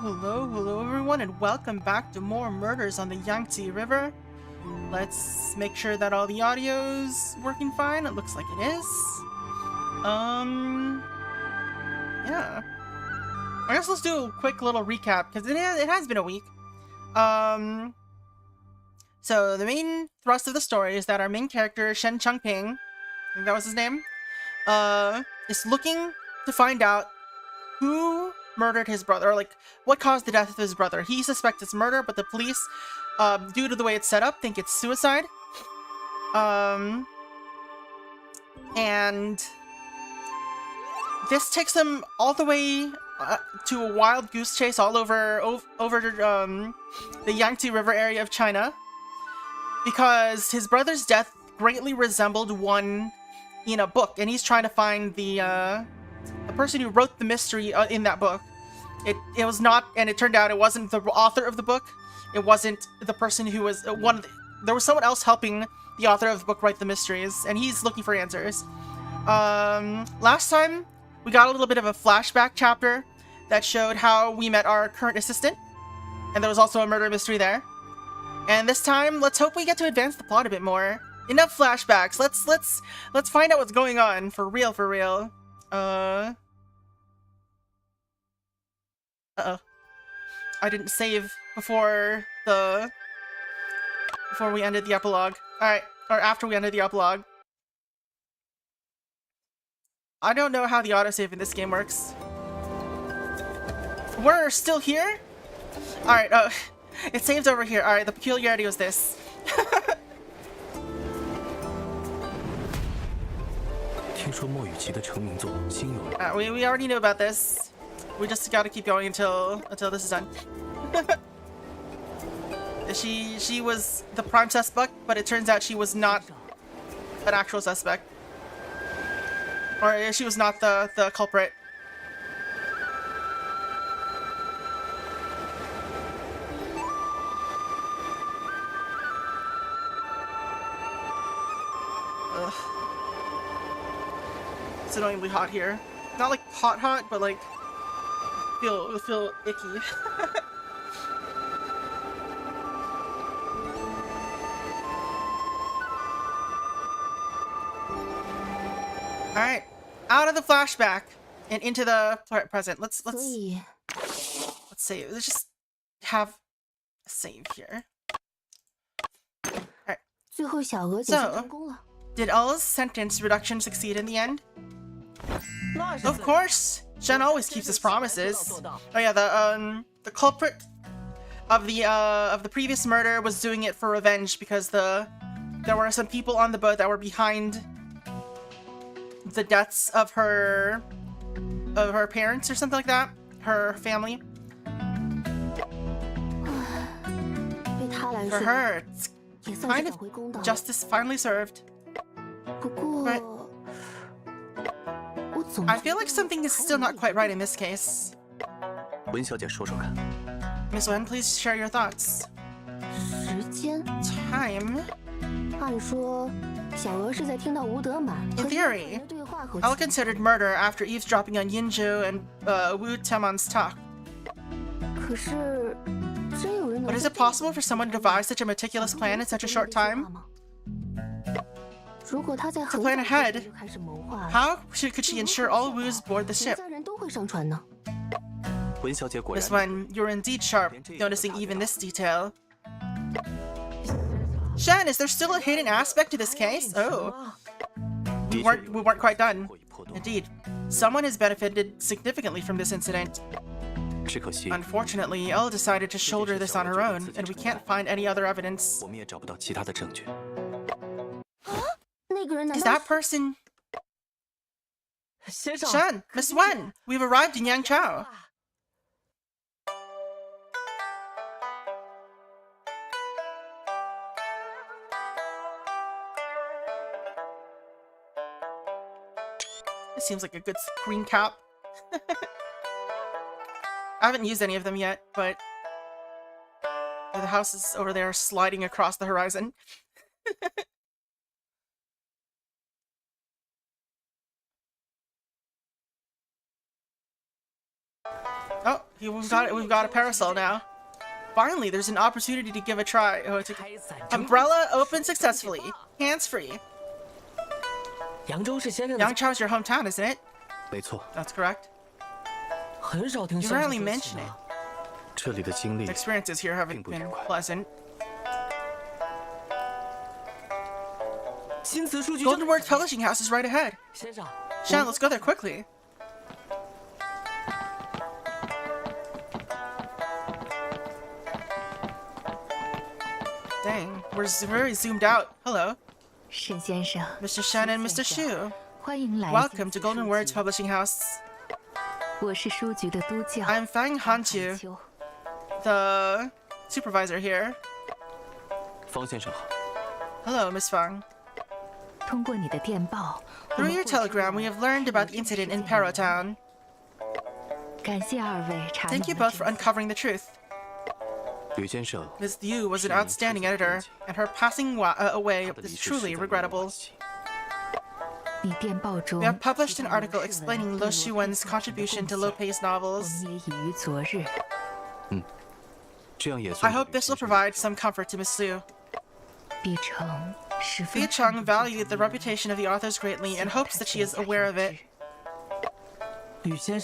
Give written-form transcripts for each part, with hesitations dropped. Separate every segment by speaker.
Speaker 1: Hello everyone, and welcome back to more murders on the Yangtze River. Let's make sure that all the audio's working fine. It looks like it is. Yeah. I guess let's do a quick little recap, because it has been a week. So the main thrust of the story is that our main character, Shen Changping, I think that was his name, is looking to find out who murdered his brother, or like what caused the death of his brother. He suspects it's murder, but the police, due to the way it's set up, think it's suicide. And this takes them all the way to a wild goose chase all over the Yangtze River area of China, because his brother's death greatly resembled one in a book, and he's trying to find the person who wrote the mystery in that book. It was not, and it turned out it wasn't the author of the book. It wasn't the person who was there was someone else helping the author of the book write the mysteries, and he's looking for answers. Last time we got a little bit of a flashback chapter that showed how we met our current assistant, and there was also a murder mystery there. And this time, let's hope we get to advance the plot a bit more. Enough flashbacks. Let's find out what's going on for real. Uh-oh. I didn't save before we ended the epilogue. Alright, or after we ended the epilogue. I don't know how the autosave in this game works. We're still here? Alright, it saves over here. Alright, the peculiarity was this. We already knew about this. We just gotta keep going until this is done. She was the prime suspect, but it turns out she was not an actual suspect. Or she was not the culprit. Ugh. It's annoyingly hot here. Not like hot, but like feel icky. Alright, out of the flashback and into the present. Let's save. Let's just have a save here. Alright. So, did Ella's sentence reduction succeed in the end? Of course! Shen always keeps his promises. Oh yeah, the culprit of the previous murder was doing it for revenge because there were some people on the boat that were behind the deaths of her parents or something like that, her family. For her, it's kind of justice finally served. But I feel like something is still not quite right in this case. Miss Wen, please share your thoughts. Time? In theory, Ella considered murder after eavesdropping on Yinzhu and Wu Teman's talk. But is it possible for someone to devise such a meticulous plan in such a short time? To plan ahead, how could she ensure all Wus board the ship? Miss Wen, you're indeed sharp, noticing even this detail. Shen, is there still a hidden aspect to this case? Oh. We weren't quite done. Indeed. Someone has benefited significantly from this incident. Unfortunately, Elle decided to shoulder this on her own, and we can't find any other evidence. Is that person... Shen, Miss Wen, we've arrived in Yangzhou. This seems like a good screen cap. I haven't used any of them yet, but the houses over there are sliding across the horizon. Oh, we've got a parasol now. Finally, there's an opportunity to give a try. Oh, umbrella open successfully. Hands-free. Yangzhou is your hometown, isn't it? That's correct. You rarely mention it. The experiences here haven't been pleasant. Golden Word Publishing House is right ahead. Shen, let's go there quickly. Dang, we're very zoomed out. Hello. Mr. Shen and Mr. Xu. Welcome to Golden Words Publishing House. I'm Fang Hanqiu, the supervisor here. Hello, Miss Fang. Through your telegram, we have learned about the incident in Paro Town. Thank you both for uncovering the truth. Ms. Liu was an outstanding editor, and her passing away is truly regrettable. We have published an article explaining Lo Shiwen's contribution to Lo Pei's novels. I hope this will provide some comfort to Miss Liu. Bi Cheng valued the reputation of the authors greatly and hopes that she is aware of it. Ms.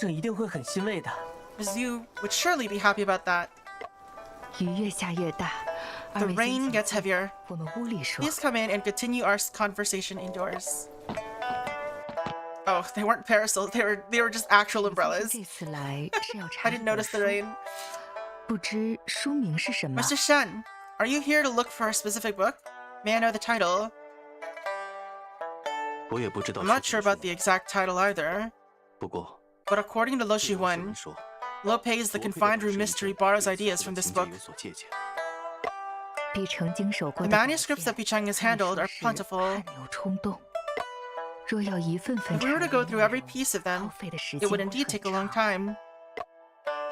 Speaker 1: Liu would surely be happy about that. The rain gets heavier. Please come in and continue our conversation indoors. Oh, they weren't parasols. They were just actual umbrellas. I didn't notice the rain. Mr. Shen, are you here to look for a specific book? May I know the title? I'm not sure about the exact title either. But according to Lo Shiwen, Lo Pei's The Confined Room Mystery borrows ideas from this book. The manuscripts that Bi Cheng has handled are plentiful. If we were to go through every piece of them, it would indeed take a long time.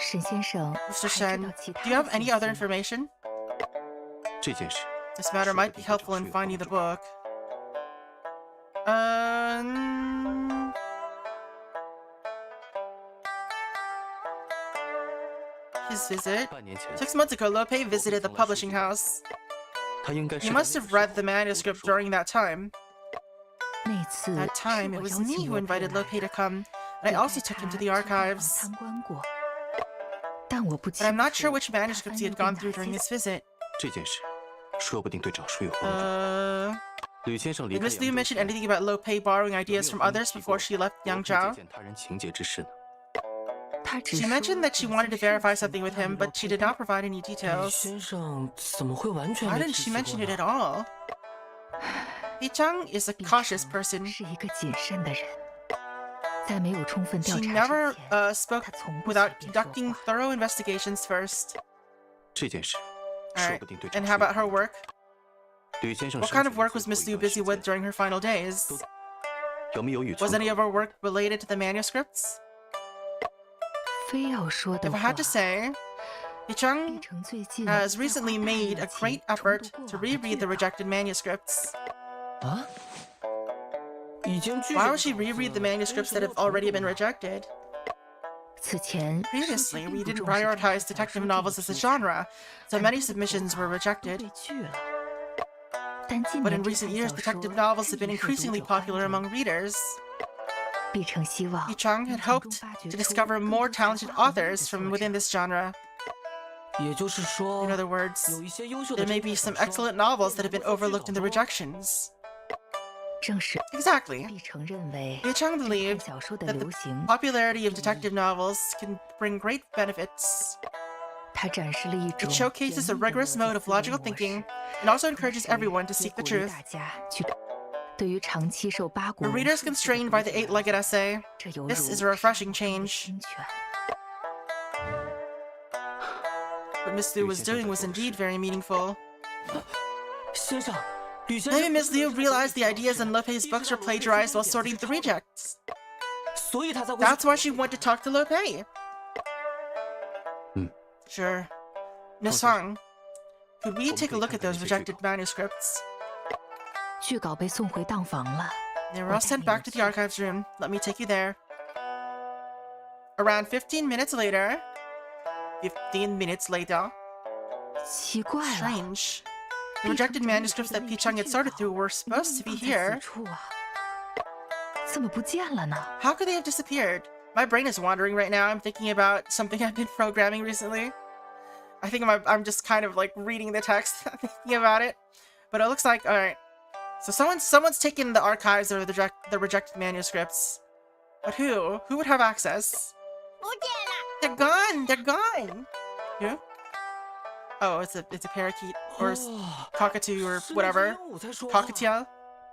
Speaker 1: Mr. Shen, do you have any other information? This matter might be helpful in finding the book. His visit? 6 months ago, Lo Pei visited the publishing house. He must have read the manuscript during that time. That time, it was me who invited Lo Pei to come, and I also took him to the archives. But I'm not sure which manuscripts he had gone through during his visit. Did Miss Liu mention anything about Lo Pei borrowing ideas from others before she left Yangzhou? She mentioned that she wanted to verify something with him, but she did not provide any details. Why didn't she mention it at all? Bi Cheng is a cautious person. She never spoke without conducting thorough investigations first. Alright, and how about her work? What kind of work was Miss Liu busy with during her final days? Was any of her work related to the manuscripts? If I had to say, Bi Cheng has recently made a great effort to reread the rejected manuscripts. Why would she reread the manuscripts that have already been rejected? Previously, we didn't prioritize detective novels as a genre, so many submissions were rejected. But in recent years, detective novels have been increasingly popular among readers. Chang had hoped to discover more talented authors from within this genre. In other words, there may be some excellent novels that have been overlooked in the rejections. Exactly. Li Chang believed that the popularity of detective novels can bring great benefits. It showcases a rigorous mode of logical thinking and also encourages everyone to seek the truth. For readers constrained by the 8-legged essay, this is a refreshing change. What Miss Liu was doing was indeed very meaningful. Maybe Miss Liu realized the ideas in Lopei's books were plagiarized while sorting the rejects. That's why she went to talk to Lopei. Sure. Miss Hong, could we take a look at those rejected manuscripts? They were all sent back to the archives room. Let me take you there. Around 15 minutes later... 15 minutes later... Strange. The rejected manuscripts that Pichang had sorted through were supposed to be here. How could they have disappeared? My brain is wandering right now. I'm thinking about something I've been programming recently. I think I'm just kind of like reading the text, thinking about it. But it looks like, alright. So someone's taken the archives or the rejected manuscripts. But who? Who would have access? They're gone! They're gone! Who? Oh, it's a parakeet or cockatoo or whatever. Cockatiel?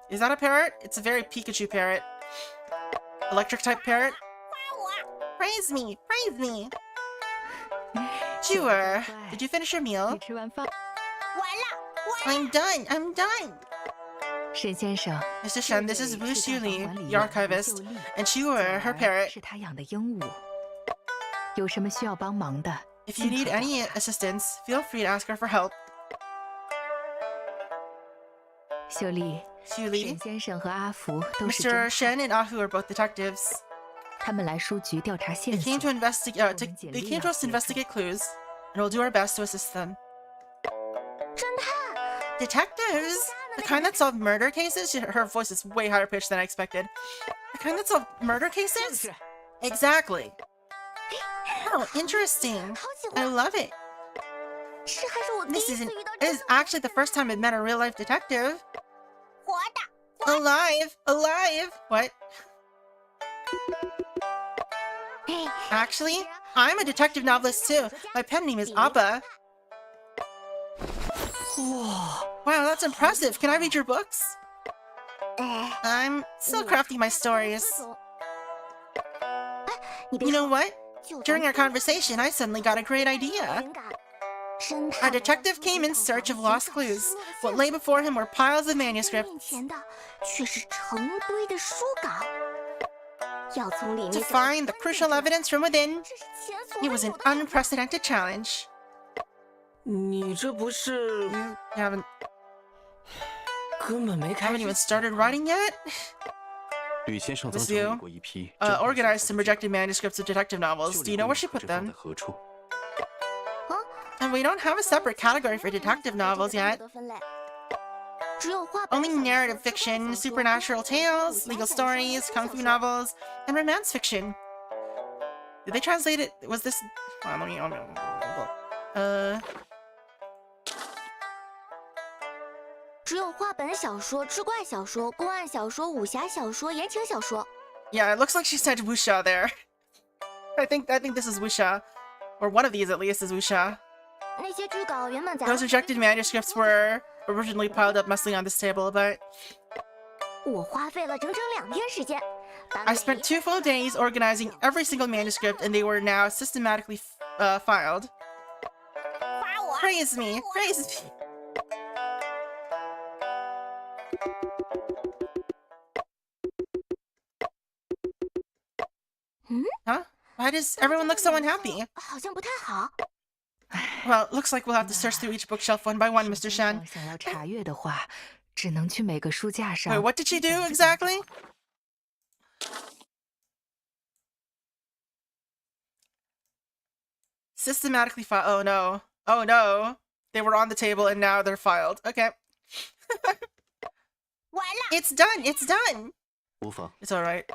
Speaker 1: Is that a parrot? It's a very Pikachu parrot. Electric type parrot? Praise me! Praise me! Sure. Did you finish your meal? I'm done! I'm done! Mr. Shen, this is Wu Xuli, the archivist, and Shure, her parrot. If you need any assistance, feel free to ask her for help. Xuli, Mr. Shen and Ahu are both detectives. They came to us to investigate clues, and we'll do our best to assist them. Detectives? The kind that solve murder cases? Her voice is way higher pitched than I expected. The kind that solve murder cases? Exactly. Oh, interesting. I love it. This is actually the first time I've met a real-life detective. Alive! Alive! What? Actually, I'm a detective novelist too. My pen name is Appa. Wow, that's impressive. Can I read your books? I'm still crafting my stories. You know what? During our conversation, I suddenly got a great idea. Our detective came in search of lost clues. What lay before him were piles of manuscripts. To find the crucial evidence from within, it was an unprecedented challenge. You haven't even started writing yet? Miss Liu organized some rejected manuscripts of detective novels. Do you know where she put them? And we don't have a separate category for detective novels yet. Only narrative fiction, supernatural tales, legal stories, kung fu novels, and romance fiction. Did they translate it? Was this... Yeah, it looks like she said wuxia there. I think this is wuxia. Or one of these at least is wuxia. Those rejected manuscripts were originally piled up mostly on this table, but... I spent 2 full days organizing every single manuscript, and they were now systematically filed. Praise me! Praise me! Huh? Why does everyone look so unhappy? Well, looks like we'll have to search through each bookshelf one by one, Mr. Shen. Wait, what did she do exactly? Systematically filed. Oh no. Oh no. They were on the table and now they're filed. Okay. It's done. It's done. It's alright.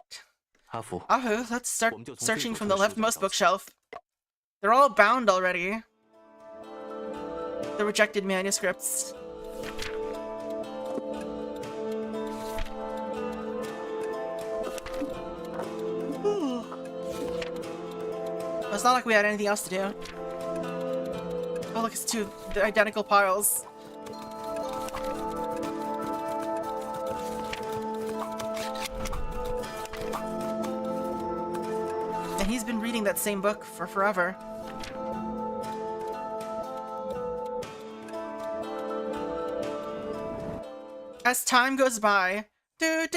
Speaker 1: Ahu, let's start searching from the leftmost bookshelf. They're all bound already. The rejected manuscripts. Well, it's not like we had anything else to do. Oh look, it's two identical piles. And he's been reading that same book for forever. As time goes by, I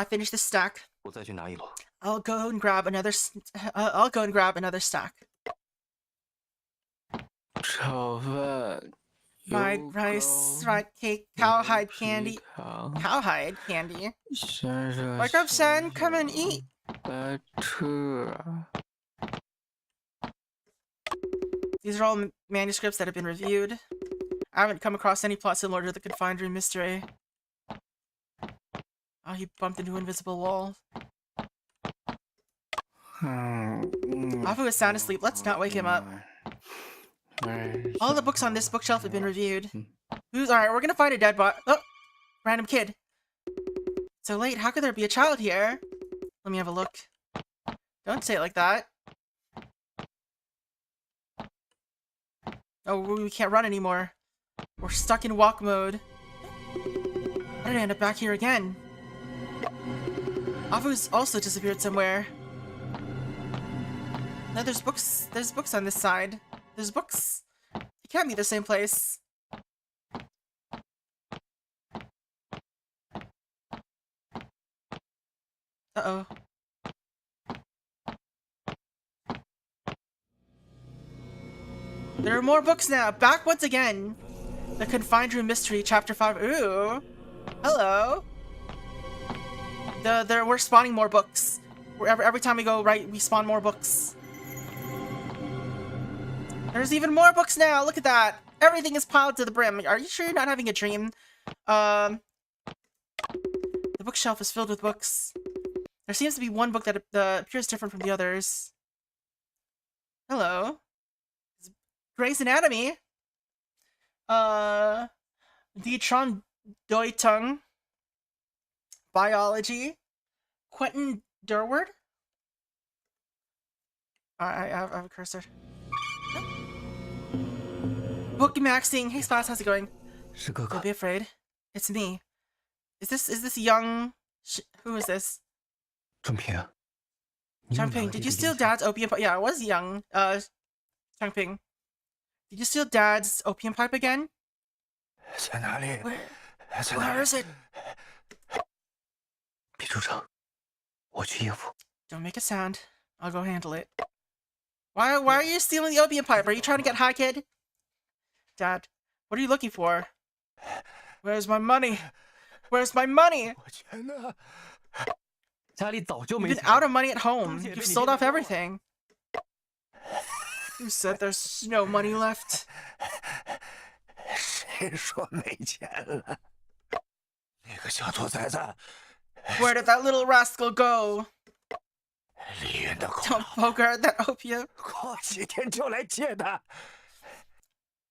Speaker 1: finished the stack. I'll go and grab another. Stack. Fried rice, fried cake, cowhide candy. Cowhide candy. Wake up, son. Come and eat. These are all manuscripts that have been reviewed. I haven't come across any plots similar to the Confined Room mystery. Oh, he bumped into an invisible wall. Afu is sound asleep. Let's not wake him up. All the books on this bookshelf have been reviewed. Alright, we're gonna find a dead body. Oh! Random kid. So late, how could there be a child here? Let me have a look. Don't say it like that. Oh, we can't run anymore. We're stuck in walk mode. How did I end up back here again? Afu's also disappeared somewhere. No, there's books. There's books on this side. There's books. It can't be the same place. Uh-oh. There are more books now. Back once again. The Confined Room Mystery, Chapter 5. Ooh. Hello. We're spawning more books. Every time we go right, we spawn more books. There's even more books now. Look at that. Everything is piled to the brim. Are you sure you're not having a dream? The bookshelf is filled with books. There seems to be one book that appears different from the others. Hello. Grey's Anatomy. Die Deutung. Biology. Quentin Durward. I have a cursor. Book maxing. Hey Spas, how's it going? Don't be afraid. It's me. Is this young? Who is this? Changping, did you steal Dad's opium pipe? Yeah, I was young. Changping, did you steal Dad's opium pipe again? Where is it? Don't make a sound. I'll go handle it. Why are you stealing the opium pipe? Are you trying to get high, kid? Dad, what are you looking for? Where's my money? Where's my money? You've been out of money at home. You've sold off everything. Who said there's no money left? Where did that little rascal go? Don't bogart that opium.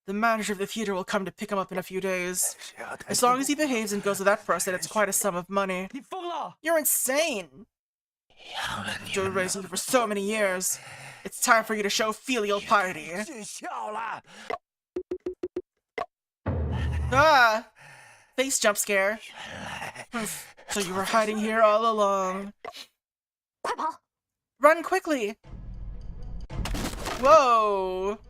Speaker 1: The manager of the theater will come to pick him up in a few days. As long as he behaves and goes with that person, it's quite a sum of money. You're insane! After raising you for so many years, it's time for you to show filial piety. Ah! Face jump scare. So you were hiding here all along. Run quickly! Whoa!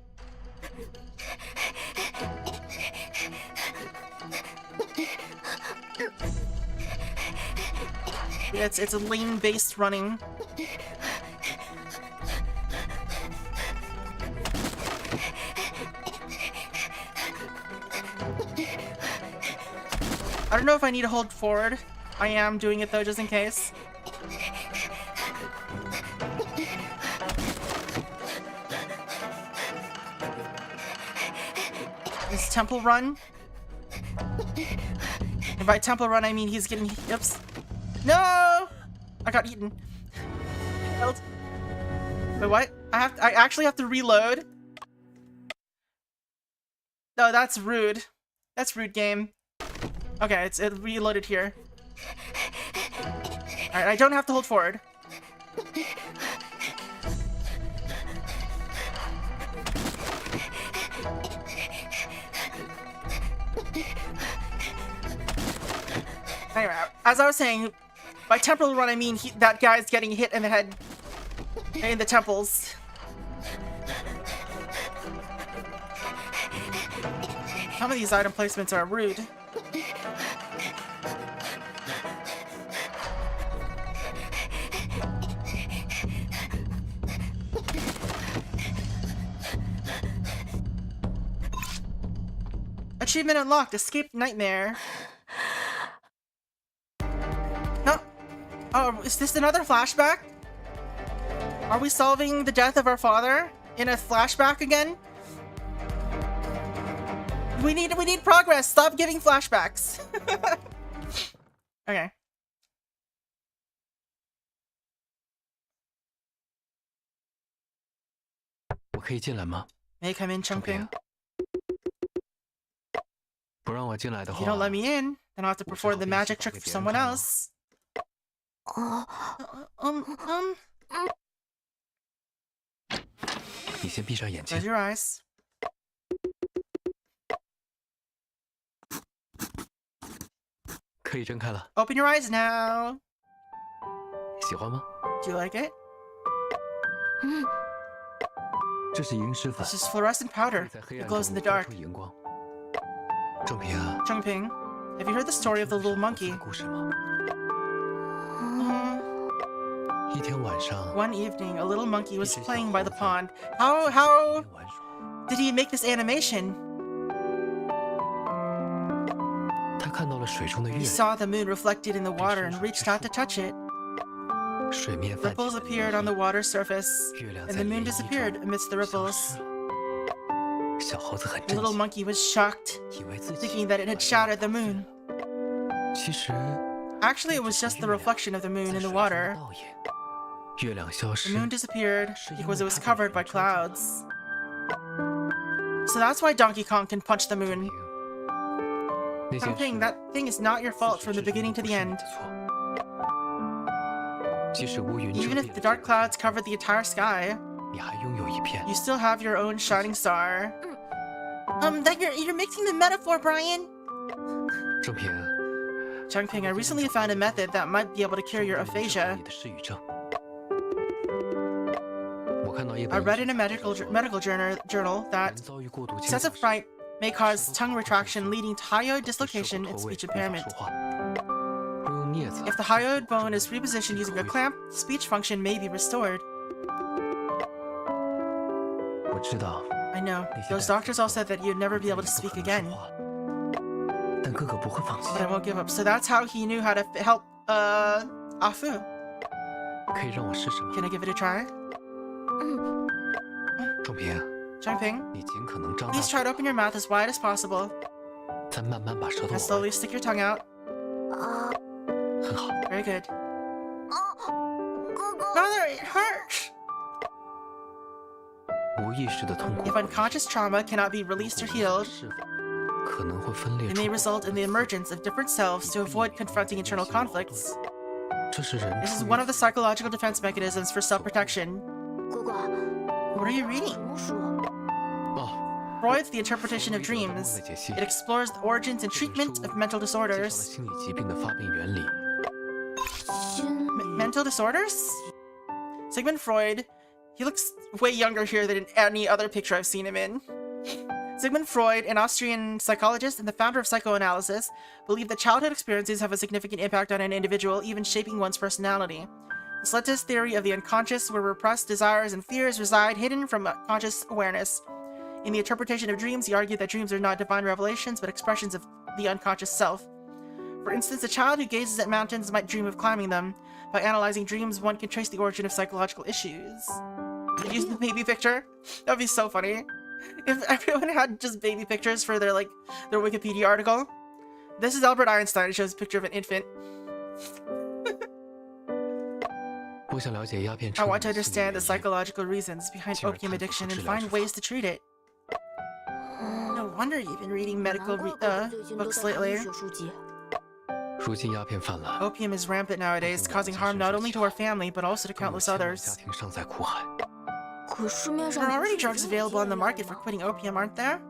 Speaker 1: Yeah, it's a lane-based running. I don't know if I need to hold forward. I am doing it though, just in case. This temple run. And by Temple Run, I mean he's getting... Oops. No! I got eaten. Wait, what? I actually have to reload? No, that's rude. That's rude, game. Okay, it reloaded here. Alright, I don't have to hold forward. Anyway, as I was saying, by temporal run, I mean that guy's getting hit in the head, in the temples. Some of these item placements are rude. Achievement unlocked, escaped nightmare. No. Oh, is this another flashback? Are we solving the death of our father in a flashback again? We need progress. Stop giving flashbacks. Okay. May I come in, Chongping? If you don't let me in, then I'll have to perform the magic trick for someone else. Close your eyes. Open your eyes now. Do you like it? This is fluorescent powder. It glows in the dark. Chongping, have you heard the story of the little monkey? One evening, a little monkey was playing by the pond. How did he make this animation? He saw the moon reflected in the water and reached out to touch it. Ripples appeared on the water surface, and the moon disappeared amidst the ripples. The little monkey was shocked, thinking that it had shattered the moon. Actually, it was just the reflection of the moon in the water. The moon disappeared because it was covered by clouds. So that's why Donkey Kong can punch the moon. Chongping, that thing is not your fault from the beginning to the end. Even if the dark clouds covered the entire sky, you still have your own shining star. You're mixing the metaphor, Brian. Chongping, I recently found a method that might be able to cure your aphasia. I read in a medical journal that excessive fright may cause tongue retraction, leading to hyoid dislocation and speech impairment. If the hyoid bone is repositioned using a clamp, speech function may be restored. I know. Those doctors all said that you'd never be able to speak again. But I won't give up. So that's how he knew how to help, Afu. Can I give it a try? Chongping, please try to open your mouth as wide as possible. And slowly stick your tongue out. Very good. Mother, it hurts! If unconscious trauma cannot be released or healed, it may result in the emergence of different selves to avoid confronting internal conflicts. This is one of the psychological defense mechanisms for self-protection. What are you reading? Freud's The Interpretation of Dreams. It explores the origins and treatment of mental disorders. Mental disorders? Sigmund Freud. He looks way younger here than in any other picture I've seen him in. Sigmund Freud, an Austrian psychologist and the founder of psychoanalysis, believed that childhood experiences have a significant impact on an individual, even shaping one's personality. This led to his theory of the unconscious, where repressed desires and fears reside hidden from conscious awareness. In The Interpretation of Dreams, he argued that dreams are not divine revelations, but expressions of the unconscious self. For instance, a child who gazes at mountains might dream of climbing them. By analyzing dreams, one can trace the origin of psychological issues. Use the baby picture? That'd be so funny. If everyone had just baby pictures for their Wikipedia article. This is Albert Einstein. It shows a picture of an infant. I want to understand the psychological reasons behind opium addiction and find ways to treat it. No wonder you've been reading medical books lately. Opium is rampant nowadays, causing harm not only to our family, but also to countless others. There are already drugs available on the market for quitting opium, aren't there?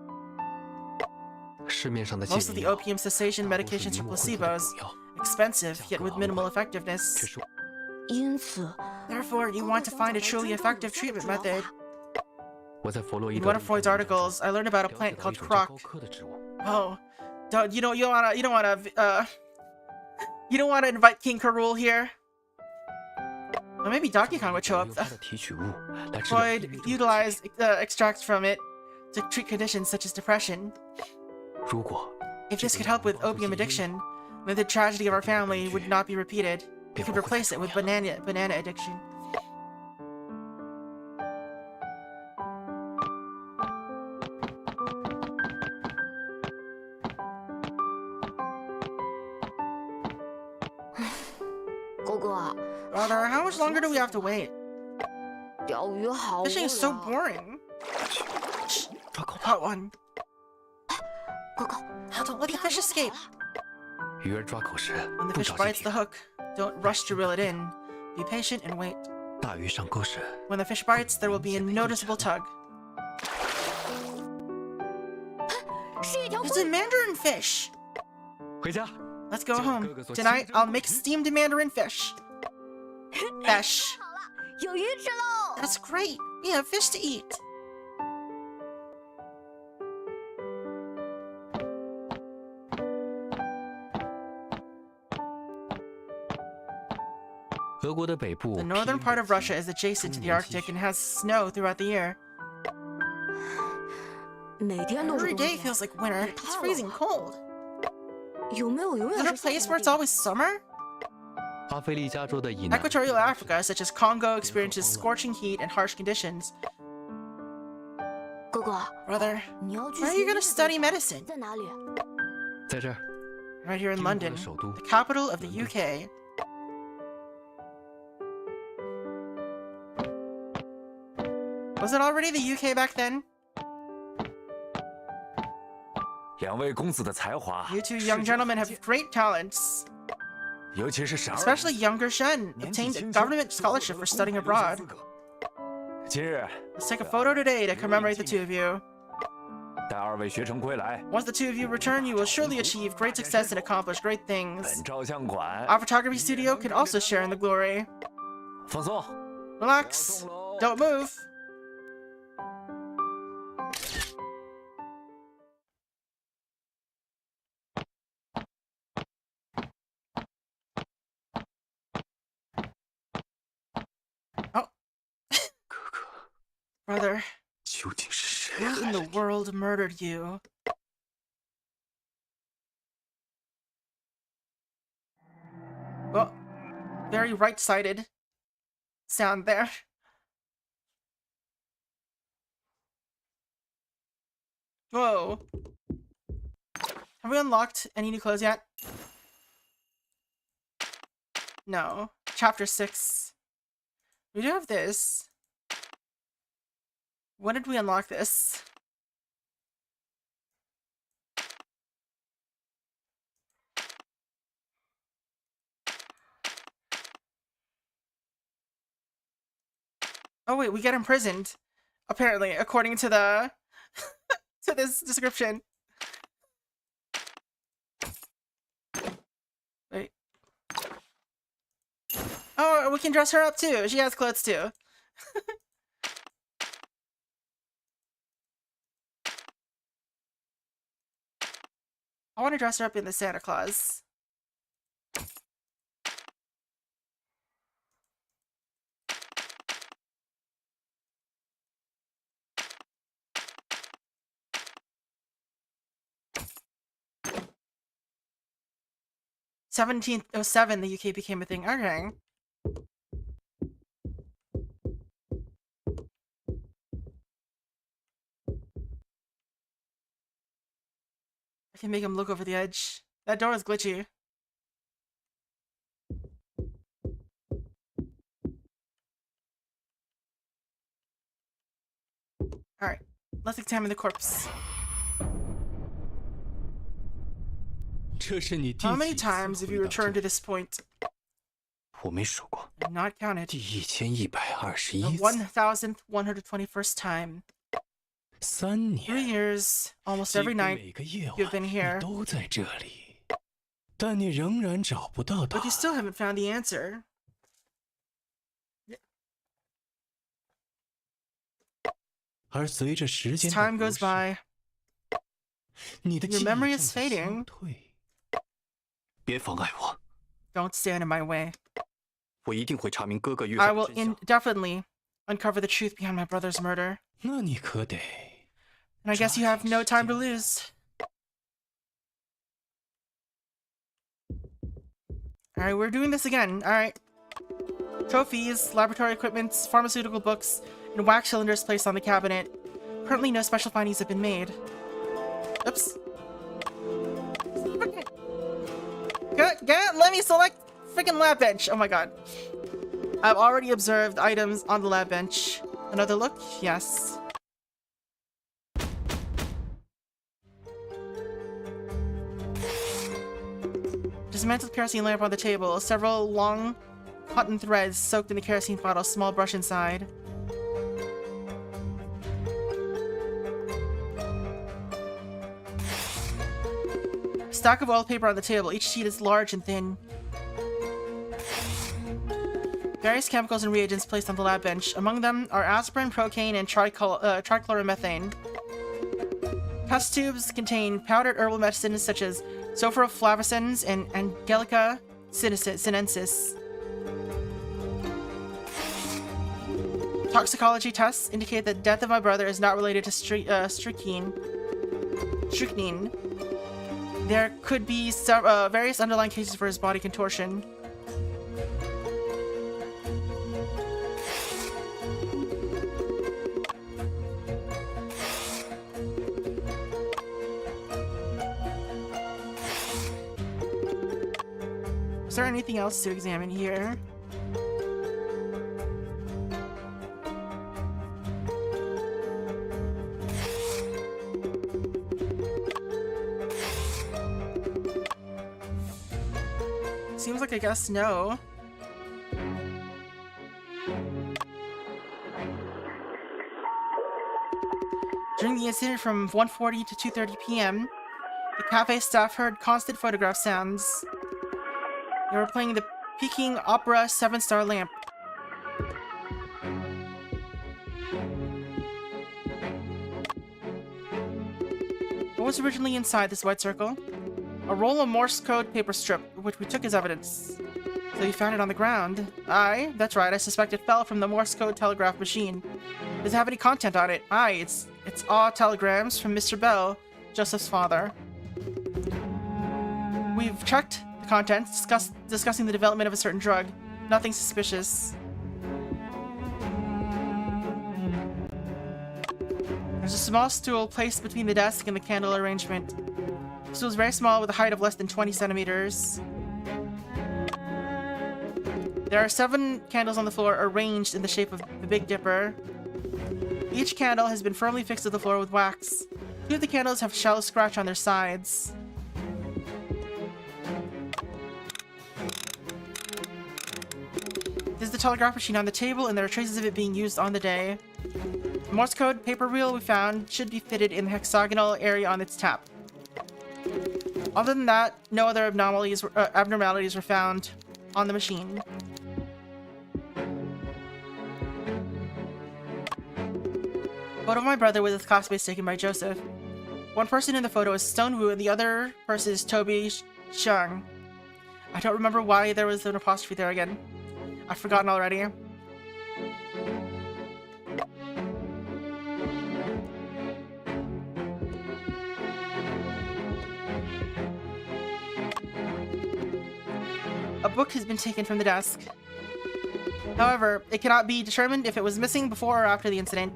Speaker 1: Most of the opium cessation medications are placebos. Expensive, yet with minimal effectiveness. Therefore, you want to find a truly effective treatment method. In one of Freud's articles, I learned about a plant called croc. Oh, you don't want to invite King K. Rool here. Well, maybe Donkey Kong would show up. Freud utilized extracts from it to treat conditions such as depression. If this could help with opium addiction, then the tragedy of our family would not be repeated. We could replace it with banana addiction. Brother, how much longer do we have to wait? Fishing is so boring. Shh, caught one. Don't let the fish escape. When the fish bites the hook, don't rush to reel it in. Be patient and wait. When the fish bites, there will be a noticeable tug. It's a mandarin fish! Let's go home. Tonight, I'll make steamed mandarin fish. Fish. That's great. We have fish to eat. The northern part of Russia is adjacent to the Arctic and has snow throughout the year. Every day feels like winter. It's freezing cold. Is there a place where it's always summer? Equatorial Africa, such as Congo, experiences scorching heat and harsh conditions. Brother, where are you going to study medicine? Right here in London, the capital of the UK. Was it already the UK back then? You two young gentlemen have great talents. Especially younger Shen obtained a government scholarship for studying abroad. Let's take a photo today to commemorate the two of you. Once the two of you return, you will surely achieve great success and accomplish great things. Our photography studio can also share in the glory. Relax. Don't move. Brother, who in the world murdered you? Well, very right-sided sound there. Whoa. Have we unlocked any new clothes yet? No. Chapter 6. We do have this. When did we unlock this? Oh wait, we get imprisoned. Apparently, according to the to this description. Wait. Oh, we can dress her up too. She has clothes too. I want to dress her up in the Santa Claus. (1707) the UK became a thing. Okay. I can make him look over the edge. That door is glitchy. Alright, let's examine the corpse. How many times have you returned to this point?
Speaker 2: 我没数过。
Speaker 1: I've not counted.
Speaker 2: 第1121
Speaker 1: The 1121st time.
Speaker 2: 3
Speaker 1: 3
Speaker 2: 年，
Speaker 1: years, almost
Speaker 2: 几乎
Speaker 1: every night,
Speaker 2: 每个夜
Speaker 1: you've been
Speaker 2: 晚
Speaker 1: here.
Speaker 2: 你都在这里，但你仍然找不到答
Speaker 1: But you
Speaker 2: 案。
Speaker 1: still haven't found the answer.
Speaker 2: 而随着时
Speaker 1: As
Speaker 2: 间
Speaker 1: time
Speaker 2: 的
Speaker 1: goes
Speaker 2: 流逝，
Speaker 1: by,
Speaker 2: 你的
Speaker 1: your
Speaker 2: 记忆
Speaker 1: memory
Speaker 2: 正
Speaker 1: is
Speaker 2: 在
Speaker 1: fading.
Speaker 2: 消退。别妨碍我，
Speaker 1: Don't stand in my way.
Speaker 2: 我一定会查明哥哥遇
Speaker 1: I
Speaker 2: 害的
Speaker 1: will
Speaker 2: 真相。
Speaker 1: indefinitely uncover the truth behind my brother's murder.
Speaker 2: 那你可得
Speaker 1: And I guess you have no time to lose. Alright, we're doing this again. Alright. Trophies, laboratory equipments, pharmaceutical books, and wax cylinders placed on the cabinet. Currently, no special findings have been made. Oops. Let me select freaking lab bench. Oh my god. I've already observed items on the lab bench. Another look? Yes. Dismantled kerosene lamp on the table. Several long cotton threads soaked in the kerosene bottle. Small brush inside. Stack of oil paper on the table. Each sheet is large and thin. Various chemicals and reagents placed on the lab bench. Among them are aspirin, procaine, and trichloromethane. Test tubes contain powdered herbal medicines such as sulforaflavescens and Angelica sinensis. Toxicology tests indicate that death of my brother is not related to strychnine. There could be various underlying cases for his body contortion. Is there anything else to examine here? Seems like I guess no. During the incident from 1:40 to 2:30 p.m., the cafe staff heard constant photograph sounds. They were playing the Peking Opera 7-star lamp. What was originally inside this white circle? A roll of Morse code paper strip, which we took as evidence. So you found it on the ground. Aye, that's right, I suspect it fell from the Morse code telegraph machine. Does it have any content on it? Aye, it's all telegrams from Mr. Bell, Joseph's father. We've checked the contents, discussing the development of a certain drug. Nothing suspicious. There's a small stool placed between the desk and the candle arrangement. The stool is very small with a height of less than 20 centimeters. There are 7 candles on the floor arranged in the shape of the Big Dipper. Each candle has been firmly fixed to the floor with wax. 2 of the candles have a shallow scratch on their sides. There's the telegraph machine on the table, and there are traces of it being used on the day. The Morse code paper reel we found should be fitted in the hexagonal area on its tap. Other than that, no other abnormalities were found on the machine. Photo of my brother with his classmates taken by Joseph. One person in the photo is Stone Wu, and the other person is Toby Xiang. I don't remember why there was an apostrophe there again. I've forgotten already. A book has been taken from the desk. However, it cannot be determined if it was missing before or after the incident.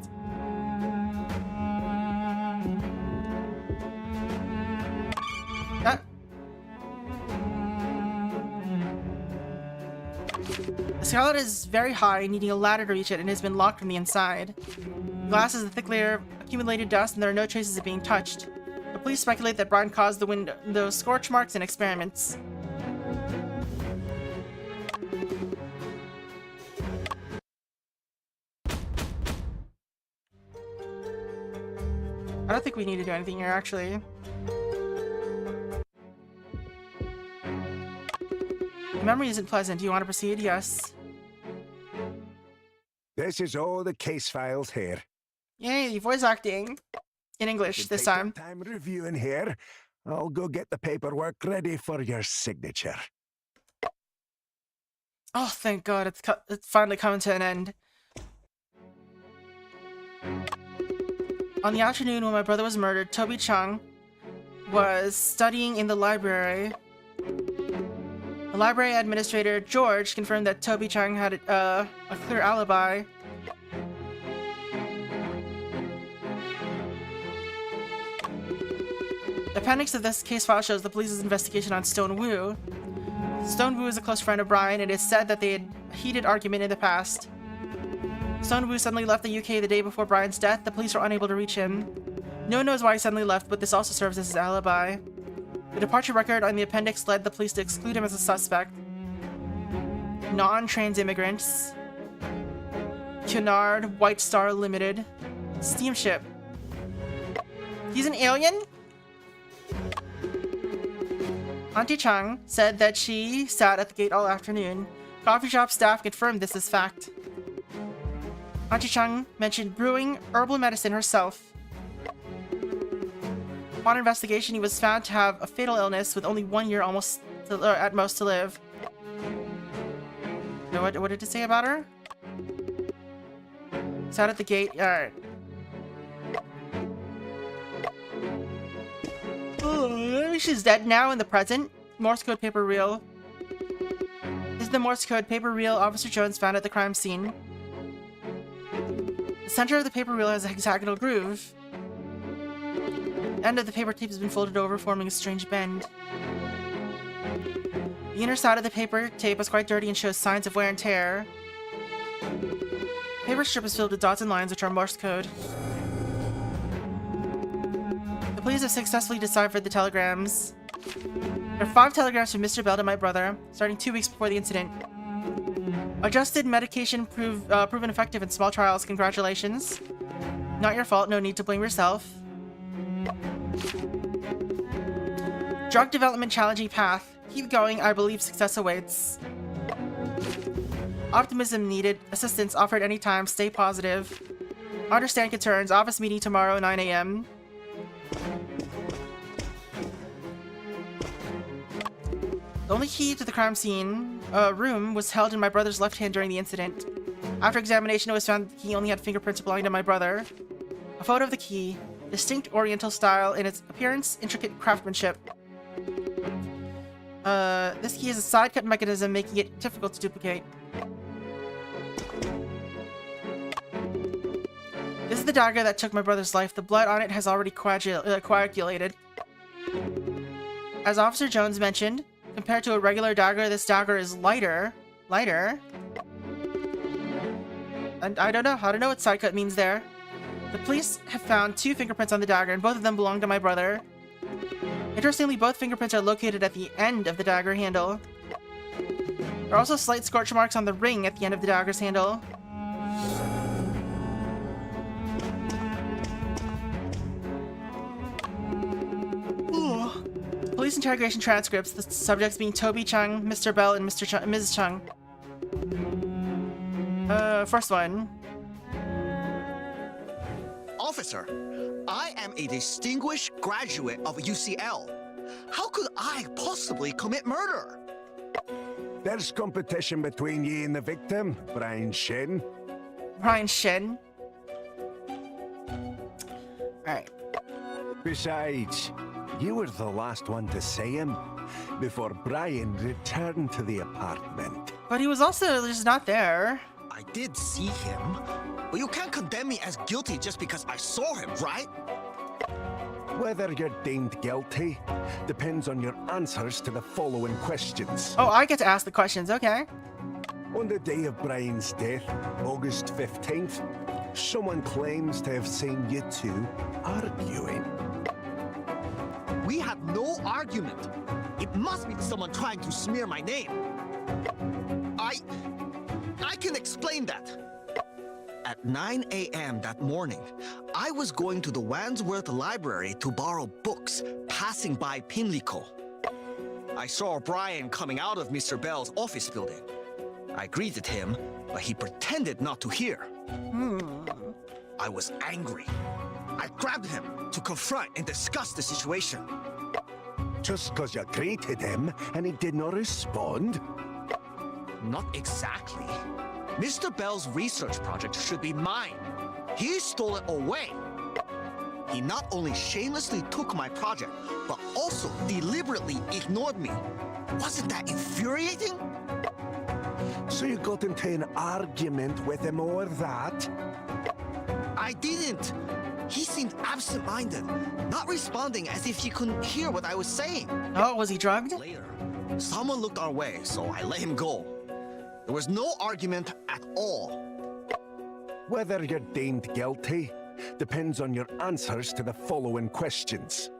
Speaker 1: skylight is very high, needing a ladder to reach it, and has been locked from the inside. The glass is a thick layer of accumulated dust, and there are no traces of being touched. The police speculate that Brian caused the window scorch marks and experiments. I don't think we need to do anything here, actually. The memory isn't pleasant. Do you want to proceed? Yes.
Speaker 3: This is all the case files here.
Speaker 1: Yay, voice acting. In English this time.
Speaker 3: Time reviewing here. I'll go get the paperwork ready for your signature.
Speaker 1: Oh, thank God, it's finally coming to an end. On the afternoon when my brother was murdered, Toby Chung was studying in the library. The library administrator, George, confirmed that Toby Chung had a clear alibi. The appendix of this case file shows the police's investigation on Stone Wu. Stone Wu is a close friend of Brian, and it is said that they had a heated argument in the past. Stone Wu suddenly left the UK the day before Brian's death. The police were unable to reach him. No one knows why he suddenly left, but this also serves as his alibi. The departure record on the appendix led the police to exclude him as a suspect. Non-trans immigrants. Cunard, White Star Limited. Steamship. He's an alien? Auntie Chung said that she sat at the gate all afternoon. Coffee shop staff confirmed this as fact. Auntie Chung mentioned brewing herbal medicine herself. Upon investigation, he was found to have a fatal illness with only 1 year at most to live. What did it say about her? Sat at the gate. Alright. Maybe she's dead now in the present. Morse code paper reel. This is the Morse code paper reel Officer Jones found at the crime scene. The center of the paper reel has a hexagonal groove. The end of the paper tape has been folded over, forming a strange bend. The inner side of the paper tape was quite dirty and shows signs of wear and tear. The paper strip is filled with dots and lines, which are Morse code. The police have successfully deciphered the telegrams. There are 5 telegrams from Mr. Bell to my brother, starting 2 weeks before the incident. Adjusted medication proven effective in small trials. Congratulations. Not your fault. No need to blame yourself. Drug development challenging path. Keep going. I believe success awaits. Optimism needed. Assistance offered anytime. Stay positive. Understand concerns. Office meeting tomorrow, 9 a.m. The only key to the crime scene room was held in my brother's left hand during the incident. After examination, it was found the key only had fingerprints belonging to my brother. A photo of the key, distinct Oriental style in its appearance, intricate craftsmanship. This key has a side cut mechanism, making it difficult to duplicate. This is the dagger that took my brother's life. The blood on it has already coagulated. As Officer Jones mentioned, compared to a regular dagger, this dagger is lighter. And I don't know what side cut means there. The police have found 2 fingerprints on the dagger, and both of them belong to my brother. Interestingly, both fingerprints are located at the end of the dagger handle. There are also slight scorch marks on the ring at the end of the dagger's handle. Police interrogation transcripts, the subjects being Toby Chung, Mr. Bell, and Mrs. Chung. First one.
Speaker 4: Officer, I am a distinguished graduate of UCL. How could I possibly commit murder?
Speaker 3: There's competition between ye and the victim, Brian Shen.
Speaker 1: Brian Shen. Alright.
Speaker 3: Besides, you were the last one to see him before Brian returned to the apartment.
Speaker 1: But he was also just not there.
Speaker 4: I did see him, but you can't condemn me as guilty just because I saw him, right?
Speaker 3: Whether you're deemed guilty depends on your answers to the following questions.
Speaker 1: Oh, I get to ask the questions, okay.
Speaker 3: On the day of Brian's death, August 15th, someone claims to have seen you two arguing.
Speaker 4: We had no argument. It must be someone trying to smear my name. I can explain that. At 9 a.m. that morning, I was going to the Wandsworth Library to borrow books, passing by Pimlico. I saw Brian coming out of Mr. Bell's office building. I greeted him, but he pretended not to hear. I was angry. I grabbed him to confront and discuss the situation.
Speaker 3: Just because you greeted him and he did not respond?
Speaker 4: Not exactly. Mr. Bell's research project should be mine. He stole it away. He not only shamelessly took my project, but also deliberately ignored me. Wasn't that infuriating?
Speaker 3: So you got into an argument with him over that?
Speaker 4: I didn't. He seemed absent-minded, not responding as if he couldn't hear what I was saying.
Speaker 1: Oh, was he drugged?
Speaker 4: Later, someone looked our way, so I let him go. There was no argument at all.
Speaker 3: Whether you're deemed guilty depends on your answers to the following questions.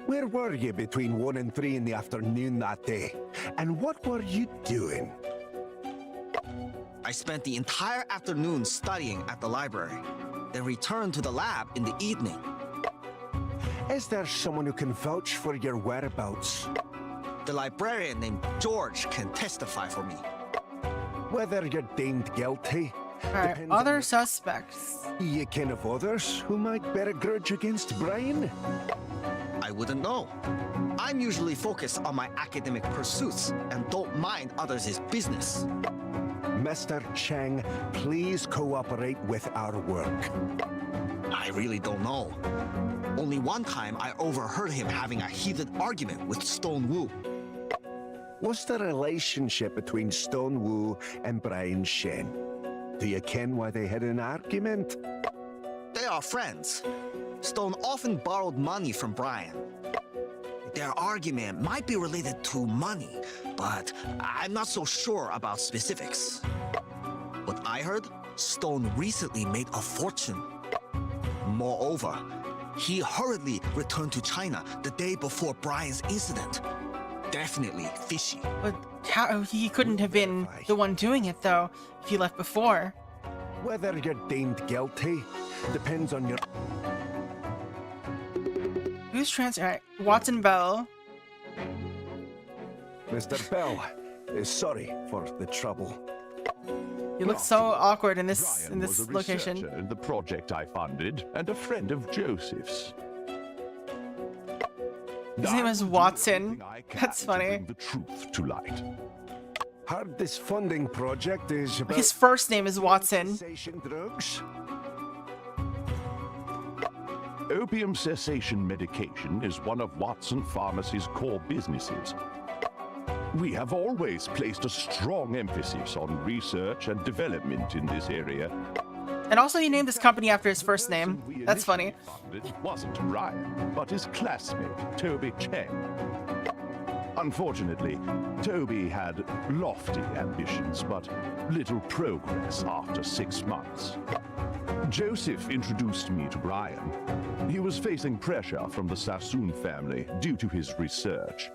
Speaker 3: Where were you between 1 and 3 in the afternoon that day? And what were you doing?
Speaker 4: I spent the entire afternoon studying at the library, then returned to the lab in the evening.
Speaker 3: Is there someone who can vouch for your whereabouts?
Speaker 4: The librarian named George can testify for me.
Speaker 3: Whether you're deemed guilty
Speaker 1: Alright,
Speaker 3: depends on
Speaker 1: other suspects.
Speaker 3: you ken of others who might bear a grudge against Brian?
Speaker 4: I wouldn't know. I'm usually focused on my academic pursuits and don't mind others' business.
Speaker 3: Mr. Cheng, please cooperate with our work.
Speaker 4: I really don't know. Only one time I overheard him having a heated argument with Stone Wu.
Speaker 3: What's the relationship between Stone Wu and Brian Shen? Do you ken why they had an argument?
Speaker 4: They are friends. Stone often borrowed money from Brian. Their argument might be related to money, but I'm not so sure about specifics. What I heard, Stone recently made a fortune. Moreover, he hurriedly returned to China the day before Brian's incident. Definitely fishy.
Speaker 1: But how, he couldn't have been the one doing it, though, if he left before.
Speaker 3: Whether you're deemed guilty depends on your...
Speaker 1: Who's Alright, Watson Bell.
Speaker 3: Mr. Bell is sorry for the trouble.
Speaker 1: He looks so awkward in this
Speaker 5: Brian was a
Speaker 1: location.
Speaker 5: researcher in the project I funded and a friend of Joseph's.
Speaker 1: His name is
Speaker 5: I will do
Speaker 1: Watson.
Speaker 5: everything I can
Speaker 1: That's
Speaker 5: to
Speaker 1: funny.
Speaker 5: bring the truth to light.
Speaker 3: Heard this funding project is about
Speaker 1: His first name is Watson.
Speaker 3: cessation drugs.
Speaker 5: Opium cessation medication is one of Watson Pharmacy's core businesses. We have always placed a strong emphasis on research and development in this area.
Speaker 1: And also he named this company after his first name.
Speaker 5: We
Speaker 1: That's funny.
Speaker 5: initially funded wasn't Brian, but his classmate, Toby Cheng. Unfortunately, Toby had lofty ambitions, but little progress after 6 months. Joseph introduced me to Brian. He was facing pressure from the Sassoon family due to his research.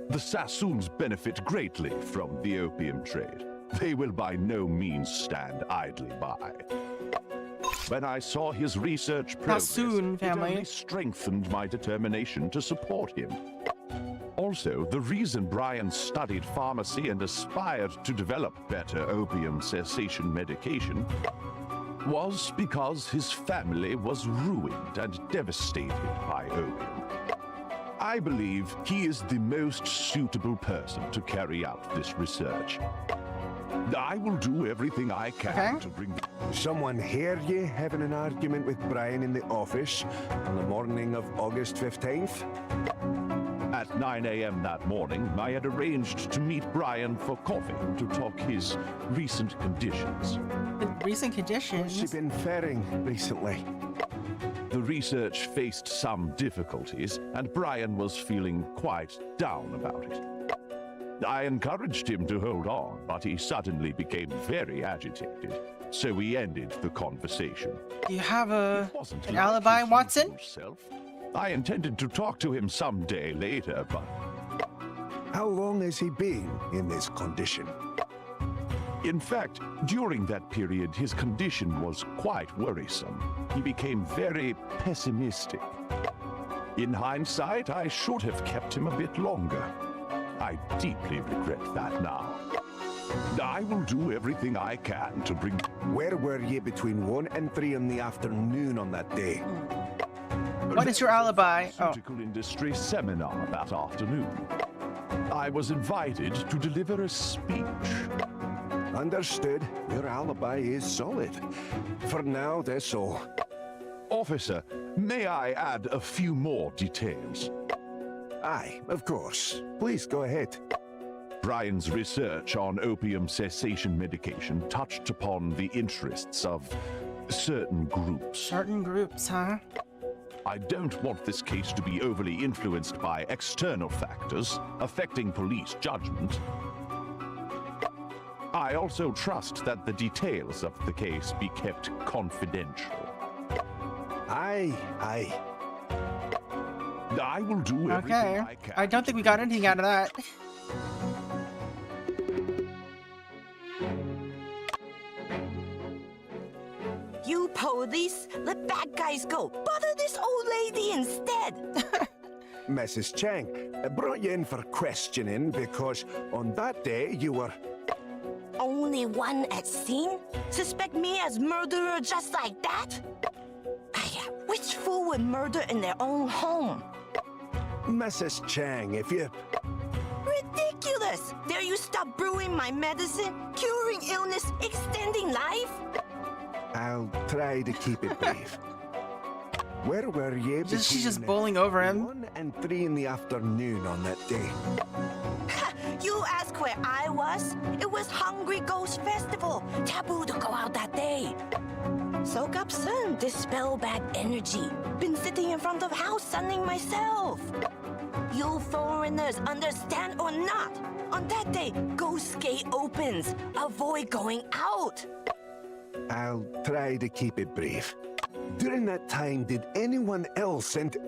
Speaker 5: The Sassoons benefit greatly from the opium trade. They will by no means stand idly by. When I saw his research progress,
Speaker 1: Sassoon
Speaker 5: it
Speaker 1: family.
Speaker 5: only strengthened my determination to support him. Also, the reason Brian studied pharmacy and aspired to develop better opium cessation medication was because his family was ruined and devastated by opium. I believe he is the most suitable person to carry out this research. I will do everything I can
Speaker 1: Okay.
Speaker 5: to bring...
Speaker 3: Someone hear you having an argument with Brian in the office on the morning of August 15th?
Speaker 5: At 9 a.m. that morning, I had arranged to meet Brian for coffee to talk his recent conditions.
Speaker 1: The recent
Speaker 3: What's she
Speaker 1: conditions.
Speaker 3: been faring recently?
Speaker 5: The research faced some difficulties, and Brian was feeling quite down about it. I encouraged him to hold on, but he suddenly became very agitated, so we ended the conversation.
Speaker 1: Do you have
Speaker 5: It wasn't
Speaker 1: an
Speaker 5: like
Speaker 1: alibi,
Speaker 5: his
Speaker 1: Watson?
Speaker 5: usual self. I intended to talk to him some day later, but
Speaker 3: How long has he been in this condition?
Speaker 5: in fact, during that period, his condition was quite worrisome. He became very pessimistic. In hindsight, I should have kept him a bit longer. I deeply regret that now. I will do everything I can to bring...
Speaker 3: Where were you between 1 and 3 in the afternoon on that day?
Speaker 1: What is your alibi? Oh,
Speaker 5: Pharmaceutical industry seminar that afternoon. I was invited to deliver a speech.
Speaker 3: Understood. Your alibi is solid. For now, that's all.
Speaker 5: Officer, may I add a few more details?
Speaker 3: Aye, of course. Please go ahead.
Speaker 5: Brian's research on opium cessation medication touched upon the interests of certain groups.
Speaker 1: certain groups, huh?
Speaker 5: I don't want this case to be overly influenced by external factors affecting police judgment. I also trust that the details of the case be kept confidential.
Speaker 3: Aye, aye.
Speaker 5: I will do everything
Speaker 1: Okay.
Speaker 5: I can.
Speaker 1: I don't think we got anything out of that.
Speaker 6: You police, let bad guys go. Bother this old lady instead.
Speaker 3: Mrs. Chang, I brought you in for questioning because on that day you were...
Speaker 6: Only one at scene? Suspect me as murderer just like that? Which fool would murder in their own home?
Speaker 3: Mrs. Chang, if you...
Speaker 6: Ridiculous! Dare you stop brewing my medicine, curing illness, extending life?
Speaker 3: I'll try to keep it brief. Where were you
Speaker 1: She's just
Speaker 3: between
Speaker 1: bowling over him.
Speaker 3: 1 and 3 in the afternoon on that day?
Speaker 6: You ask where I was? It was Hungry Ghost Festival. Taboo to go out that day. Soak up sun, dispel bad energy. Been sitting in front of house sunning myself. You foreigners understand or not? On that day, Ghost Gate opens. Avoid going out.
Speaker 3: I'll try to keep it brief. During that time, did anyone else enter...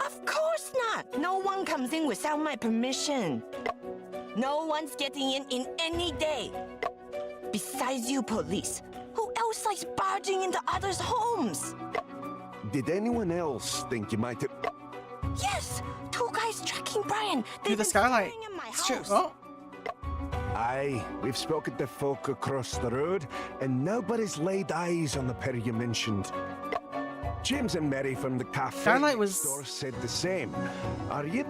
Speaker 6: Of course not. No one comes in without my permission. No one's getting in any day. Besides you police, who else likes barging into others' homes?
Speaker 3: Did anyone else think you might have...
Speaker 6: Yes, two guys tracking Brian.
Speaker 1: Through
Speaker 6: They've
Speaker 1: the
Speaker 6: been
Speaker 1: skylight.
Speaker 6: staring in my
Speaker 1: It's true.
Speaker 6: house.
Speaker 1: Oh,
Speaker 3: Aye, we've spoken to folk across the road, and nobody's laid eyes on the pair you mentioned. James and Mary from the cafe
Speaker 1: Skylight was-
Speaker 3: next door said the same. Are you...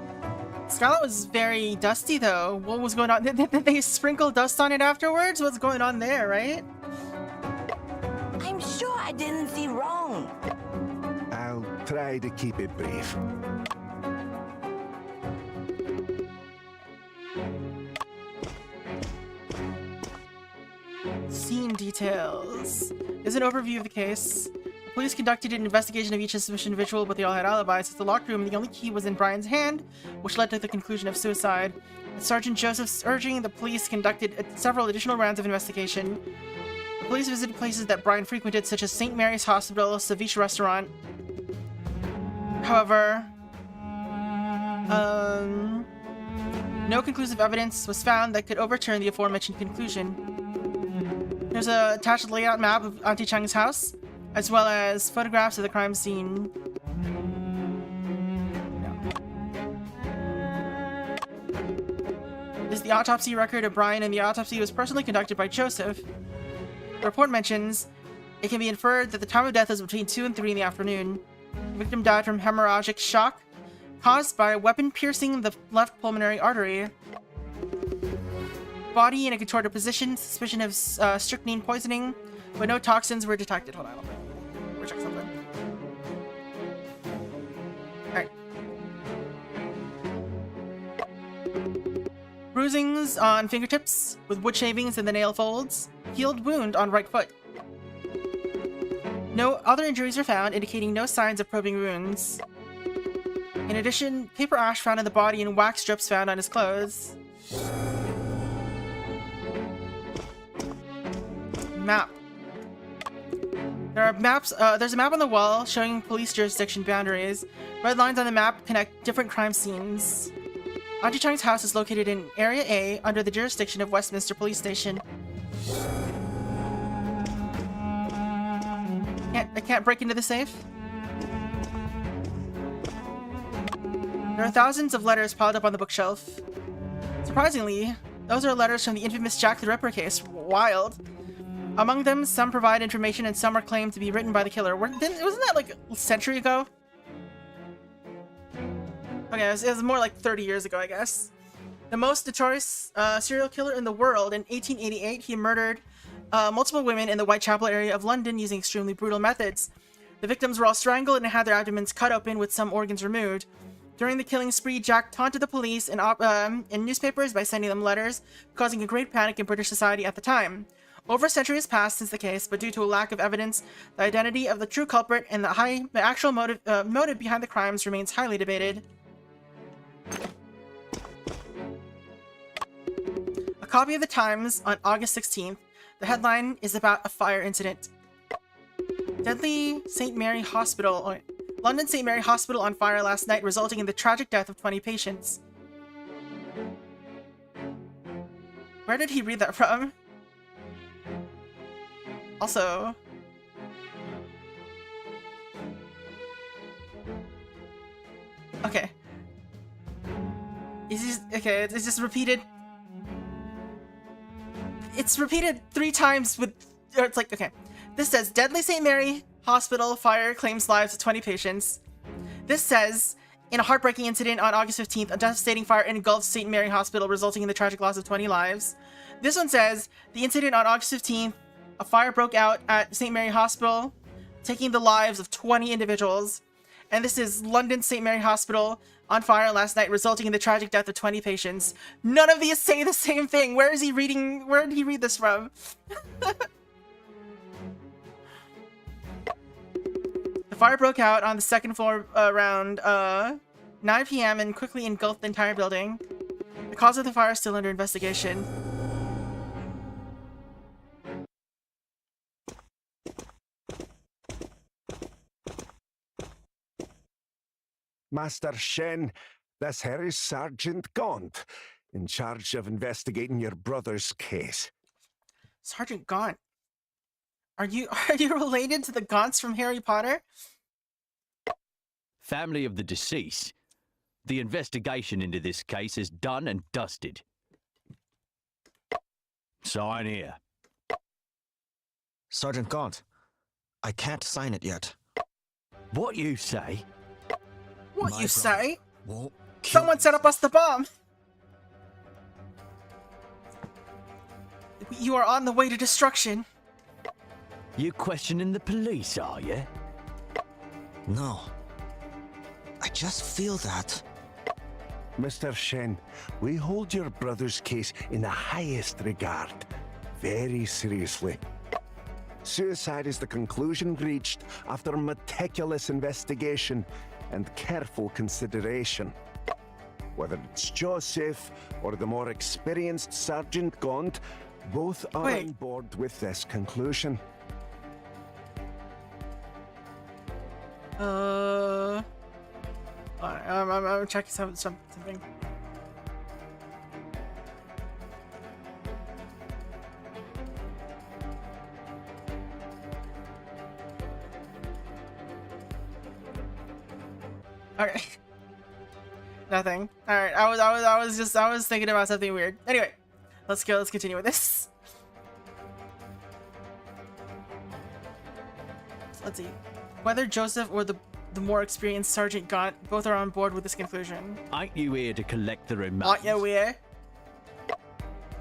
Speaker 1: Skylight was very dusty though. What was going on? Did they sprinkle dust on it afterwards? What's going on there, right?
Speaker 6: I'm sure I didn't see wrong.
Speaker 3: I'll try to keep it brief.
Speaker 1: Scene details. Is an overview of the case. The police conducted an investigation of each suspicious individual, but they all had alibis. At the locked room, the only key was in Brian's hand, which led to the conclusion of suicide. At Sergeant Joseph's urging, the police conducted several additional rounds of investigation. The police visited places that Brian frequented, such as St. Mary's Hospital, Ceviche Restaurant. However, no conclusive evidence was found that could overturn the aforementioned conclusion. There's a attached layout map of Auntie Chang's house, as well as photographs of the crime scene. This is the autopsy record of Brian, and the autopsy was personally conducted by Joseph. The report mentions, it can be inferred that the time of death is between 2 and 3 in the afternoon. The victim died from hemorrhagic shock, caused by a weapon piercing the left pulmonary artery. Body in a contorted position, suspicion of strychnine poisoning, but no toxins were detected. Hold on, we'll check something. Alright. Bruisings on fingertips, with wood shavings in the nail folds. Healed wound on right foot. No other injuries are found, indicating no signs of probing wounds. In addition, paper ash found in the body and wax strips found on his clothes. Map. There are maps. There's a map on the wall showing police jurisdiction boundaries. Red lines on the map connect different crime scenes. Auntie Chang's house is located in Area A under the jurisdiction of Westminster Police Station. I can't break into the safe. There are thousands of letters piled up on the bookshelf. Surprisingly, those are letters from the infamous Jack the Ripper case. Wild. Among them, some provide information and some are claimed to be written by the killer. Wasn't that like a century ago? Okay, it was more like 30 years ago, I guess. The most notorious serial killer in the world. In 1888, he murdered multiple women in the Whitechapel area of London using extremely brutal methods. The victims were all strangled and had their abdomens cut open with some organs removed. During the killing spree, Jack taunted the police and newspapers by sending them letters, causing a great panic in British society at the time. Over a century has passed since the case, but due to a lack of evidence, the identity of the true culprit and the actual motive behind the crimes remains highly debated. A copy of the Times on August 16th. The headline is about a fire incident. Deadly St. Mary Hospital. London St. Mary Hospital on fire last night, resulting in the tragic death of 20 patients. Where did he read that from? Also... Okay. It's just repeated. It's repeated 3 times with... Or it's like, okay. This says, Deadly St. Mary Hospital fire claims lives of 20 patients. This says, in a heartbreaking incident on August 15th, a devastating fire engulfed St. Mary Hospital, resulting in the tragic loss of 20 lives. This one says, the incident on August 15th, a fire broke out at St. Mary Hospital, taking the lives of 20 individuals. And this is London St. Mary Hospital on fire last night, resulting in the tragic death of 20 patients. None of these say the same thing. Where is he reading? Where did he read this from? The fire broke out on the second floor around 9 p.m. and quickly engulfed the entire building. The cause of the fire is still under investigation.
Speaker 3: Master Shen, this here is Sergeant Gaunt, in charge of investigating your brother's case.
Speaker 1: Sergeant Gaunt? Are you related to the Gaunts from Harry Potter?
Speaker 7: Family of the deceased. The investigation into this case is done and dusted. Sign here.
Speaker 4: Sergeant Gaunt, I can't sign it yet.
Speaker 7: What you say?
Speaker 1: What
Speaker 4: My
Speaker 1: you say?
Speaker 4: Won't kill
Speaker 1: Someone set up us the bomb! You are on the way to destruction.
Speaker 7: You questioning the police, are you?
Speaker 4: No. I just feel that.
Speaker 3: Mr. Shen, we hold your brother's case in the highest regard, very seriously. Suicide is the conclusion reached after meticulous investigation and careful consideration. Whether it's Joseph or the more experienced Sergeant Gaunt, both are on board with this conclusion.
Speaker 1: I'm checking something. Okay. Nothing. Alright, I was thinking about something weird. Anyway, let's continue with this. Let's see. Whether Joseph or the more experienced Sergeant Gaunt, both are on board with this conclusion.
Speaker 7: Ain't you here to collect the remains?
Speaker 1: Aren't you here?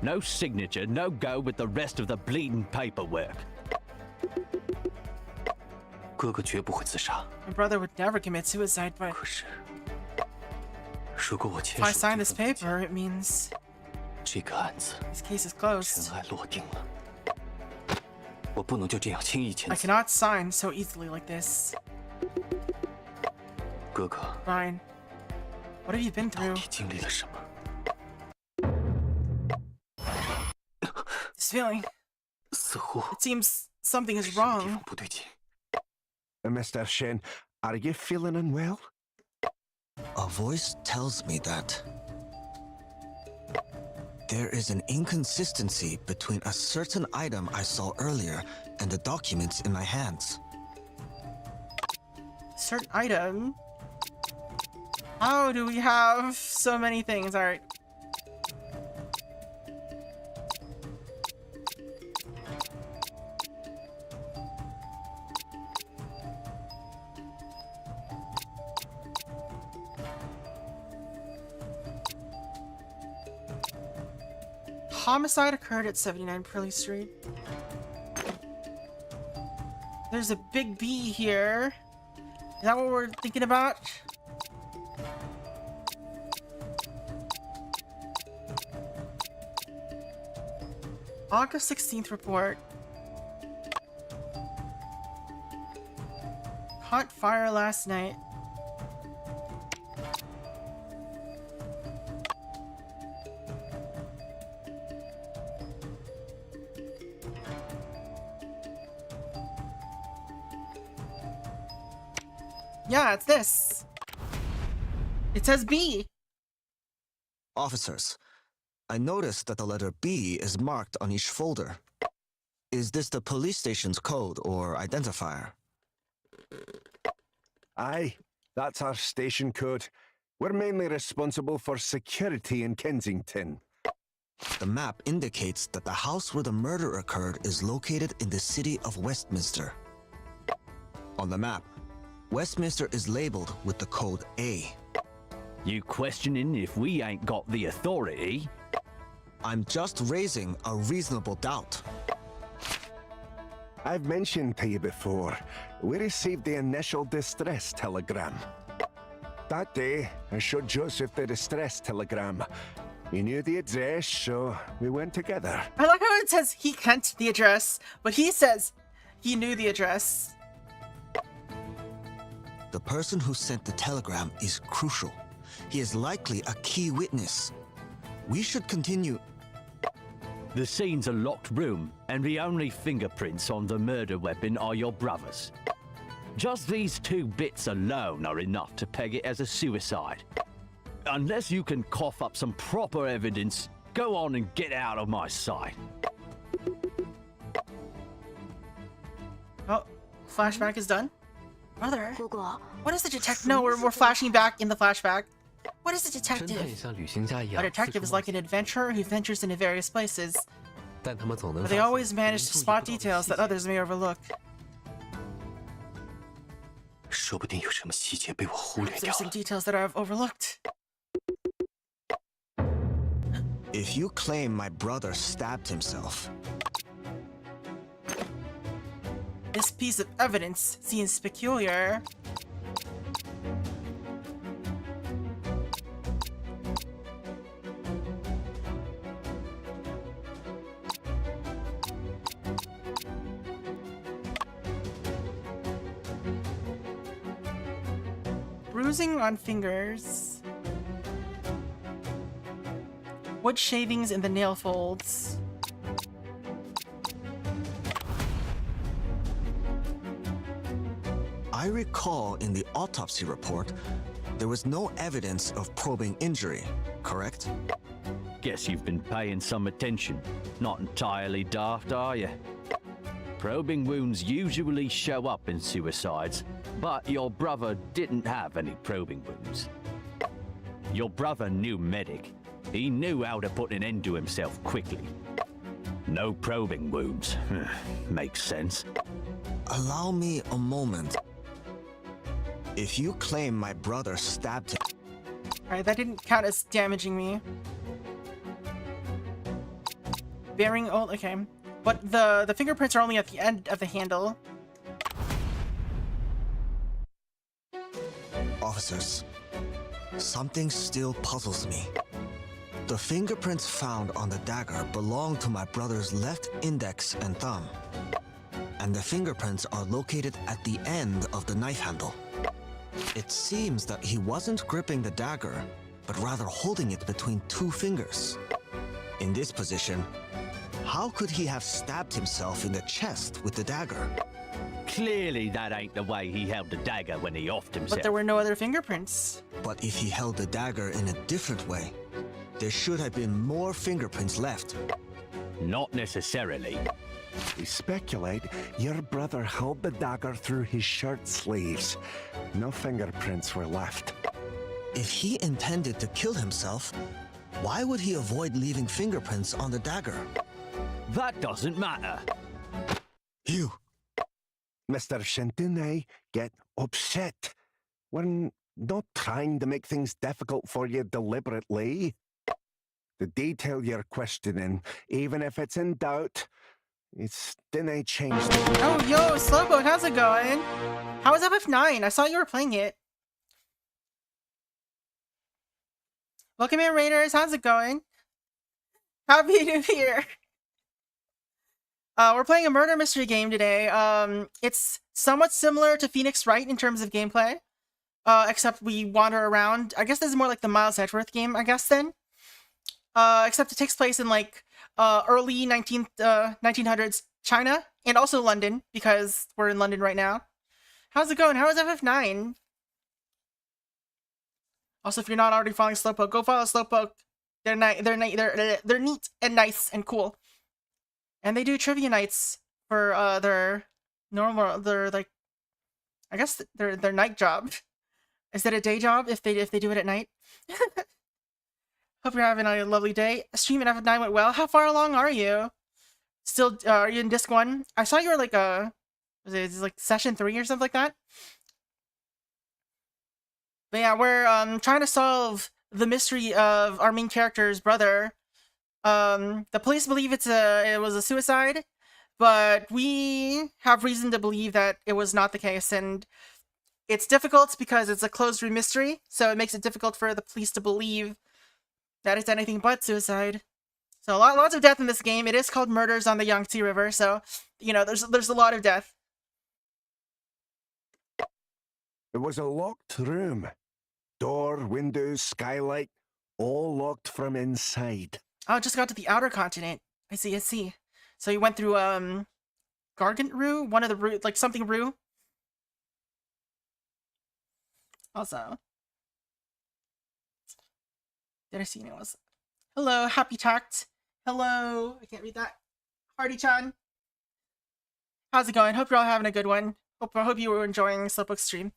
Speaker 7: No signature, no go with the rest of the bleeding paperwork.
Speaker 2: 哥哥绝不会自杀。
Speaker 1: My brother would never commit suicide, but
Speaker 2: 可是，如果我
Speaker 1: if
Speaker 2: 签
Speaker 1: I
Speaker 2: 署
Speaker 1: sign
Speaker 2: 这
Speaker 1: this
Speaker 2: 份文件，
Speaker 1: paper, it means
Speaker 2: 这个案子
Speaker 1: this case is
Speaker 2: 尘
Speaker 1: closed.
Speaker 2: 埃落定了。我不能就这样轻易签
Speaker 1: I
Speaker 2: 字。
Speaker 1: cannot sign so easily like this.
Speaker 2: 哥哥
Speaker 1: Brian, what have you been
Speaker 2: 到
Speaker 1: through?
Speaker 2: 底经历了什么？
Speaker 1: feeling.
Speaker 2: 似乎
Speaker 1: It seems something is
Speaker 2: 什么地
Speaker 1: wrong.
Speaker 2: 方不对劲。
Speaker 3: Mr. Shen, are you feeling unwell?
Speaker 4: A voice tells me that there is an inconsistency between a certain item I saw earlier and the documents in my hands.
Speaker 1: Certain item. How do we have so many things? Alright. Homicide occurred at 79 Pearly Street. There's a big B here. Is that what we're thinking about? August 16th report. Caught fire last night. Yeah, it's this. It says B.
Speaker 4: Officers, I noticed that the letter B is marked on each folder. Is this the police station's code or identifier?
Speaker 3: Aye, that's our station code. We're mainly responsible for security in Kensington.
Speaker 4: The map indicates that the house where the murder occurred is located in the city of Westminster. On the map, Westminster is labeled with the code A.
Speaker 7: You questioning if we ain't got the authority?
Speaker 4: I'm just raising a reasonable doubt.
Speaker 3: I've mentioned to you before, we received the initial distress telegram. That day, I showed Joseph the distress telegram. He knew the address, so we went together.
Speaker 1: I like how it says he kent the address, but he says he knew the address.
Speaker 4: The person who sent the telegram is crucial. He is likely a key witness. We should continue.
Speaker 7: The scene's a locked room, and the only fingerprints on the murder weapon are your brother's. Just these two bits alone are enough to peg it as a suicide. Unless you can cough up some proper evidence, go on and get out of my sight.
Speaker 1: Oh, flashback is done. Brother,
Speaker 6: 哥哥，
Speaker 1: what is the detective? No, we're flashing back in the flashback. What is the
Speaker 2: 侦探也
Speaker 1: detective?
Speaker 2: 像旅行家一
Speaker 1: A
Speaker 2: 样，
Speaker 1: detective is like an adventurer who ventures into various places,
Speaker 2: 但他们总能
Speaker 1: but
Speaker 2: 发
Speaker 1: they
Speaker 2: 现
Speaker 1: always
Speaker 2: 别人
Speaker 1: manage to
Speaker 2: 注意
Speaker 1: spot
Speaker 2: 不到的
Speaker 1: details
Speaker 2: 细
Speaker 1: that
Speaker 2: 节
Speaker 1: others may overlook.
Speaker 2: 说不定有什么细节被我忽略
Speaker 1: There's
Speaker 2: 掉
Speaker 1: some
Speaker 2: 了。
Speaker 1: details that I've overlooked.
Speaker 4: If you claim my brother stabbed himself,
Speaker 1: This piece of evidence seems peculiar. Bruising on fingers. Wood shavings in the nail folds.
Speaker 4: I recall in the autopsy report, there was no evidence of probing injury, correct?
Speaker 7: Guess you've been paying some attention. Not entirely daft, are you? Probing wounds usually show up in suicides, but your brother didn't have any probing wounds. Your brother knew medic. He knew how to put an end to himself quickly. No probing wounds. Makes sense.
Speaker 4: Allow me a moment. If you claim my brother stabbed him,
Speaker 1: Alright, that didn't count as damaging me. Bearing old, okay. But the fingerprints are only at the end of the handle.
Speaker 4: officers, something still puzzles me. The fingerprints found on the dagger belong to my brother's left index and thumb. And the fingerprints are located at the end of the knife handle. It seems that he wasn't gripping the dagger, but rather holding it between two fingers. In this position, How could he have stabbed himself in the chest with the dagger?
Speaker 7: Clearly, that ain't the way he held the dagger when he offed himself.
Speaker 1: But there were no other fingerprints.
Speaker 4: But if he held the dagger in a different way, there should have been more fingerprints left.
Speaker 7: Not necessarily.
Speaker 3: We speculate your brother held the dagger through his shirt sleeves. No fingerprints were left.
Speaker 4: If he intended to kill himself, why would he avoid leaving fingerprints on the dagger?
Speaker 7: That doesn't matter.
Speaker 4: You.
Speaker 3: Mr. Shintune, get upset. We're not trying to make things difficult for you deliberately. The detail you're questioning, even if it's in doubt, it's dinna change.
Speaker 1: Oh, yo, Slowpoke, how's it going? How was FF9? I saw you were playing it. Welcome in, Raiders. How's it going? Happy New Year. We're playing a murder mystery game today. It's somewhat similar to Phoenix Wright in terms of gameplay, except we wander around. I guess this is more like the Miles Edgeworth game, I guess, then. Except it takes place in, like, early 1900s China, and also London, because we're in London right now. How's it going? How is FF9? Also, if you're not already following Slowpoke, go follow Slowpoke. They're neat and nice and cool. And they do trivia nights for their like, I guess their night job. Is it a day job if they do it at night? Hope you're having a lovely day. Stream at FF9 went well. How far along are you? Still, are you in disc 1? I saw you were like was it like session 3 or something like that? But yeah, we're trying to solve the mystery of our main character's brother. The police believe it was a suicide, but we have reason to believe that it was not the case, and it's difficult because it's a closed-room mystery, so it makes it difficult for the police to believe that it's anything but suicide. So lots of death in this game. It is called Murders on the Yangtze River, so, you know, there's a lot of death.
Speaker 3: It was a locked room. Door, windows, skylight, all locked from inside.
Speaker 1: Oh, just got to the outer continent. I see. So you went through, Gargant Rue? One of the Rue, like something Rue? Also. Did I see anyone else? Hello, Happy Tact. Hello. I can't read that. Hardy-chan. How's it going? Hope you're all having a good one. Hope you were enjoying Slowpoke's stream.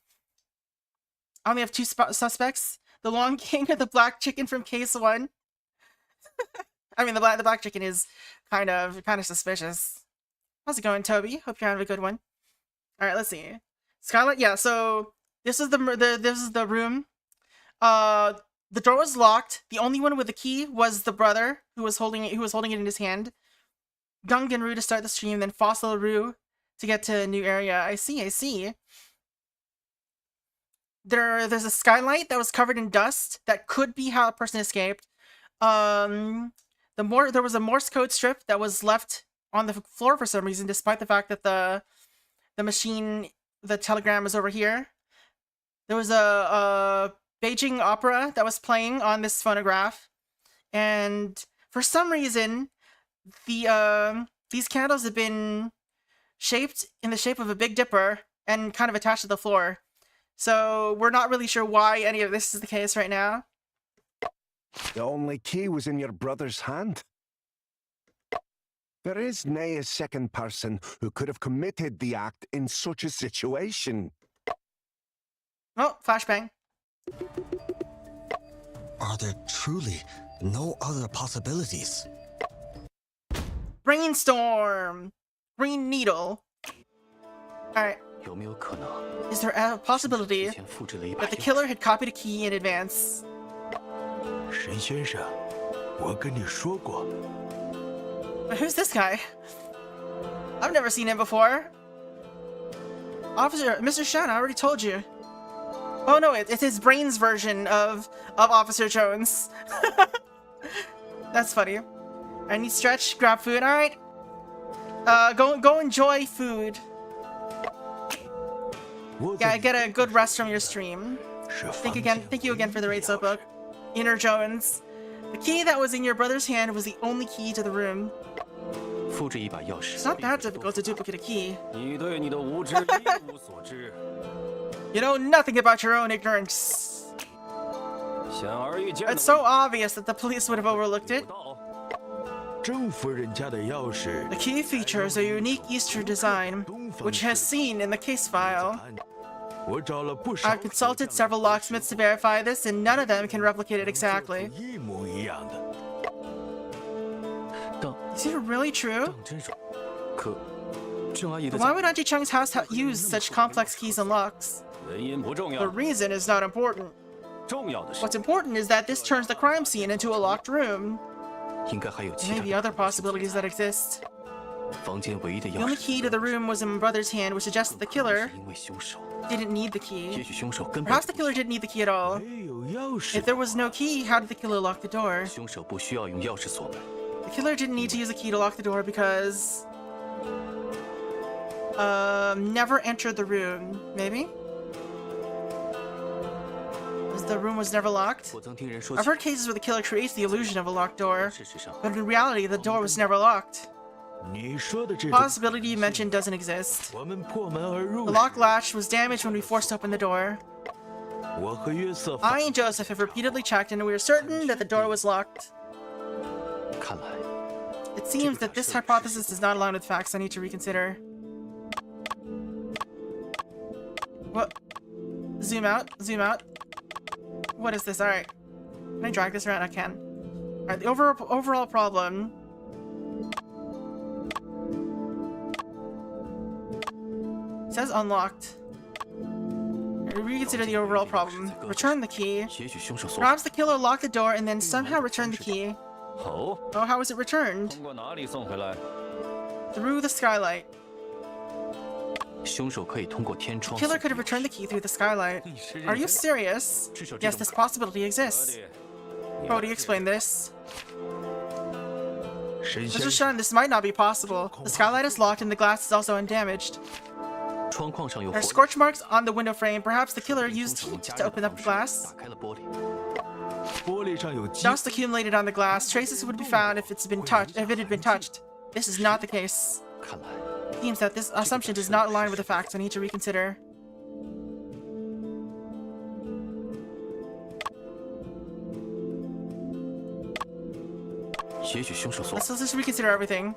Speaker 1: I only have 2 suspects. The Long King or the Black Chicken from Case 1. I mean, the black chicken is kind of suspicious. How's it going, Toby? Hope you're having a good one. All right, let's see. Skylight, yeah. So this is the room. The door was locked. The only one with the key was the brother who was holding it in his hand. Gungan Rue to start the stream, then Fossil Rue to get to a new area. I see. There's a skylight that was covered in dust. That could be how a person escaped. There was a Morse code strip that was left on the floor for some reason, despite the fact that the telegram is over here. There was a Beijing opera that was playing on this phonograph, and for some reason, these candles have been shaped in the shape of a Big Dipper and kind of attached to the floor. So we're not really sure why any of this is the case right now.
Speaker 3: The only key was in your brother's hand. There is nay a second person who could have committed the act in such a situation.
Speaker 1: Oh, flashbang.
Speaker 4: Are there truly no other possibilities?
Speaker 1: Brainstorm! Green needle. Alright. Is there a possibility that the killer had copied a key in advance?
Speaker 2: 神先生，我跟你说过，
Speaker 1: Who's this guy? I've never seen him before. Officer, Mr. Shan, I already told you. Oh no, it's his brains version of Officer Jones. That's funny. I need stretch, grab food. All right. Go enjoy food. Yeah, get a good rest from your stream. Thank you again for the raid, Slowpoke. Inner Jones. The key that was in your brother's hand was the only key to the room.
Speaker 2: 复制一把钥匙。
Speaker 1: It's not that difficult to duplicate a key.
Speaker 2: 你对你的无知一无所知。
Speaker 1: You know nothing about your own ignorance.
Speaker 2: 显而易见的
Speaker 1: It's so obvious that the police would have overlooked it.
Speaker 2: 征服人家的钥匙。
Speaker 1: The key features a unique Easter design, which has seen in the case file.
Speaker 2: 我找了不少。
Speaker 1: I've consulted several locksmiths to verify this, and none of them can replicate it exactly.
Speaker 2: 一模一样的。
Speaker 1: Is it really true?
Speaker 2: 邓真爽。可郑阿姨的
Speaker 1: Why would Auntie Cheng's house use such complex keys and locks?
Speaker 2: 原因不重
Speaker 1: The
Speaker 2: 要，
Speaker 1: reason is not important.
Speaker 2: 重要的是
Speaker 1: What's important is that this turns the crime scene into a locked room.
Speaker 2: 应该还有
Speaker 1: There
Speaker 2: 其
Speaker 1: may
Speaker 2: 他
Speaker 1: be other possibilities that exist.
Speaker 2: 房间唯一的
Speaker 1: The
Speaker 2: 钥
Speaker 1: only
Speaker 2: 匙。
Speaker 1: key to the room was in my brother's hand, which suggests that the killer
Speaker 2: 因为凶手，
Speaker 1: didn't need the
Speaker 2: 也
Speaker 1: key.
Speaker 2: 许凶手根本
Speaker 1: Perhaps the killer didn't need the key at all.
Speaker 2: 没有钥匙
Speaker 1: If。there was no key, how did the killer lock the door?
Speaker 2: 凶手不需要用钥匙锁门，
Speaker 1: The killer didn't need to use the key to lock the door because... never entered the room. Maybe? The room was never locked?
Speaker 2: 我曾听人说
Speaker 1: I've heard cases where the killer creates the illusion of a locked door,
Speaker 2: 事实上，
Speaker 1: but in reality, the door was never locked.
Speaker 2: 你说的这
Speaker 1: The
Speaker 2: 种，
Speaker 1: possibility you mentioned doesn't exist.
Speaker 2: 我们破门而入
Speaker 1: The
Speaker 2: 时，
Speaker 1: lock latch was damaged when we forced open the door.
Speaker 2: 我和约瑟夫
Speaker 1: I and Joseph have repeatedly checked, and we are certain that the door was locked.
Speaker 2: 看来
Speaker 1: It seems that this hypothesis does not align with facts I need to reconsider. What? Zoom out, zoom out. What is this? Alright. Can I drag this around? I can. Alright, the overall problem. It says unlocked. Reconsider the overall problem. Return the key.
Speaker 2: 也许凶手锁。
Speaker 1: Perhaps the killer locked the door and then somehow returned the key.
Speaker 2: 哦，
Speaker 1: Oh, how was it returned?
Speaker 2: 通过哪里送回来？
Speaker 1: Through the skylight.
Speaker 2: 凶手可以通过天窗。
Speaker 1: Killer could have returned the key through the skylight. Are you serious? Yes, this possibility exists. Brody, explain this.
Speaker 2: 神
Speaker 1: Mr.
Speaker 2: 仙
Speaker 1: Shun, this might not be possible. The skylight is locked and the glass is also undamaged.
Speaker 2: 窗框上有
Speaker 1: There
Speaker 2: 火
Speaker 1: are scorch marks on the window frame. Perhaps the killer used
Speaker 2: 凶手
Speaker 1: heat
Speaker 2: 用加
Speaker 1: to
Speaker 2: 热
Speaker 1: open
Speaker 2: 的
Speaker 1: up the
Speaker 2: 方
Speaker 1: glass.
Speaker 2: 式打开了玻璃。玻璃上有积
Speaker 1: Dust accumulated on the glass. Traces would be found if it had been touched. This is not the case.
Speaker 2: 看来
Speaker 1: Seems that this assumption does not align with the facts I need to reconsider. Let's just reconsider everything.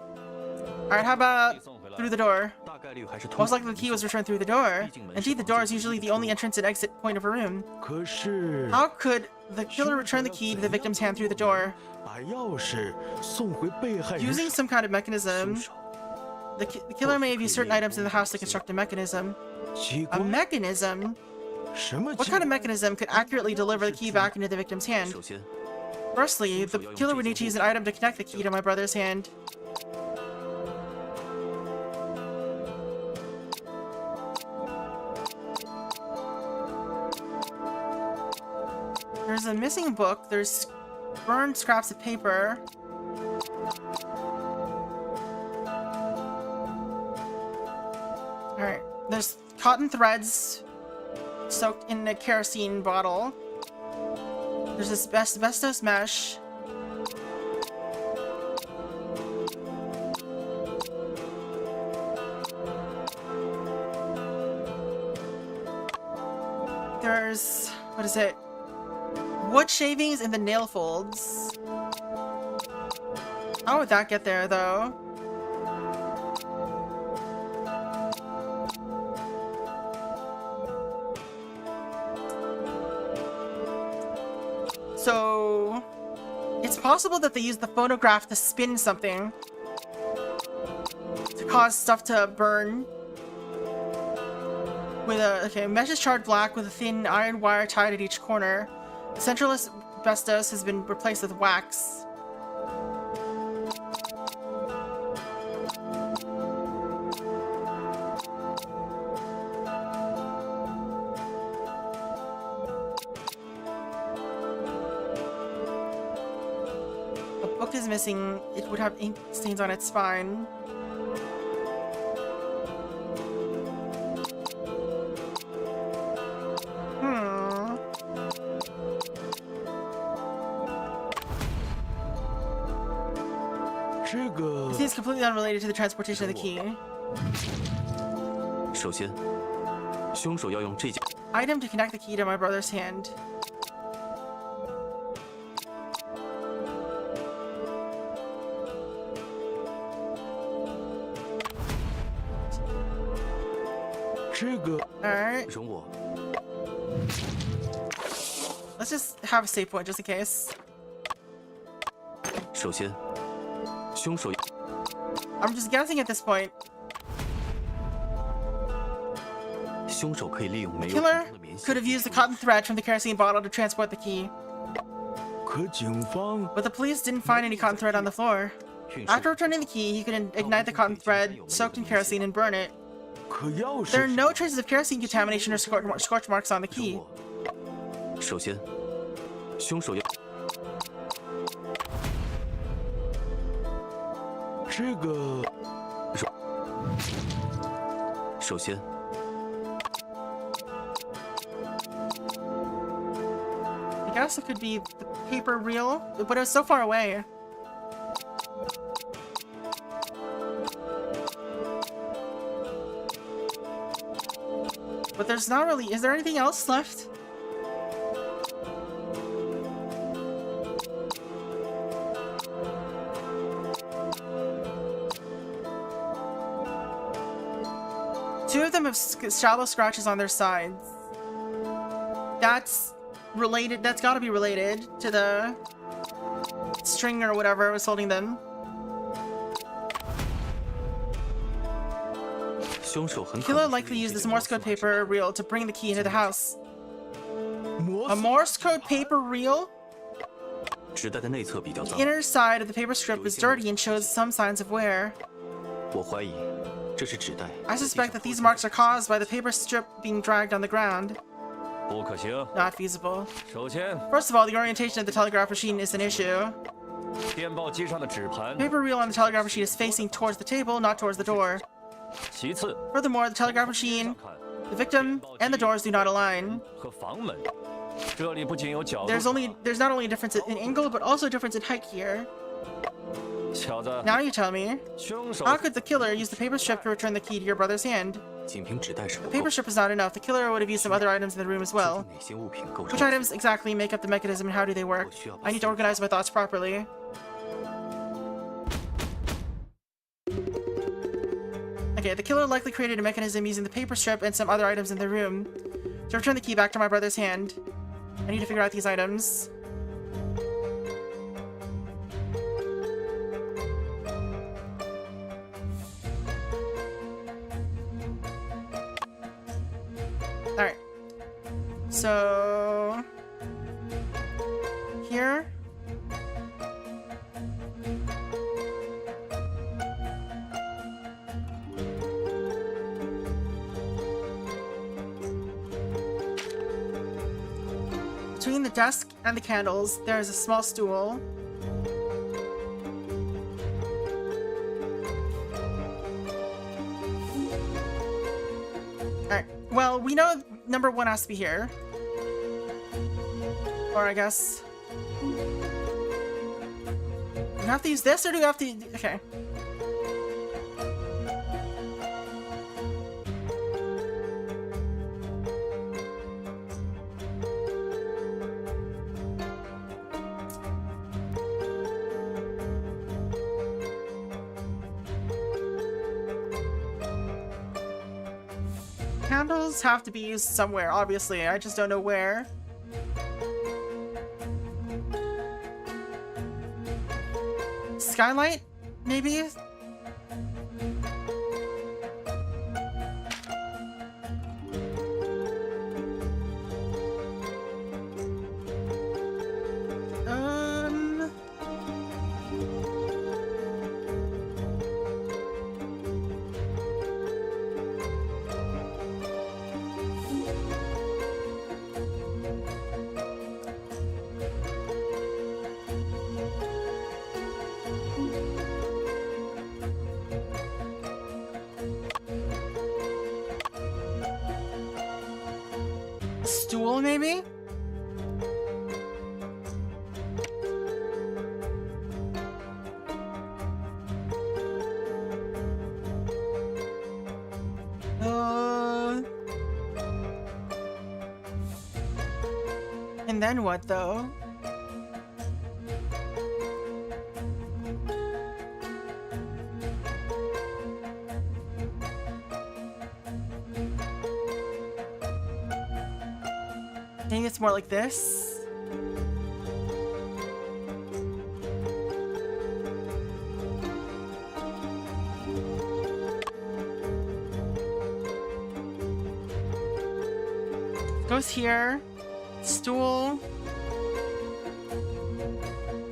Speaker 1: Alright, how about through the door?
Speaker 2: 大概率还是通
Speaker 1: Most likely the key was returned through the door. Indeed, the door is usually the only entrance and exit point of a room.
Speaker 2: 可是
Speaker 1: How could the killer return the key to the victim's hand through the door?
Speaker 2: 把钥匙送回被害人
Speaker 1: Using some kind of mechanism.
Speaker 2: 凶手
Speaker 1: The killer may have used certain items in the house to construct a mechanism.
Speaker 2: 奇
Speaker 1: A
Speaker 2: 怪，
Speaker 1: mechanism?
Speaker 2: 什么
Speaker 1: What
Speaker 2: 奇
Speaker 1: kind of mechanism could accurately deliver the key back into the victim's hand?
Speaker 2: 首先，
Speaker 1: Firstly, the killer would need to use an item to connect the key to my brother's hand. There's a missing book, there's burned scraps of paper. Alright, there's cotton threads soaked in a kerosene bottle. There's this asbestos mesh. There's... what is it? Wood shavings in the nail folds. How would that get there, though? So... it's possible that they used the phonograph to spin something. To cause stuff to burn. With a... okay, mesh is charred black with a thin iron wire tied at each corner. The central asbestos has been replaced with wax. A book is missing. It would have ink stains on its spine.
Speaker 2: 这个
Speaker 1: It seems completely unrelated to the transportation of the key.
Speaker 8: 首先，凶手要用这件
Speaker 1: Item to connect the key to my brother's hand.
Speaker 2: 这个
Speaker 1: Alright,
Speaker 8: 容我
Speaker 1: let's just have a save point just in case.
Speaker 8: 首先，凶手
Speaker 1: I'm just guessing at this point.
Speaker 8: 凶手可以利用没有
Speaker 1: Killer
Speaker 8: 的棉
Speaker 1: could
Speaker 8: 线
Speaker 1: have used the cotton thread from the kerosene bottle to transport the key,
Speaker 2: 可警方
Speaker 1: but the police didn't find any cotton thread on the floor.
Speaker 8: 运
Speaker 1: After
Speaker 8: 输
Speaker 1: returning the key, he could ignite the cotton thread soaked in kerosene and burn it.
Speaker 2: 可钥
Speaker 1: There are
Speaker 2: 匙
Speaker 1: no traces of kerosene contamination or scorch marks on the
Speaker 8: 容
Speaker 1: key.
Speaker 8: 我。首先，凶手要
Speaker 2: 这个
Speaker 8: 首先，
Speaker 1: I guess it could be the paper reel, but it was so far away. But there's not really. Is there anything else left? Two of them have shallow scratches on their sides. That's related. That's got to be related to the string or whatever was holding them.
Speaker 8: 凶手很可
Speaker 1: Killer
Speaker 8: 能
Speaker 1: likely
Speaker 8: 是
Speaker 1: used
Speaker 8: 这
Speaker 1: this
Speaker 8: 个
Speaker 1: Morse code
Speaker 8: 码
Speaker 1: paper reel to bring the key into the house.
Speaker 2: 摩
Speaker 1: A
Speaker 2: 斯
Speaker 1: Morse code paper reel?
Speaker 8: 纸袋的内侧比较
Speaker 1: The
Speaker 8: 脏，
Speaker 1: inner side of the paper strip was dirty and shows some signs of wear.
Speaker 8: 我怀疑这是纸袋。
Speaker 1: I suspect that these marks are caused by the paper strip being dragged on the ground.
Speaker 7: 不可行。
Speaker 1: Not feasible.
Speaker 7: 首先，
Speaker 1: First of all, the orientation of the telegraph machine is an issue.
Speaker 7: 电报机上的纸盘
Speaker 1: The。paper reel on the telegraph machine is facing towards the table, not towards the door.
Speaker 7: 其次，
Speaker 1: Furthermore, the telegraph machine,
Speaker 7: 看
Speaker 1: the victim, and the doors do not align.
Speaker 7: 和房门，这里不仅有角度，
Speaker 1: There's not only a difference in angle, but also a difference in height here.
Speaker 7: 小子，
Speaker 1: Now you tell me,
Speaker 7: 凶手
Speaker 1: how could the killer use the paper strip to return the key to your brother's hand?
Speaker 8: 仅凭纸袋是不
Speaker 1: The
Speaker 8: 够
Speaker 1: paper。strip is not enough. The killer would have used some other items in the room as
Speaker 8: 究
Speaker 1: well.
Speaker 8: 竟哪些物品构
Speaker 1: Which
Speaker 8: 成？
Speaker 1: items exactly make up the mechanism and how do they work? I need to organize my thoughts properly. Okay, the killer likely created a mechanism using the paper strip and some other items in the room to return the key back to my brother's hand. I need to figure out these items. Alright. So... Here. Between the desk and the candles, there is a small stool. Alright, well, we know number one has to be here. Or I guess... Do we have to use this, or do we have to... Okay. Candles have to be used somewhere, obviously. I just don't know where. Skylight? Maybe? Um... Stool, maybe? And then what, though? Maybe it's more like this. Goes here. Stool.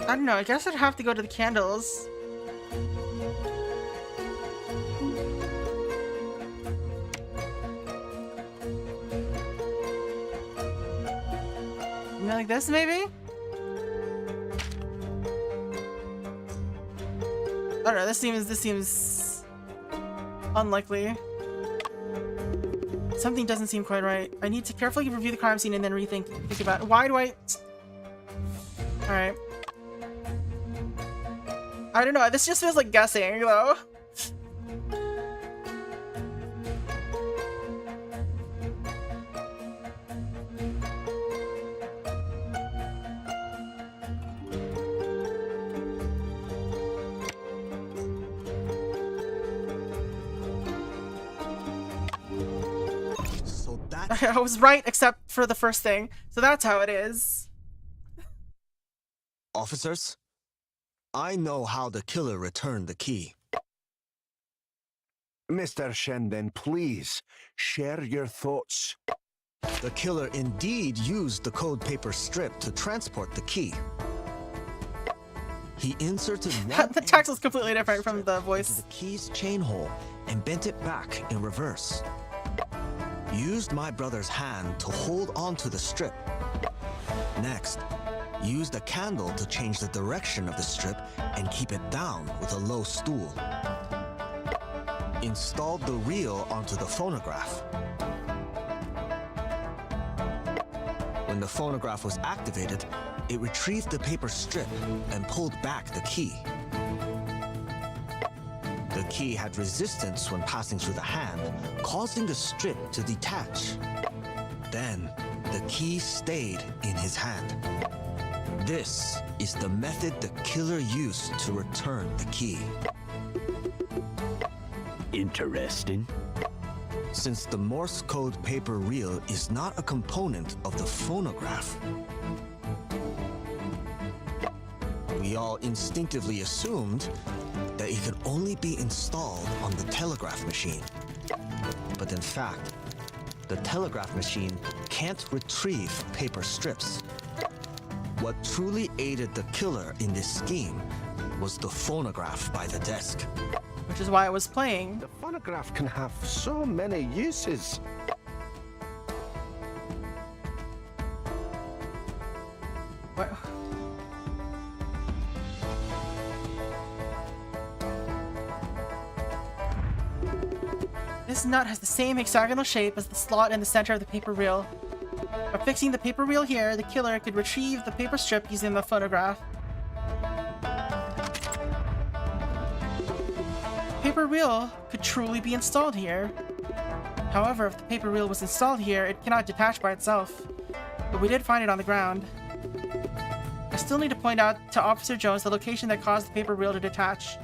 Speaker 1: I don't know, I guess I'd have to go to the candles. Like this, maybe? I don't know, this seems unlikely. Something doesn't seem quite right. I need to carefully review the crime scene and then think about it. Why do I... Alright. I don't know, this just feels like guessing, though. I was right, except for the first thing. So that's how it is.
Speaker 4: Officers, I know how the killer returned the key.
Speaker 3: Mr. Shenden, please, share your thoughts.
Speaker 4: The killer indeed used the code paper strip to transport the key. He inserted one
Speaker 1: the text was completely different from the voice.
Speaker 4: into the key's chain hole and bent it back in reverse. Used my brother's hand to hold onto the strip. Next, used a candle to change the direction of the strip and keep it down with a low stool. Installed the reel onto the phonograph. When the phonograph was activated, it retrieved the paper strip and pulled back the key. The key had resistance when passing through the hand, causing the strip to detach. Then, the key stayed in his hand. This is the method the killer used to return the key.
Speaker 7: Interesting.
Speaker 4: Since the Morse code paper reel is not a component of the phonograph, we all instinctively assumed that it could only be installed on the telegraph machine. But in fact, the telegraph machine can't retrieve paper strips. What truly aided the killer in this scheme was the phonograph by the desk.
Speaker 1: Which is why I was playing.
Speaker 3: The phonograph can have so many uses.
Speaker 1: What? This nut has the same hexagonal shape as the slot in the center of the paper reel. By fixing the paper reel here, the killer could retrieve the paper strip using the phonograph. Paper reel could truly be installed here. However, if the paper reel was installed here, it cannot detach by itself. But we did find it on the ground. I still need to point out to Officer Jones the location that caused the paper reel to detach.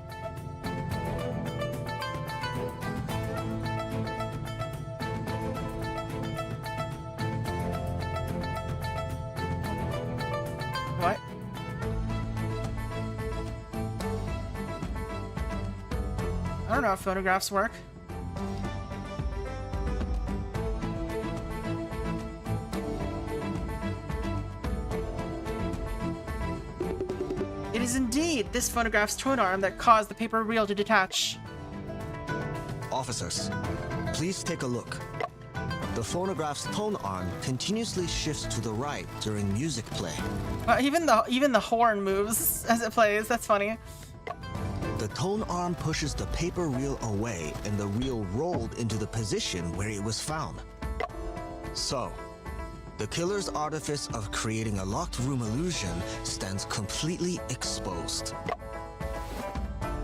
Speaker 1: What? I don't know if photographs work. It is indeed this phonograph's tone arm that caused the paper reel to detach.
Speaker 4: Officers, please take a look. The phonograph's tone arm continuously shifts to the right during music play.
Speaker 1: Even the horn moves as it plays. That's funny.
Speaker 4: The tone arm pushes the paper reel away and the reel rolled into the position where it was found. So, the killer's artifice of creating a locked room illusion stands completely exposed.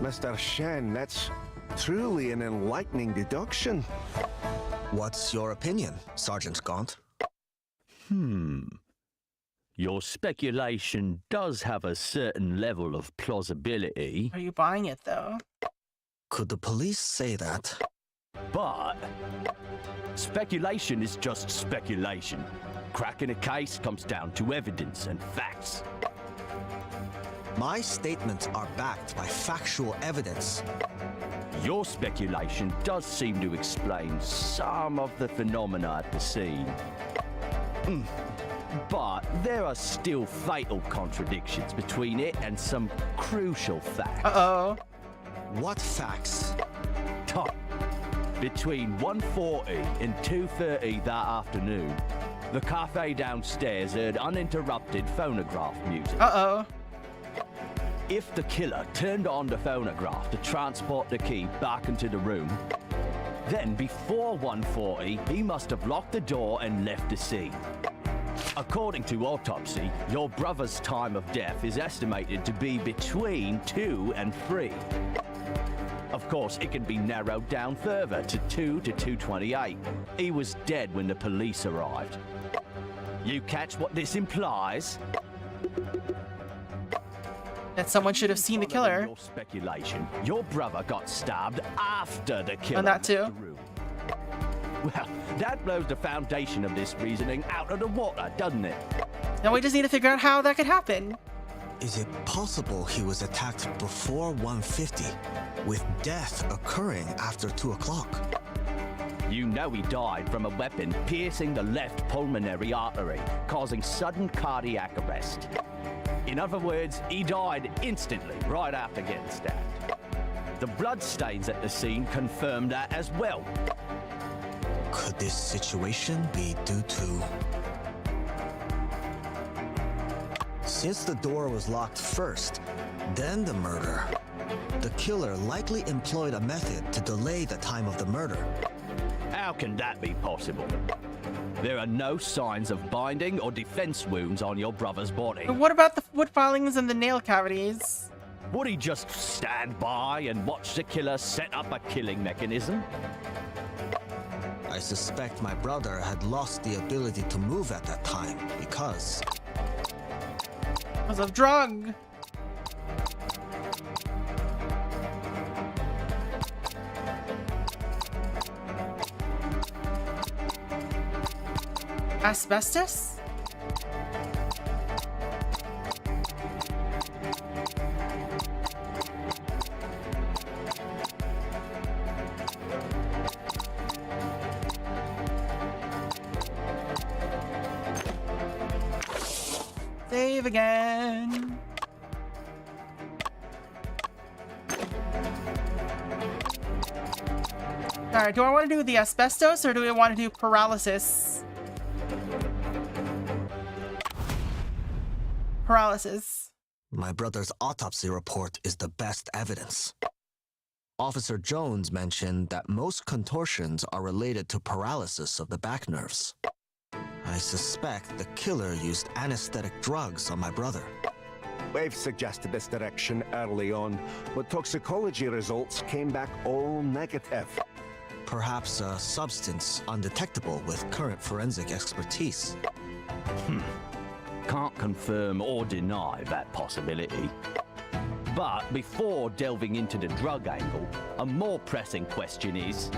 Speaker 3: Mr. Shen, that's truly an enlightening deduction.
Speaker 4: What's your opinion, Sergeant Gaunt?
Speaker 7: Your speculation does have a certain level of plausibility,
Speaker 1: Are you buying it, though?
Speaker 4: Could the police say that?
Speaker 7: but speculation is just speculation. Cracking a case comes down to evidence and facts.
Speaker 4: My statements are backed by factual evidence.
Speaker 7: Your speculation does seem to explain some of the phenomena at the scene. But there are still fatal contradictions between it and some crucial facts.
Speaker 1: Uh-oh.
Speaker 4: What facts?
Speaker 7: Top. Between 1:40 and 2:30 that afternoon, the cafe downstairs heard uninterrupted phonograph music.
Speaker 1: Uh-oh.
Speaker 7: If the killer turned on the phonograph to transport the key back into the room, then before 1:40, he must have locked the door and left the scene. According to autopsy, your brother's time of death is estimated to be between 2 and 3. Of course, it can be narrowed down further to 2 to 2:28. He was dead when the police arrived. You catch what this implies?
Speaker 1: That someone should have seen the killer.
Speaker 7: Your speculation. Your brother got stabbed after the killer
Speaker 1: And that
Speaker 7: left
Speaker 1: too.
Speaker 7: the room. Well, that blows the foundation of this reasoning out of the water, doesn't it?
Speaker 1: Now we just need to figure out how that could happen.
Speaker 4: Is it possible he was attacked before 1:50, with death occurring after 2 o'clock?
Speaker 7: You know he died from a weapon piercing the left pulmonary artery, causing sudden cardiac arrest. In other words, he died instantly, right after getting stabbed. The bloodstains at the scene confirm that as well.
Speaker 4: Could this situation be due to... Since the door was locked first, then the murder, the killer likely employed a method to delay the time of the murder.
Speaker 7: How can that be possible? There are no signs of binding or defense wounds on your brother's body.
Speaker 1: But what about the wood filings and the nail cavities?
Speaker 7: Would he just stand by and watch the killer set up a killing mechanism?
Speaker 4: I suspect my brother had lost the ability to move at that time because...
Speaker 1: Because of drug. Asbestos? Save again. Alright, do I want to do the asbestos or do we want to do paralysis? Paralysis.
Speaker 4: My brother's autopsy report is the best evidence. Officer Jones mentioned that most contortions are related to paralysis of the back nerves. I suspect the killer used anesthetic drugs on my brother.
Speaker 3: We've suggested this direction early on, but toxicology results came back all negative.
Speaker 4: Perhaps a substance undetectable with current forensic expertise.
Speaker 7: Can't confirm or deny that possibility. But before delving into the drug angle, a more pressing question is,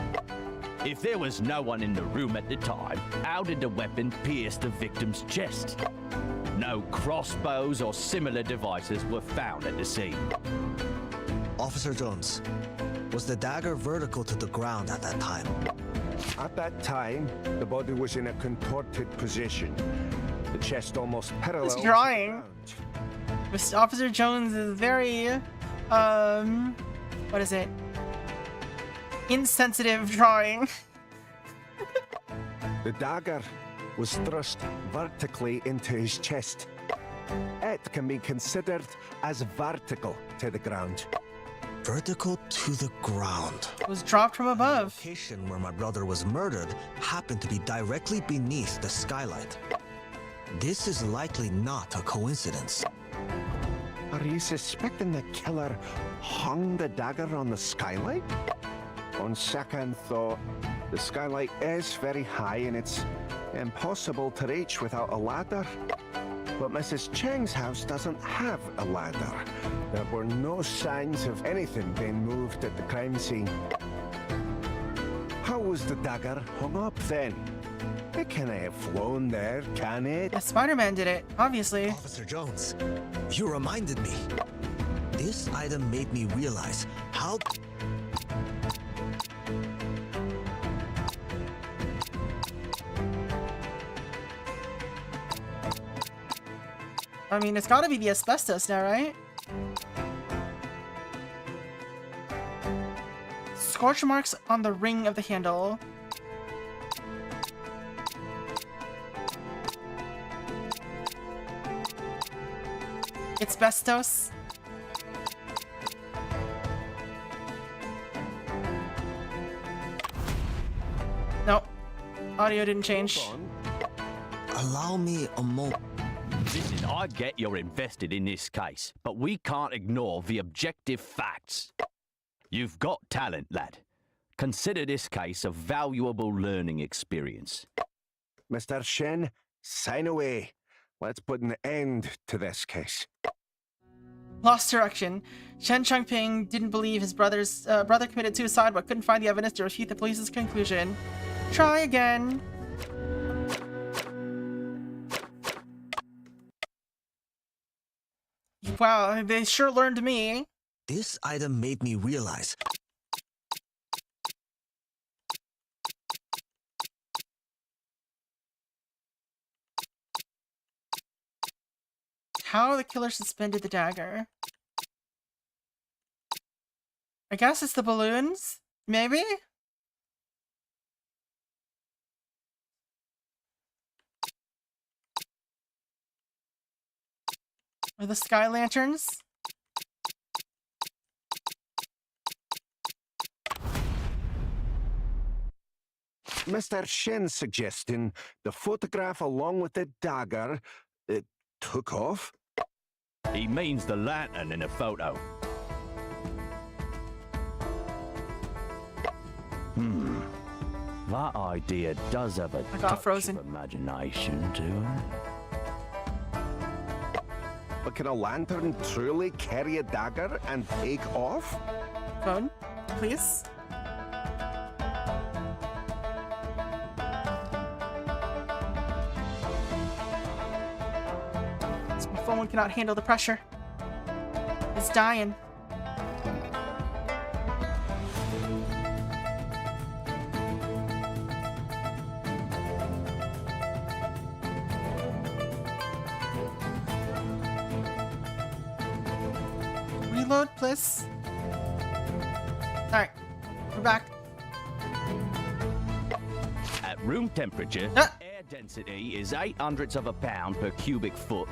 Speaker 7: if there was no one in the room at the time, how did the weapon pierce the victim's chest? No crossbows or similar devices were found at the scene.
Speaker 4: Officer Jones, was the dagger vertical to the ground at that time?
Speaker 3: At that time, the body was in a contorted position. The chest almost parallel.
Speaker 1: This drawing. Mr. Officer Jones is very, what is it? Insensitive drawing.
Speaker 3: The dagger was thrust vertically into his chest. It can be considered as vertical to the ground.
Speaker 4: Vertical to the ground.
Speaker 1: It was dropped from
Speaker 4: The
Speaker 1: above.
Speaker 4: location where my brother was murdered happened to be directly beneath the skylight. This is likely not a coincidence.
Speaker 3: Are you suspecting the killer hung the dagger on the skylight? On second thought, the skylight is very high and it's impossible to reach without a ladder. But Mrs. Cheng's house doesn't have a ladder. There were no signs of anything being moved at the crime scene. How was the dagger hung up then? It can't have flown there, can it?
Speaker 1: Yeah, Spider-Man did it, obviously.
Speaker 4: Officer Jones, you reminded me. This item made me realize how...
Speaker 1: I mean, it's gotta be the asbestos now, right? Scorch marks on the ring of the handle. It's asbestos. Nope. Audio didn't change.
Speaker 4: Allow me a moment.
Speaker 7: Listen, I get you're invested in this case, but we can't ignore the objective facts. You've got talent, lad. Consider this case a valuable learning experience.
Speaker 3: Mr. Shen, sign away. Let's put an end to this case.
Speaker 1: Lost direction. Chen Chengping didn't believe his brother committed suicide, but couldn't find the evidence to refute the police's conclusion. Try again. Wow, they sure learned me.
Speaker 4: This item made me realize...
Speaker 1: How the killer suspended the dagger. I guess it's the balloons? Maybe? Or the sky lanterns?
Speaker 3: Mr. Shen's suggesting the photograph along with the dagger, it took off?
Speaker 7: He means the lantern in a photo. That idea does have a
Speaker 1: I got
Speaker 7: touch
Speaker 1: frozen.
Speaker 7: of imagination to it.
Speaker 3: But can a lantern truly carry a dagger and take off?
Speaker 1: Phone, please. My phone cannot handle the pressure. It's dying. Reload, please. Alright, we're back.
Speaker 7: At room temperature,
Speaker 1: Ah.
Speaker 7: air density is 0.08 of a pound per cubic foot,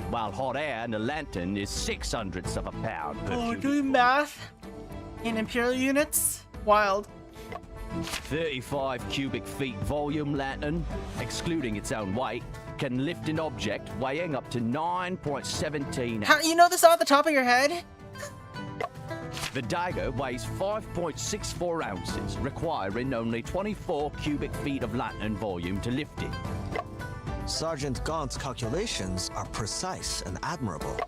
Speaker 7: while hot air in the lantern is 0.06 of a pound per
Speaker 1: Oh,
Speaker 7: cubic
Speaker 1: doing
Speaker 7: foot.
Speaker 1: math in imperial units? Wild.
Speaker 7: 35 cubic feet volume lantern, excluding its own weight, can lift an object weighing up to 9.17
Speaker 1: How you know this off the top of your head?
Speaker 7: The dagger weighs 5.64 ounces, requiring only 24 cubic feet of lantern volume to lift it.
Speaker 4: Sergeant Gaunt's calculations are precise and admirable.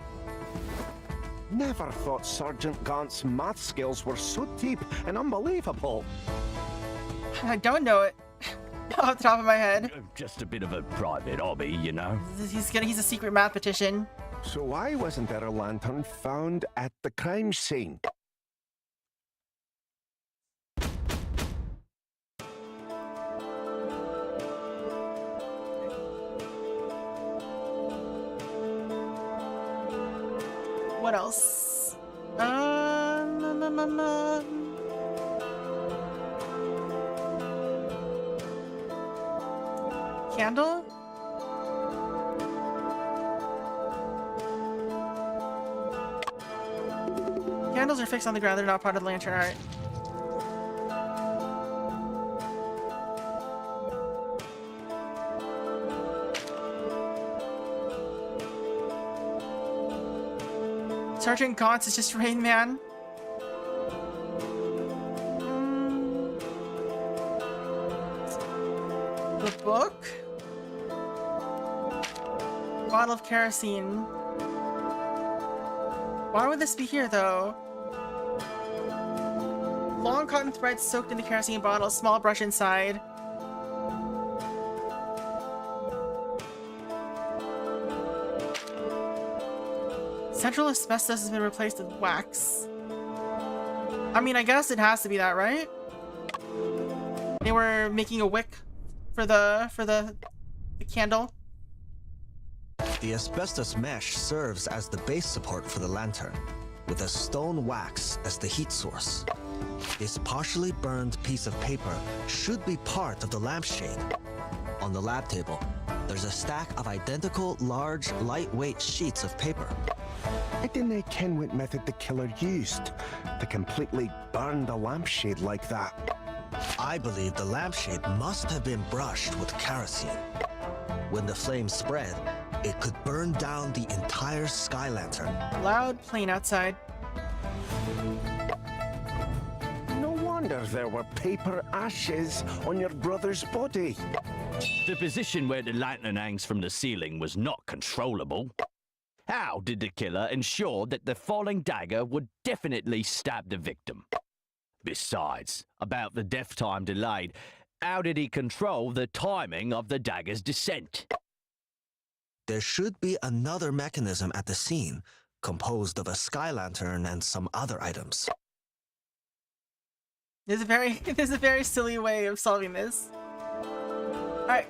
Speaker 3: Never thought Sergeant Gaunt's math skills were so deep and unbelievable.
Speaker 1: I don't know it off the top of my head.
Speaker 7: Just a bit of a private hobby, you know.
Speaker 1: He's a secret mathematician.
Speaker 3: So why wasn't there a lantern found at the crime scene?
Speaker 1: What else? Candle? Candles are fixed on the ground, they're not part of the lantern art. Sergeant Gaunt's is just Rain Man. The book? bottle of kerosene. Why would this be here, though? Long cotton thread soaked in the kerosene bottle, small brush inside. Central asbestos has been replaced with wax. I mean, I guess it has to be that, right? They were making a wick for the candle.
Speaker 4: The asbestos mesh serves as the base support for the lantern, with a stone wax as the heat source. This partially burned piece of paper should be part of the lampshade. On the lab table, there's a stack of identical, large, lightweight sheets of paper.
Speaker 3: I didn't ken what method the killer used to completely burn the lampshade like that.
Speaker 4: I believe the lampshade must have been brushed with kerosene. When the flames spread, it could burn down the entire sky lantern.
Speaker 1: Loud plane outside.
Speaker 3: No wonder there were paper ashes on your brother's body.
Speaker 7: The position where the lantern hangs from the ceiling was not controllable. How did the killer ensure that the falling dagger would definitely stab the victim? Besides, about the death time delayed, how did he control the timing of the dagger's descent?
Speaker 4: There should be another mechanism at the scene, composed of a sky lantern and some other items.
Speaker 1: There's a very silly way of solving this. Alright,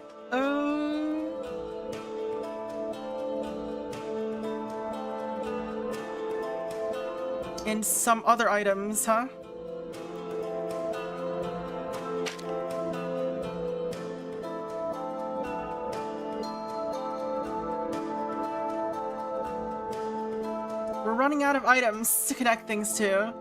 Speaker 1: and some other items, huh? We're running out of items to connect things to.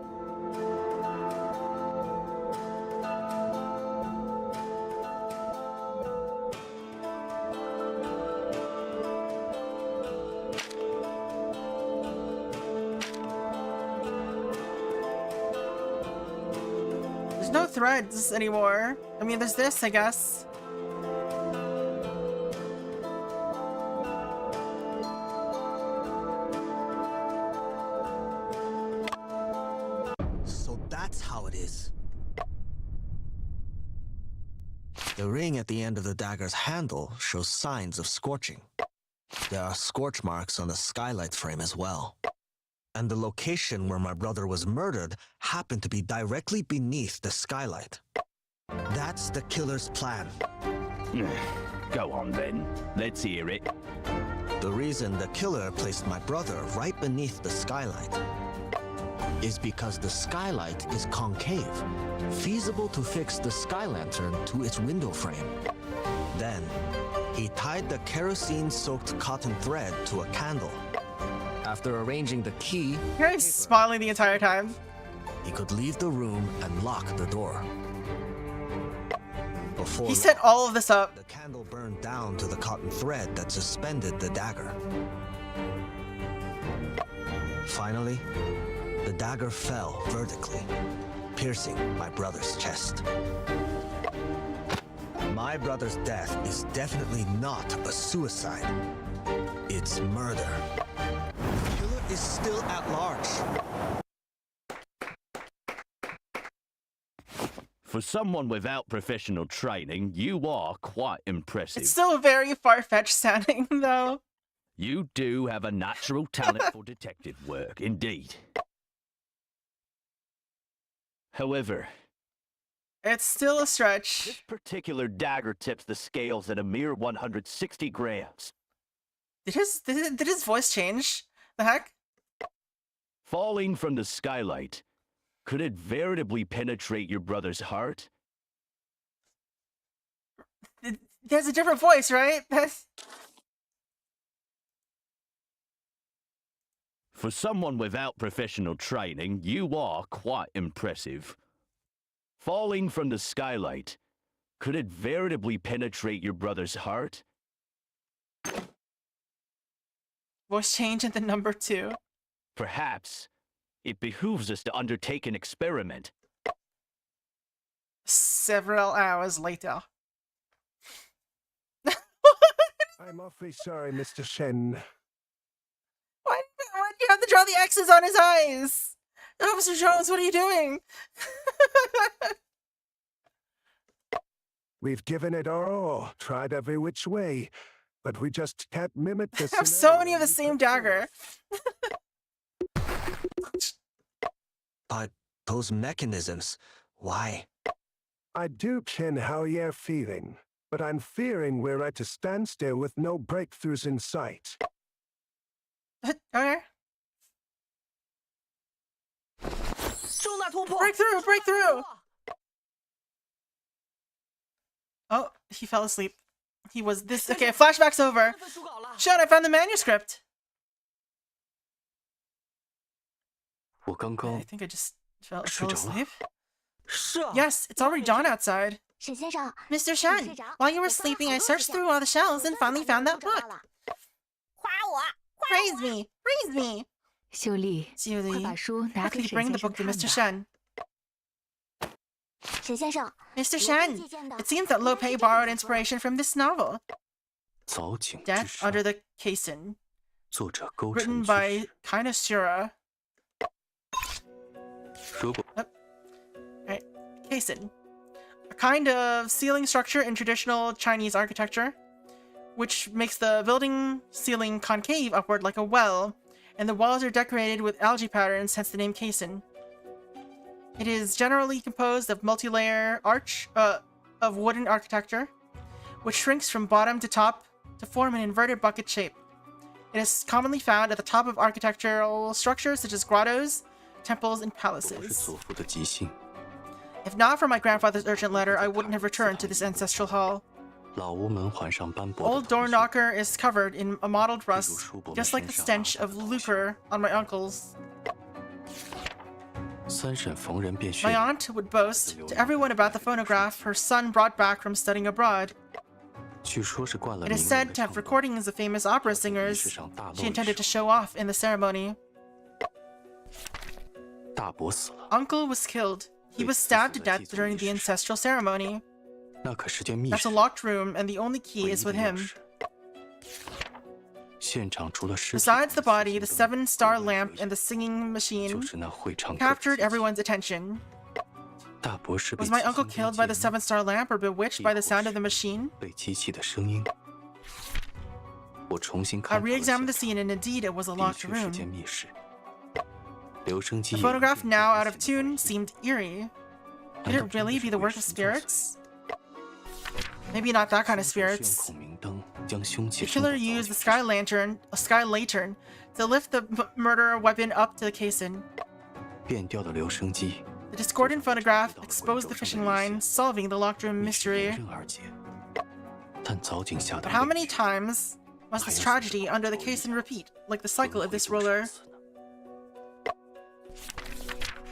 Speaker 1: There's no threads anymore. I mean, there's this, I guess.
Speaker 4: So that's how it is. The ring at the end of the dagger's handle shows signs of scorching. There are scorch marks on the skylight frame as well. And the location where my brother was murdered happened to be directly beneath the skylight. That's the killer's plan.
Speaker 7: Go on then, let's hear it.
Speaker 4: The reason the killer placed my brother right beneath the skylight is because the skylight is concave, feasible to fix the sky lantern to its window frame. Then, he tied the kerosene-soaked cotton thread to a candle. After arranging the key,
Speaker 1: You're smiling the entire time.
Speaker 4: he could leave the room and lock the door. Before
Speaker 1: He set all of this up.
Speaker 4: the candle burned down to the cotton thread that suspended the dagger. Finally, the dagger fell vertically, piercing my brother's chest. My brother's death is definitely not a suicide. It's murder. The killer is still at large.
Speaker 7: For someone without professional training, you are quite impressive.
Speaker 1: It's still very far-fetched sounding, though.
Speaker 7: You do have a natural talent for detective work, indeed. However,
Speaker 1: It's still a stretch.
Speaker 7: this particular dagger tips the scales at a mere 160 grams.
Speaker 1: Did his voice change? The heck?
Speaker 7: Falling from the skylight, could it veritably penetrate your brother's heart?
Speaker 1: There's a different voice, right?
Speaker 7: For someone without professional training, you are quite impressive. Falling from the skylight, could it veritably penetrate your brother's heart?
Speaker 1: Voice change and the number 2.
Speaker 7: Perhaps it behooves us to undertake an experiment.
Speaker 1: Several hours later.
Speaker 3: I'm awfully sorry, Mr. Shen.
Speaker 1: Why do you have to draw the X's on his eyes? Officer Jones, what are you doing?
Speaker 3: We've given it our all, tried every which way, but we just can't mimic
Speaker 1: I
Speaker 3: this.
Speaker 1: have so many of the same dagger.
Speaker 4: But those mechanisms, why?
Speaker 3: I do ken how you're feeling, but I'm fearing we're at a standstill with no breakthroughs in sight.
Speaker 1: Okay. Breakthrough! Breakthrough! Oh, he fell asleep. He was this. Okay, flashback's over. Shen, I found the manuscript. I think I just fell asleep. Yes, it's already dawn outside. Mr. Shen, while you were sleeping, I searched through all the shelves and finally found that book. Praise me! Praise me!
Speaker 9: 秀丽，
Speaker 1: Julie,
Speaker 9: 快把书拿给
Speaker 1: please
Speaker 9: 沈
Speaker 1: bring
Speaker 9: 先
Speaker 1: the
Speaker 9: 生
Speaker 1: book to
Speaker 9: 看
Speaker 1: Mr.
Speaker 9: 吧。
Speaker 1: Shen.
Speaker 9: 沈先生，
Speaker 1: Mr. Shen, it seems that Lope borrowed inspiration from this novel,
Speaker 8: 早景之
Speaker 1: Death
Speaker 8: 上
Speaker 1: Under the Caisson,
Speaker 8: 作者勾
Speaker 1: written
Speaker 8: 陈居
Speaker 1: by
Speaker 8: 士。
Speaker 1: Kainashira.
Speaker 8: 如果
Speaker 1: Right, Caisson. A kind of ceiling structure in traditional Chinese architecture, which makes the building ceiling concave upward like a well, and the walls are decorated with algae patterns, hence the name Caisson. It is generally composed of multi-layer arch of wooden architecture, which shrinks from bottom to top to form an inverted bucket shape. It is commonly found at the top of architectural structures such as grottos, temples, and
Speaker 8: 不是
Speaker 1: palaces.
Speaker 8: 祖父的吉信，
Speaker 1: If not for my grandfather's urgent letter, I wouldn't have returned to this ancestral hall.
Speaker 8: 老屋门环上斑驳
Speaker 1: Old
Speaker 8: 的
Speaker 1: door
Speaker 8: 藤
Speaker 1: knocker is covered in a mottled rust, just like the stench of lucre on my uncle's.
Speaker 8: 三婶逢人便训
Speaker 1: My aunt would boast to everyone about the phonograph her son brought back from studying abroad.
Speaker 8: 据说是灌了
Speaker 1: It
Speaker 8: 名
Speaker 1: is
Speaker 8: 人
Speaker 1: said
Speaker 8: 的
Speaker 1: to
Speaker 8: 唱
Speaker 1: have
Speaker 8: 段
Speaker 1: recordings of famous opera
Speaker 8: 仪式
Speaker 1: singers
Speaker 8: 上大
Speaker 1: she
Speaker 8: 露
Speaker 1: intended
Speaker 8: 一
Speaker 1: to
Speaker 8: 手
Speaker 1: show off in the ceremony.
Speaker 8: 大伯死了，
Speaker 1: Uncle was killed. He was stabbed to death during the ancestral ceremony.
Speaker 8: 那可是间密
Speaker 1: That's
Speaker 8: 室
Speaker 1: a。locked room, and the only
Speaker 8: 唯
Speaker 1: key
Speaker 8: 一
Speaker 1: is
Speaker 8: 的
Speaker 1: with
Speaker 8: 钥
Speaker 1: him.
Speaker 8: 匙现场除了尸体
Speaker 1: Besides the
Speaker 8: 和
Speaker 1: body, the
Speaker 8: 死灯
Speaker 1: seven-star
Speaker 8: 唯一
Speaker 1: lamp
Speaker 8: 留下
Speaker 1: and the singing
Speaker 8: 就
Speaker 1: machine
Speaker 8: 是那会唱歌的
Speaker 1: captured
Speaker 8: 机器
Speaker 1: everyone's attention.
Speaker 8: 大伯是被
Speaker 1: Was my
Speaker 8: 七
Speaker 1: uncle
Speaker 8: 星
Speaker 1: killed
Speaker 8: 灯
Speaker 1: by the
Speaker 8: 戒
Speaker 1: seven-star lamp or bewitched by the sound of the machine?
Speaker 8: 被机器的声音。我重新
Speaker 1: I
Speaker 8: 看过了
Speaker 1: re-examined the
Speaker 8: 现
Speaker 1: scene, and indeed it was a
Speaker 8: 场，的
Speaker 1: locked
Speaker 8: 确是间
Speaker 1: room.
Speaker 8: 密室。留声机
Speaker 1: The
Speaker 8: 也
Speaker 1: phonograph,
Speaker 8: 一
Speaker 1: now
Speaker 8: 遍
Speaker 1: out of
Speaker 8: 显得
Speaker 1: tune,
Speaker 8: 诡异
Speaker 1: seemed eerie.
Speaker 8: 难
Speaker 1: Could
Speaker 8: 道
Speaker 1: it
Speaker 8: 真的
Speaker 1: really
Speaker 8: 是
Speaker 1: be the
Speaker 8: 鬼
Speaker 1: work of
Speaker 8: 神作祟
Speaker 1: spirits? Maybe not that kind of
Speaker 8: 凶手是用
Speaker 1: spirits.
Speaker 8: 孔明灯将凶器
Speaker 1: The
Speaker 8: 升到
Speaker 1: killer
Speaker 8: 早
Speaker 1: used
Speaker 8: 景
Speaker 1: the
Speaker 8: 之
Speaker 1: sky
Speaker 8: 上
Speaker 1: lantern, a sky lantern, to lift the murder weapon up to the caisson.
Speaker 8: 变调的留声机
Speaker 1: The discordant phonograph exposed the fishing line, solving the locked room
Speaker 8: 密室迎
Speaker 1: mystery.
Speaker 8: 刃而解。但早景下的
Speaker 1: But how
Speaker 8: 悲
Speaker 1: many
Speaker 8: 剧
Speaker 1: times must this tragedy under the caisson repeat, like the cycle of this ruler?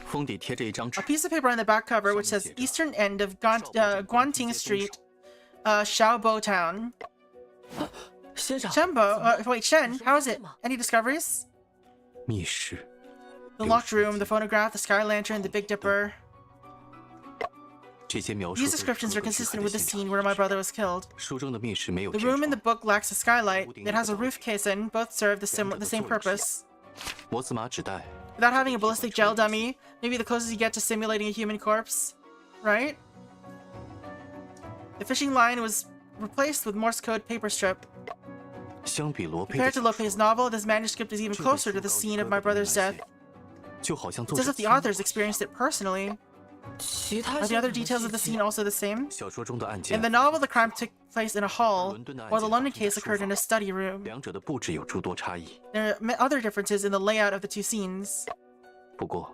Speaker 8: 封底贴着一张
Speaker 1: A
Speaker 8: 纸，
Speaker 1: piece of paper on the back cover which says Eastern End of Guanting Street, Xiaobo Town.
Speaker 9: 先生，
Speaker 1: Shenbo, wait, Shen, how is it? Any discoveries?
Speaker 8: 密室
Speaker 1: The locked room, the phonograph, the sky lantern, the Big Dipper.
Speaker 8: 这些描述
Speaker 1: These
Speaker 8: 都是
Speaker 1: descriptions
Speaker 8: 出
Speaker 1: are
Speaker 8: 自剧
Speaker 1: consistent
Speaker 8: 海的
Speaker 1: with the
Speaker 8: 现场
Speaker 1: scene where my brother was killed.
Speaker 8: 书中的密室没有
Speaker 1: The
Speaker 8: 天
Speaker 1: room in the
Speaker 8: 窗
Speaker 1: book lacks a skylight. It has a roof caisson. Both serve the same purpose.
Speaker 8: 摩斯码纸袋
Speaker 1: Without having a ballistic gel dummy, maybe the closest you get to simulating a human corpse, right? The fishing line was replaced with Morse code paper strip.
Speaker 8: 相比罗佩
Speaker 1: Compared
Speaker 8: 的
Speaker 1: to
Speaker 8: 小
Speaker 1: Lope's
Speaker 8: 说
Speaker 1: novel, this manuscript is even
Speaker 8: 这个
Speaker 1: closer to
Speaker 8: 书
Speaker 1: the
Speaker 8: 高一
Speaker 1: scene
Speaker 8: 个
Speaker 1: of my
Speaker 8: 个的
Speaker 1: brother's
Speaker 8: 来
Speaker 1: death.
Speaker 8: 写就好像
Speaker 1: It's
Speaker 8: 作
Speaker 1: as
Speaker 8: 者
Speaker 1: if the
Speaker 8: 亲
Speaker 1: authors
Speaker 8: 自
Speaker 1: experienced it personally.
Speaker 9: 其他
Speaker 1: Are the
Speaker 9: 些
Speaker 1: other
Speaker 9: 什么
Speaker 1: details
Speaker 9: 细
Speaker 1: of the
Speaker 9: 节
Speaker 1: scene also the same?
Speaker 8: 小说中的案件
Speaker 1: In the novel, the crime took place in a hall,
Speaker 8: 伦敦的案
Speaker 1: while the
Speaker 8: 件
Speaker 1: London
Speaker 8: 发生在
Speaker 1: case
Speaker 8: 书
Speaker 1: occurred in a
Speaker 8: 房
Speaker 1: study room.
Speaker 8: 两者的布置有诸多差异。
Speaker 1: There are other differences in the layout of the two scenes.
Speaker 8: 不过，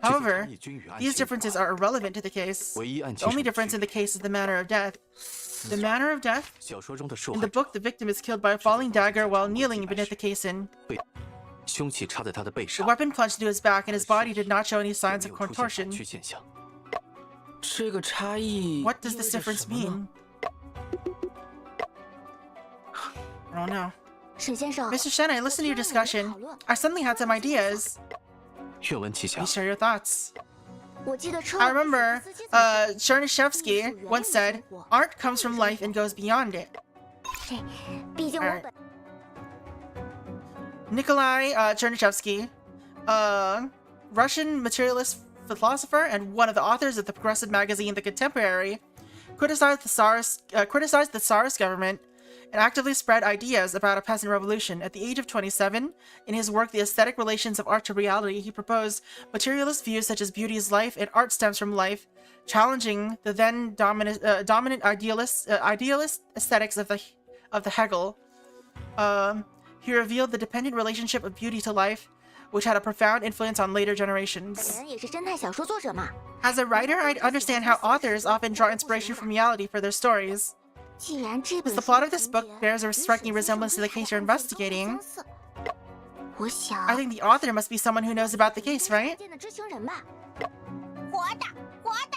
Speaker 8: 这些差
Speaker 1: However,
Speaker 8: 异均与案
Speaker 1: these
Speaker 8: 情无
Speaker 1: differences
Speaker 8: 关
Speaker 1: are irrelevant to the case.
Speaker 8: 唯一案
Speaker 1: The
Speaker 8: 情
Speaker 1: only
Speaker 8: 上的
Speaker 1: difference
Speaker 8: 区
Speaker 1: in the
Speaker 8: 别
Speaker 1: case is the manner of death. The manner of death?
Speaker 8: 小说中的受
Speaker 1: In
Speaker 8: 害
Speaker 1: the
Speaker 8: 者
Speaker 1: book, the victim is killed by a falling dagger while kneeling beneath the caisson.
Speaker 8: 凶器插在他的背
Speaker 1: The
Speaker 8: 上，
Speaker 1: weapon plunged into his back, and his body did not show any
Speaker 8: 也
Speaker 1: signs
Speaker 8: 没
Speaker 1: of
Speaker 8: 有出现反
Speaker 1: contortion.
Speaker 8: 曲现象。
Speaker 9: 这个差异
Speaker 1: What does
Speaker 9: 意
Speaker 1: this
Speaker 9: 味着
Speaker 1: difference
Speaker 9: 什么呢
Speaker 1: mean? I don't know.
Speaker 6: 沈先生
Speaker 1: Mr. Shen, I listened to your discussion. I suddenly had some ideas.
Speaker 8: 愿闻其详
Speaker 1: Please。share your thoughts.
Speaker 6: 我记得车
Speaker 1: I remember, Chernyshevsky once said, art comes from life and goes beyond it. Alright. Nikolai Chernyshevsky, Russian materialist philosopher and one of the authors of the progressive magazine The Contemporary, criticized the Tsarist government and actively spread ideas about a peasant revolution. At the age of 27, in his work The Aesthetic Relations of Art to Reality, he proposed materialist views such as beauty is life and art stems from life, challenging the then dominant idealist aesthetics of the Hegel. He revealed the dependent relationship of beauty to life, which had a profound influence on later generations. As a writer, I understand how authors often draw inspiration from reality for their stories. As the plot of this book bears a striking resemblance to the case you're investigating, I think the author must be someone who knows about the case, right?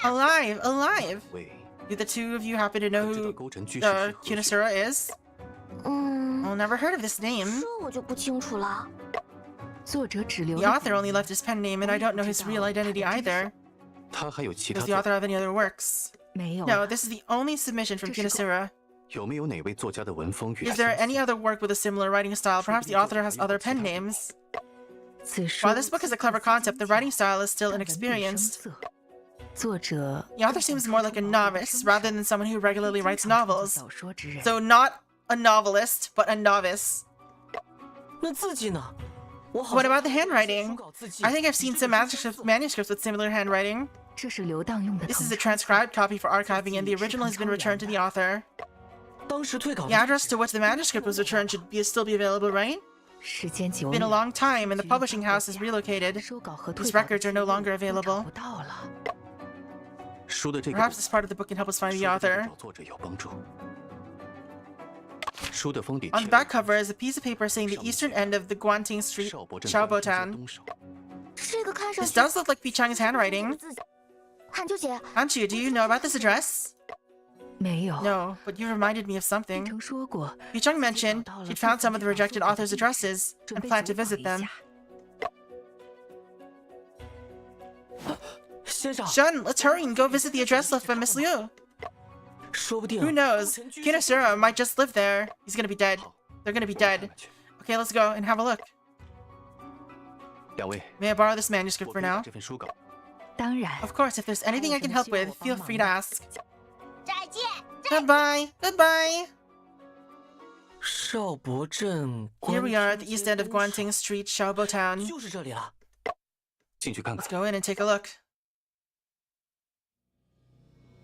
Speaker 1: Alive! Alive! Do the two of you happen to know who Kunisura is? I've never heard of this name. The author only left his pen name, and I don't know his real identity either. Does the author have any other works? No, this is the only submission from Kunisura. Is there any other work with a similar writing style? Perhaps the author has other pen names. While this book is a clever concept, the writing style is still inexperienced. The author seems more like a novice, rather than someone who regularly writes novels. So not a novelist, but a novice. What about the handwriting? I think I've seen some manuscripts with similar handwriting. This is a transcribed copy for archiving, and the original has been returned to the author. The address to which the manuscript was returned should still be available, right? It's been a long time, and the publishing house is relocated. These records are no longer available. Perhaps this part of the book can help us find the author. On the back cover is a piece of paper saying the eastern end of the Guanting Street, Xiaobotan. This does look like Pichang's handwriting. Hanchu, do you know about this address? No, but you reminded me of something. Pichang mentioned she'd found some of the rejected authors' addresses and planned to visit them. Shun, let's hurry and go visit the address left by Miss Liu. Who knows? Kunisura might just live there. He's gonna be dead. They're gonna be dead. Okay, let's go and have a look. May I borrow this manuscript for now? Of course, if there's anything I can help with, feel free to ask. Goodbye! Goodbye! Here we are at the east end of Guanting Street, Xiaobo Town. Let's go in and take a look.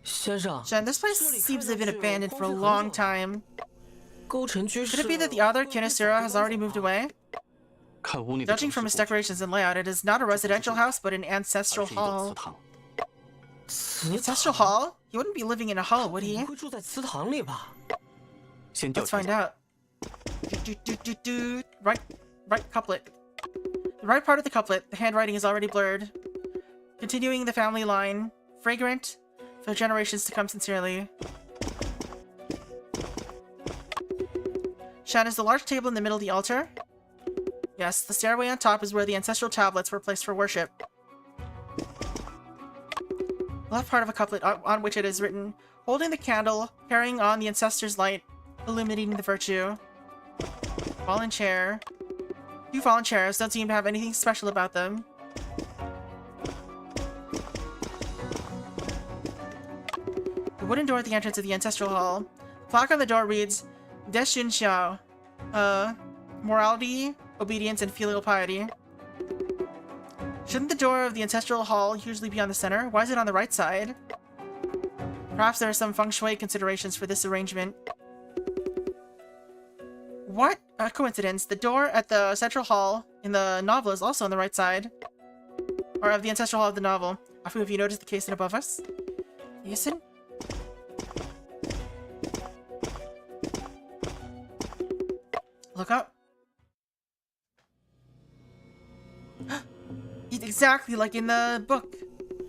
Speaker 1: Shen, this place seems to have been abandoned for a long time. Could it be that the author, Kunisura, has already moved away? Judging from its decorations and layout, it is not a residential house, but an ancestral hall. Ancestral hall? He wouldn't be living in a hall, would he? Let's find out. Right couplet. The right part of the couplet, the handwriting is already blurred. Continuing the family line. Fragrant, for generations to come sincerely. Shan, is the large table in the middle of the altar? Yes, the stairway on top is where the ancestral tablets were placed for worship. The left part of a couplet on which it is written, holding the candle, carrying on the ancestor's light, illuminating the virtue. Fallen chair. Two fallen chairs don't seem to have anything special about them. The wooden door at the entrance of the ancestral hall. The plaque on the door reads, Deshun Xiao. Morality, obedience, and filial piety. Shouldn't the door of the ancestral hall usually be on the center? Why is it on the right side? Perhaps there are some feng shui considerations for this arrangement. What a coincidence. The door at the central hall in the novel is also on the right side. Or of the ancestral hall of the novel. Afu, have you noticed the casement above us? Listen. Look up. It's exactly like in the book.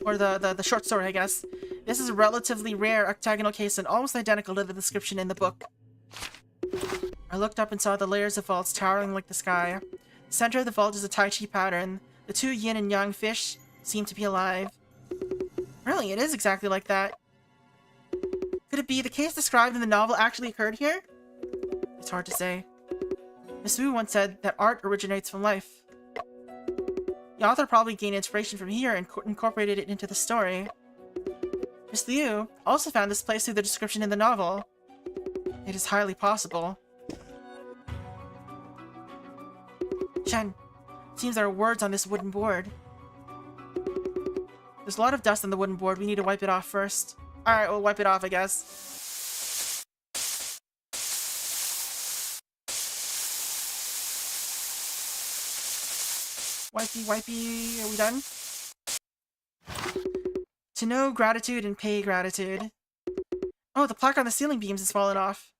Speaker 1: Or the short story, I guess. This is a relatively rare octagonal casement, almost identical to the description in the book. I looked up and saw the layers of vaults towering like the sky. The center of the vault is a Tai Chi pattern. The two yin and yang fish seem to be alive. Really, it is exactly like that. Could it be the case described in the novel actually occurred here? It's hard to say. Miss Wu once said that art originates from life. The author probably gained inspiration from here and incorporated it into the story. Miss Liu also found this place through the description in the novel. It is highly possible. Shen, seems there are words on this wooden board. There's a lot of dust on the wooden board. We need to wipe it off first. Alright, we'll wipe it off, I guess. Wipey, wipey. Are we done? To know gratitude and pay gratitude. Oh, the plaque on the ceiling beams has fallen off.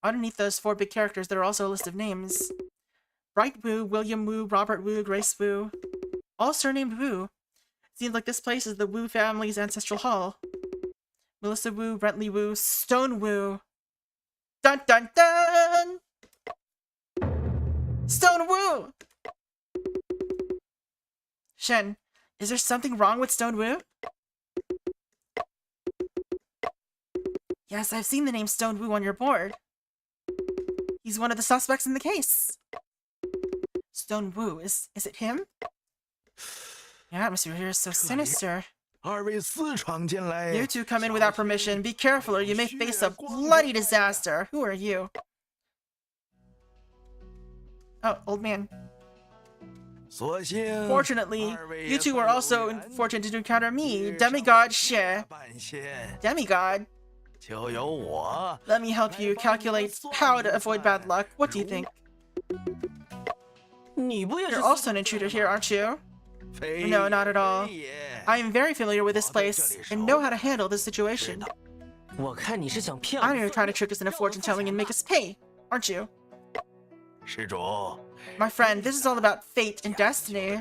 Speaker 1: Underneath those 4 big characters, there are also a list of names. Bright Wu, William Wu, Robert Wu, Grace Wu. All surnamed Wu. Seems like this place is the Wu family's ancestral hall. Melissa Wu, Brentley Wu, Stone Wu. Dun dun dun! Stone Wu! Shen, is there something wrong with Stone Wu? Yes, I've seen the name Stone Wu on your board. He's one of the suspects in the case. Stone Wu, is it him? The atmosphere here is so sinister. You two come in without permission. Be careful or you may face a bloody disaster. Who are you? Oh, old man. Fortunately, you two are also fortunate to encounter me, Demigod Xie. Demigod? Let me help you calculate how to avoid bad luck. What do you think? You're also an intruder here, aren't you? No, not at all. I am very familiar with this place and know how to handle this situation. I know you're trying to trick us into fortune-telling and make us pay, aren't you? My friend, this is all about fate and destiny.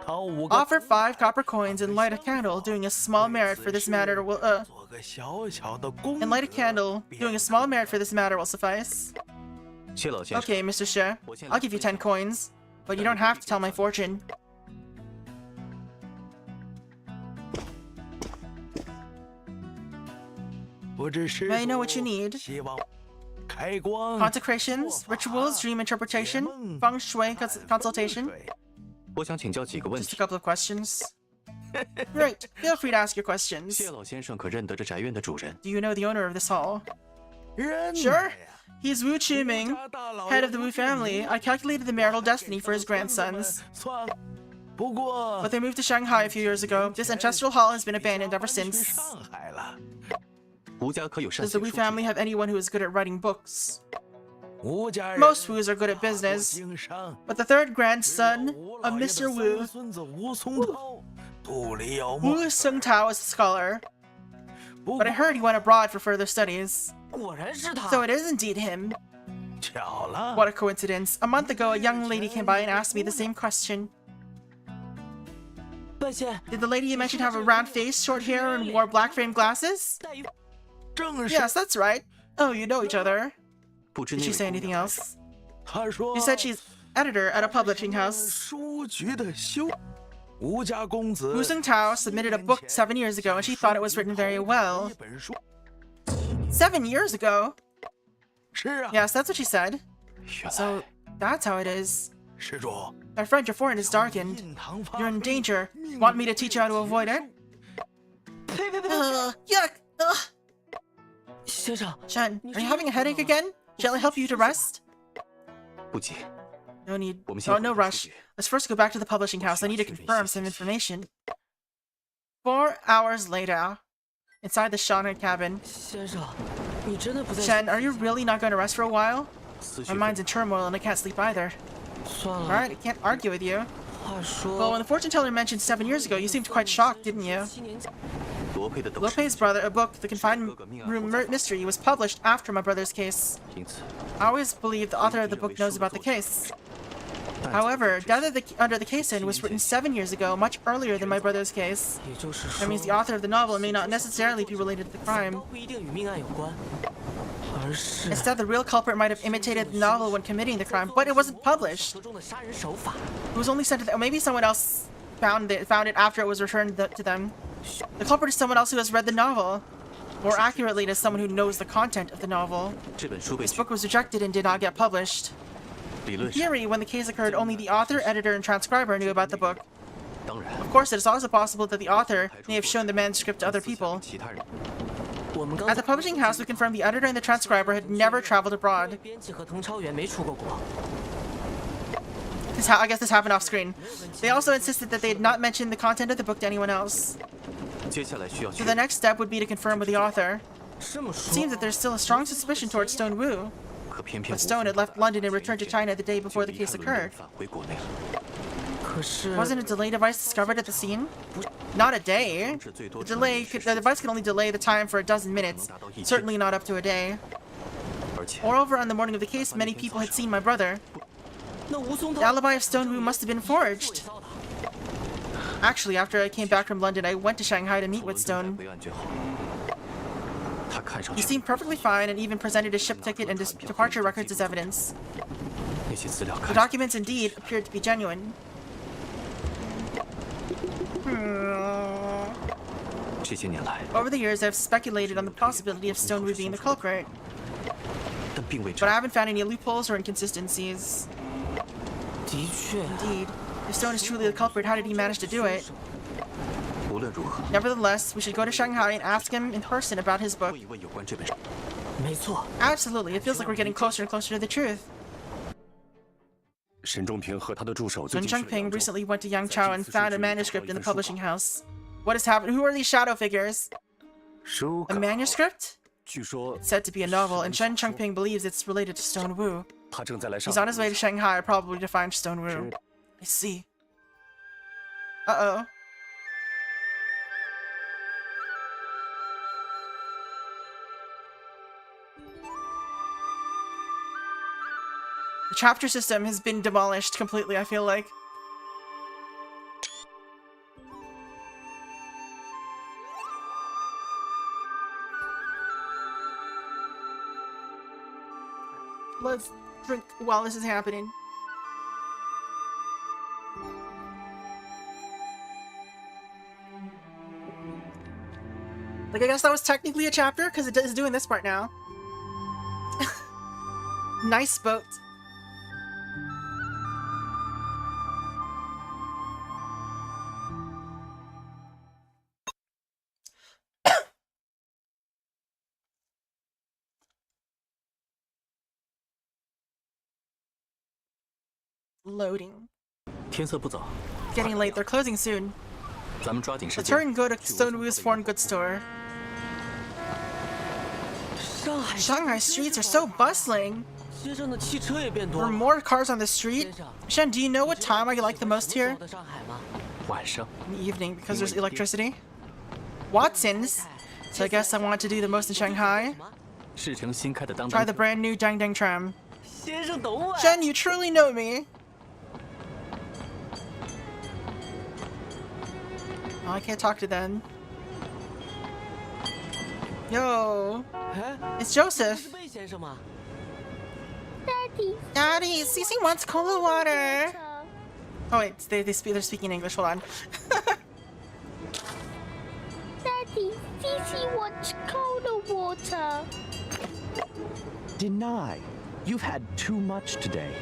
Speaker 1: Offer 5 copper coins and light a candle, doing a small merit for this matter will, and light a candle, doing a small merit for this matter will suffice. Okay, Mr. Xie, I'll give you 10 coins, but you don't have to tell my fortune. May I know what you need? Consecrations, rituals, dream interpretation, feng shui consultation. Just a couple of questions. Right, feel free to ask your questions. Do you know the owner of this hall? Sure. He's Wu Qiming, head of the Wu family. I calculated the marital destiny for his grandsons. But they moved to Shanghai a few years ago. This ancestral hall has been abandoned ever since. Does the Wu family have anyone who is good at writing books? Most Wus are good at business, but the 3rd grandson of Mr. Wu, Wu Sung-Tao, is a scholar. But I heard he went abroad for further studies. So it is indeed him. What a coincidence. A month ago, a young lady came by and asked me the same question. Did the lady you mentioned have a round face, short hair, and wore black framed glasses? Yes, that's right. Oh, you know each other. Did she say anything else? She said she's editor at a publishing house. Wu Sung-Tao submitted a book 7 years ago and she thought it was written very well. 7 years ago? Yes, that's what she said. So, that's how it is. My friend, your forehead is darkened. You're in danger. Want me to teach you how to avoid it? Yuck! Shen, are you having a headache again? Shall I help you to rest? No need. Oh, no rush. Let's first go back to the publishing house. I need to confirm some information. 4 hours later, inside the Shanghai cabin. Shen, are you really not going to rest for a while? My mind's in turmoil and I can't sleep either. Alright, I can't argue with you. Well, when the fortune teller mentioned 7 years ago, you seemed quite shocked, didn't you? Lopei's brother, a book, The Confined Room Mystery, was published after my brother's case. I always believed the author of the book knows about the case. However, Death Under the Casein was written 7 years ago, much earlier than my brother's case. That means the author of the novel may not necessarily be related to the crime. Instead, the real culprit might have imitated the novel when committing the crime, but it wasn't published. It was only sent to them. Maybe someone else found it after it was returned to them. The culprit is someone else who has read the novel. More accurately, as someone who knows the content of the novel.
Speaker 8: 这本书被
Speaker 1: This book was rejected and did not get published.
Speaker 8: 理
Speaker 1: In
Speaker 8: 论上，
Speaker 1: theory, when the case occurred, only the author, editor, and transcriber knew about the book.
Speaker 8: 当然
Speaker 1: Of course, it is also possible that the author may have shown the manuscript to other people.
Speaker 8: 其他人
Speaker 9: 我们刚
Speaker 1: At the publishing house, we confirmed the editor and the transcriber had never traveled abroad.
Speaker 9: 编辑和滕超元没出过国。
Speaker 1: I guess this happened off screen. They also insisted that they had not mentioned the content of the book to anyone else.
Speaker 8: 接下来需要
Speaker 1: So the next step would be to confirm with the author.
Speaker 9: 这么
Speaker 1: It
Speaker 9: 说，
Speaker 1: seems that there's still a strong suspicion towards Stone Wu,
Speaker 8: 可偏偏
Speaker 1: but Stone had left London and returned to China the day before the case occurred.
Speaker 8: 返回国内了。
Speaker 9: 可是
Speaker 1: Wasn't a delay device discovered at the scene? Not a day. The device can only delay the time for a dozen minutes, certainly not up to a day.
Speaker 8: 而且
Speaker 1: Moreover, on the morning of the case, many people had seen my brother.
Speaker 9: 那吴松
Speaker 1: The
Speaker 9: 涛
Speaker 1: alibi of Stone Wu must have been forged. Actually, after I came back from London, I went to Shanghai to meet with Stone.
Speaker 8: 回案卷后，他看上
Speaker 1: He
Speaker 8: 去
Speaker 1: seemed perfectly fine and even presented his ship ticket and departure records as evidence.
Speaker 8: 那些资料
Speaker 1: The
Speaker 8: 看
Speaker 1: documents indeed appeared to be genuine.
Speaker 8: 这些年来，
Speaker 1: Over the years, I've speculated on the possibility of Stone Wu being the culprit,
Speaker 8: 但并未
Speaker 1: but
Speaker 8: 证
Speaker 1: I haven't found any loopholes or inconsistencies.
Speaker 9: 的确，
Speaker 1: Indeed, if Stone is truly the culprit, how did he manage to do it?
Speaker 8: 无论如何，
Speaker 1: Nevertheless, we should go to Shanghai and ask him in person about his book.
Speaker 8: 问一问有关这本书。
Speaker 9: 没错。
Speaker 1: Absolutely, it feels like we're getting closer and closer to the truth.
Speaker 2: 沈仲平和他的助手
Speaker 1: Sun Chengping recently went to Yangzhou and found a manuscript in the publishing house. What has happened? Who are these shadow figures?
Speaker 2: 书
Speaker 1: A manuscript?
Speaker 2: 据说
Speaker 1: It's said to be a novel, and Shen Chengping believes it's related to Stone Wu.
Speaker 2: 他正在来上
Speaker 1: He's on his way to Shanghai, probably to find Stone Wu. I see. Uh-oh. The chapter system has been demolished completely, I feel like. Let's drink while this is happening. Like, I guess that was technically a chapter, because it is doing this part now. Nice boat. Loading.
Speaker 8: 天色不早，
Speaker 1: Getting late, they're closing soon.
Speaker 8: 咱们抓紧时
Speaker 1: Let's
Speaker 8: 间
Speaker 1: hurry and go to Stone Wu's foreign goods store.
Speaker 9: 上海
Speaker 1: Shanghai streets are so bustling.
Speaker 9: 街上的汽车也变
Speaker 1: There
Speaker 9: 多
Speaker 1: are
Speaker 9: 了。
Speaker 1: more cars on the street. Shen, do you know what time I like the most here?
Speaker 9: 的上海吗？
Speaker 8: 晚上
Speaker 1: In the evening, because there's electricity. Watson's. So I guess I want to do the most in Shanghai.
Speaker 8: 市城新开的当
Speaker 1: Try
Speaker 8: 当
Speaker 1: the brand new Dangdang tram.
Speaker 9: 先生等我。
Speaker 1: Shen, you truly know me. Oh, I can't talk to them. Yo,
Speaker 9: 哎，
Speaker 1: it's Joseph.
Speaker 9: 是魏先生吗？
Speaker 1: Daddy, Cece wants cola water. Oh wait, they're speaking English. Hold on.
Speaker 10: Daddy, Cece wants cola water.
Speaker 11: Deny. You've had too much today.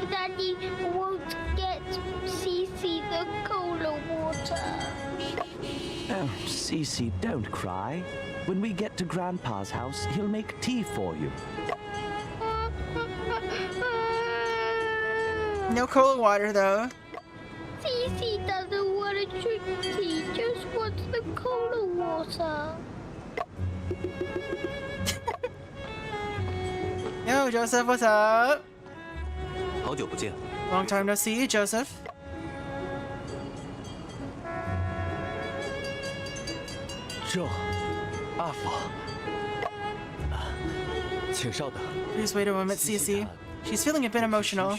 Speaker 10: Daddy won't get Cece the cola water.
Speaker 11: Oh, Cece, don't cry. When we get to Grandpa's house, he'll make tea for you.
Speaker 1: No cola water though.
Speaker 10: Cece doesn't want to drink tea, just wants the cola water.
Speaker 1: Yo, Joseph, what's up?
Speaker 8: 好久不见，
Speaker 1: Long time no see, Joseph.
Speaker 2: 这，阿福，请稍等。
Speaker 1: Please wait a moment, Cece. She's feeling a bit emotional.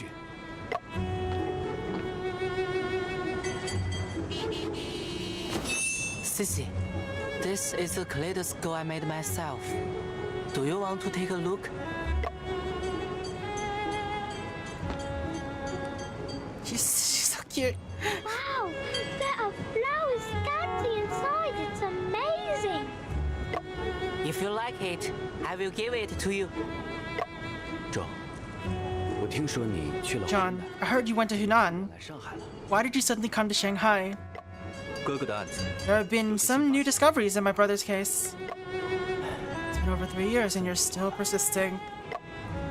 Speaker 9: Sissy, this is the kaleidoscope I made myself. Do you want to take a look?
Speaker 1: She's so cute.
Speaker 10: Wow, there are flowers standing inside. It's amazing.
Speaker 9: If you like it, I will give it to you.
Speaker 2: 周，我听说你去了
Speaker 1: John, I heard you went to Hunan.
Speaker 2: 来上海了。
Speaker 1: Why did you suddenly come to Shanghai?
Speaker 8: 哥哥的案子，
Speaker 1: There have been some new discoveries in my brother's case. It's been over 3 years and you're still persisting.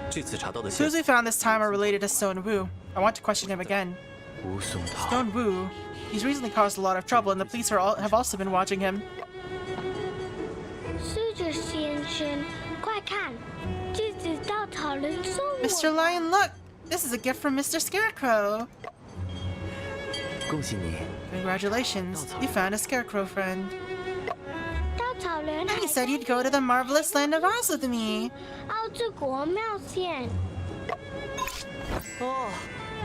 Speaker 8: 这次查到的
Speaker 1: The
Speaker 8: 线
Speaker 1: clues we found this time are related to Stone Wu. I want to question him again.
Speaker 2: 吴松涛，
Speaker 1: Stone Wu, he's recently caused a lot of trouble and the police have also been watching him.
Speaker 10: 狮子先生，快看，这只稻草人送我。
Speaker 1: Mr. Lion, look! This is a gift from Mr. Scarecrow.
Speaker 2: 恭喜你，
Speaker 1: Congratulations, you found a Scarecrow friend.
Speaker 10: 稻草人还
Speaker 1: He said you'd go to the marvelous land of Oz with me.
Speaker 10: 奥之国冒险。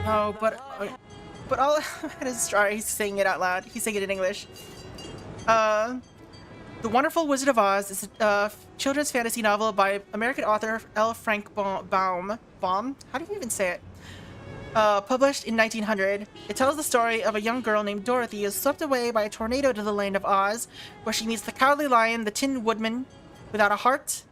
Speaker 1: Oh, but all sorry, he's saying it out loud. He's saying it in English. The Wonderful Wizard of Oz is a children's fantasy novel by American author L. Frank Baum. How do you even say it? Published in 1900. It tells the story of a young girl named Dorothy who is swept away by a tornado to the land of Oz, where she meets the Cowardly Lion, the Tin Woodman without a heart,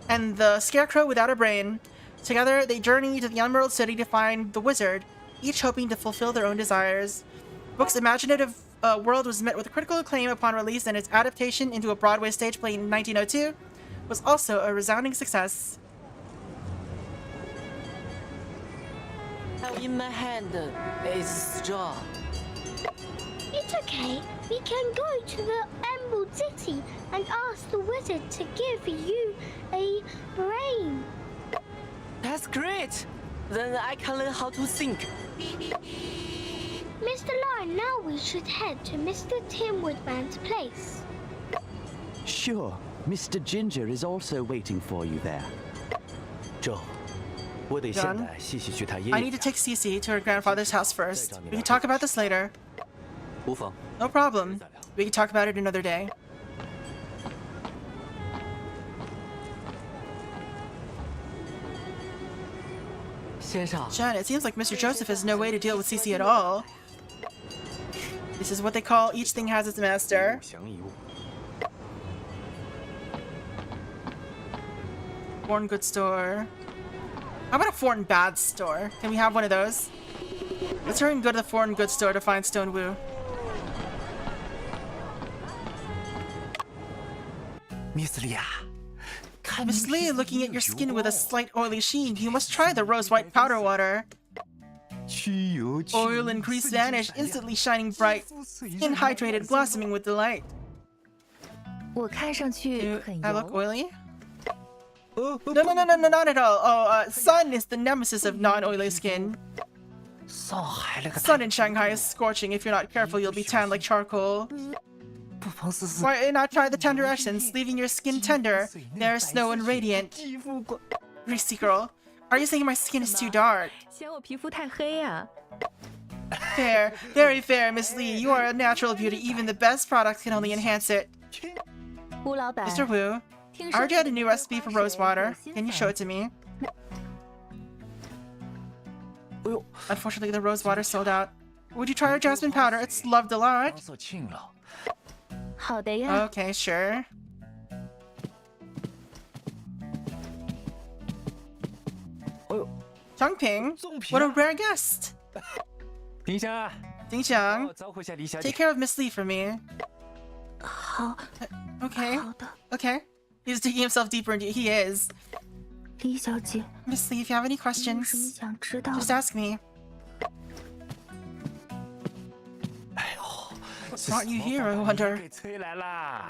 Speaker 1: and the Scarecrow without a brain. Together, they journey to the Emerald City to find the wizard, each hoping to fulfill their own desires. The book's imaginative world was met with critical acclaim upon release, and its adaptation into a Broadway stage play in 1902 was also a resounding success.
Speaker 9: In my hand is straw.
Speaker 10: It's okay. We can go to the Emerald City and ask the wizard to give you a brain.
Speaker 9: That's great. Then I can learn how to think.
Speaker 10: Mr. Lion, now we should head to Mr. Tin Woodman's place.
Speaker 11: Sure, Mr. Ginger is also waiting for you there.
Speaker 2: 周，我得先
Speaker 1: John,
Speaker 2: 带西西去他爷
Speaker 1: I
Speaker 2: 爷
Speaker 1: need to
Speaker 2: 家。
Speaker 1: take Cece to her grandfather's house first. We can talk about this later.
Speaker 8: 无妨。
Speaker 1: No problem. We can talk about it another day. John, it seems like Mr. Joseph has no way to deal with Cece at all. This is what they call each thing has its master.
Speaker 2: 相遗物。
Speaker 1: Foreign goods store. How about a foreign bad store? Can we have one of those? Let's hurry and go to the foreign goods store to find Stone Wu.
Speaker 2: Miss Lia，
Speaker 1: Miss Lee, looking at your skin with a slight oily sheen, you must try the rose white powder water. Oil and grease vanish, instantly shining bright. Skin hydrated, blossoming with delight.
Speaker 12: 我看上去
Speaker 1: Do
Speaker 12: 很
Speaker 1: I look
Speaker 12: 油。
Speaker 1: oily? No, not at all. Oh, sun is the nemesis of non-oily skin.
Speaker 2: 上海那个
Speaker 1: Sun in Shanghai is scorching. If you're not careful, you'll be tanned like charcoal.
Speaker 2: 不妨试试
Speaker 1: Why not try the tender essence, leaving your skin tender? There's snow and radiant.
Speaker 2: 肌肤光。
Speaker 1: Greasy girl, are you saying my skin is too dark?
Speaker 12: 嫌我皮肤太黑啊？
Speaker 1: Fair, very fair, Miss Lee. You are a natural beauty. Even the best products can only enhance it.
Speaker 12: 吴老板，
Speaker 1: Mr. Wu,
Speaker 12: 听
Speaker 1: I
Speaker 12: 说
Speaker 1: heard you had a new recipe for rose water. Can you show it to me? Unfortunately, the rose water sold out. Would you try our jasmine powder? It's loved a lot.
Speaker 2: 色庆了。
Speaker 12: 好的呀。
Speaker 1: Okay, sure. Changping, what a rare guest.
Speaker 2: 丁香啊，
Speaker 1: Dingxiang,
Speaker 2: 招呼下李小姐
Speaker 1: take。care of Miss Lee for me.
Speaker 12: 好，
Speaker 1: Okay,
Speaker 12: 好的，
Speaker 1: okay. He's digging himself deeper into he is.
Speaker 12: 李小姐，
Speaker 1: Miss Lee, if you have any
Speaker 12: 有什么
Speaker 1: questions,
Speaker 12: 想知道
Speaker 1: just
Speaker 12: 的？
Speaker 1: ask me.
Speaker 2: 哎呦，
Speaker 1: What brought you here, I wonder?
Speaker 2: 给催来啦。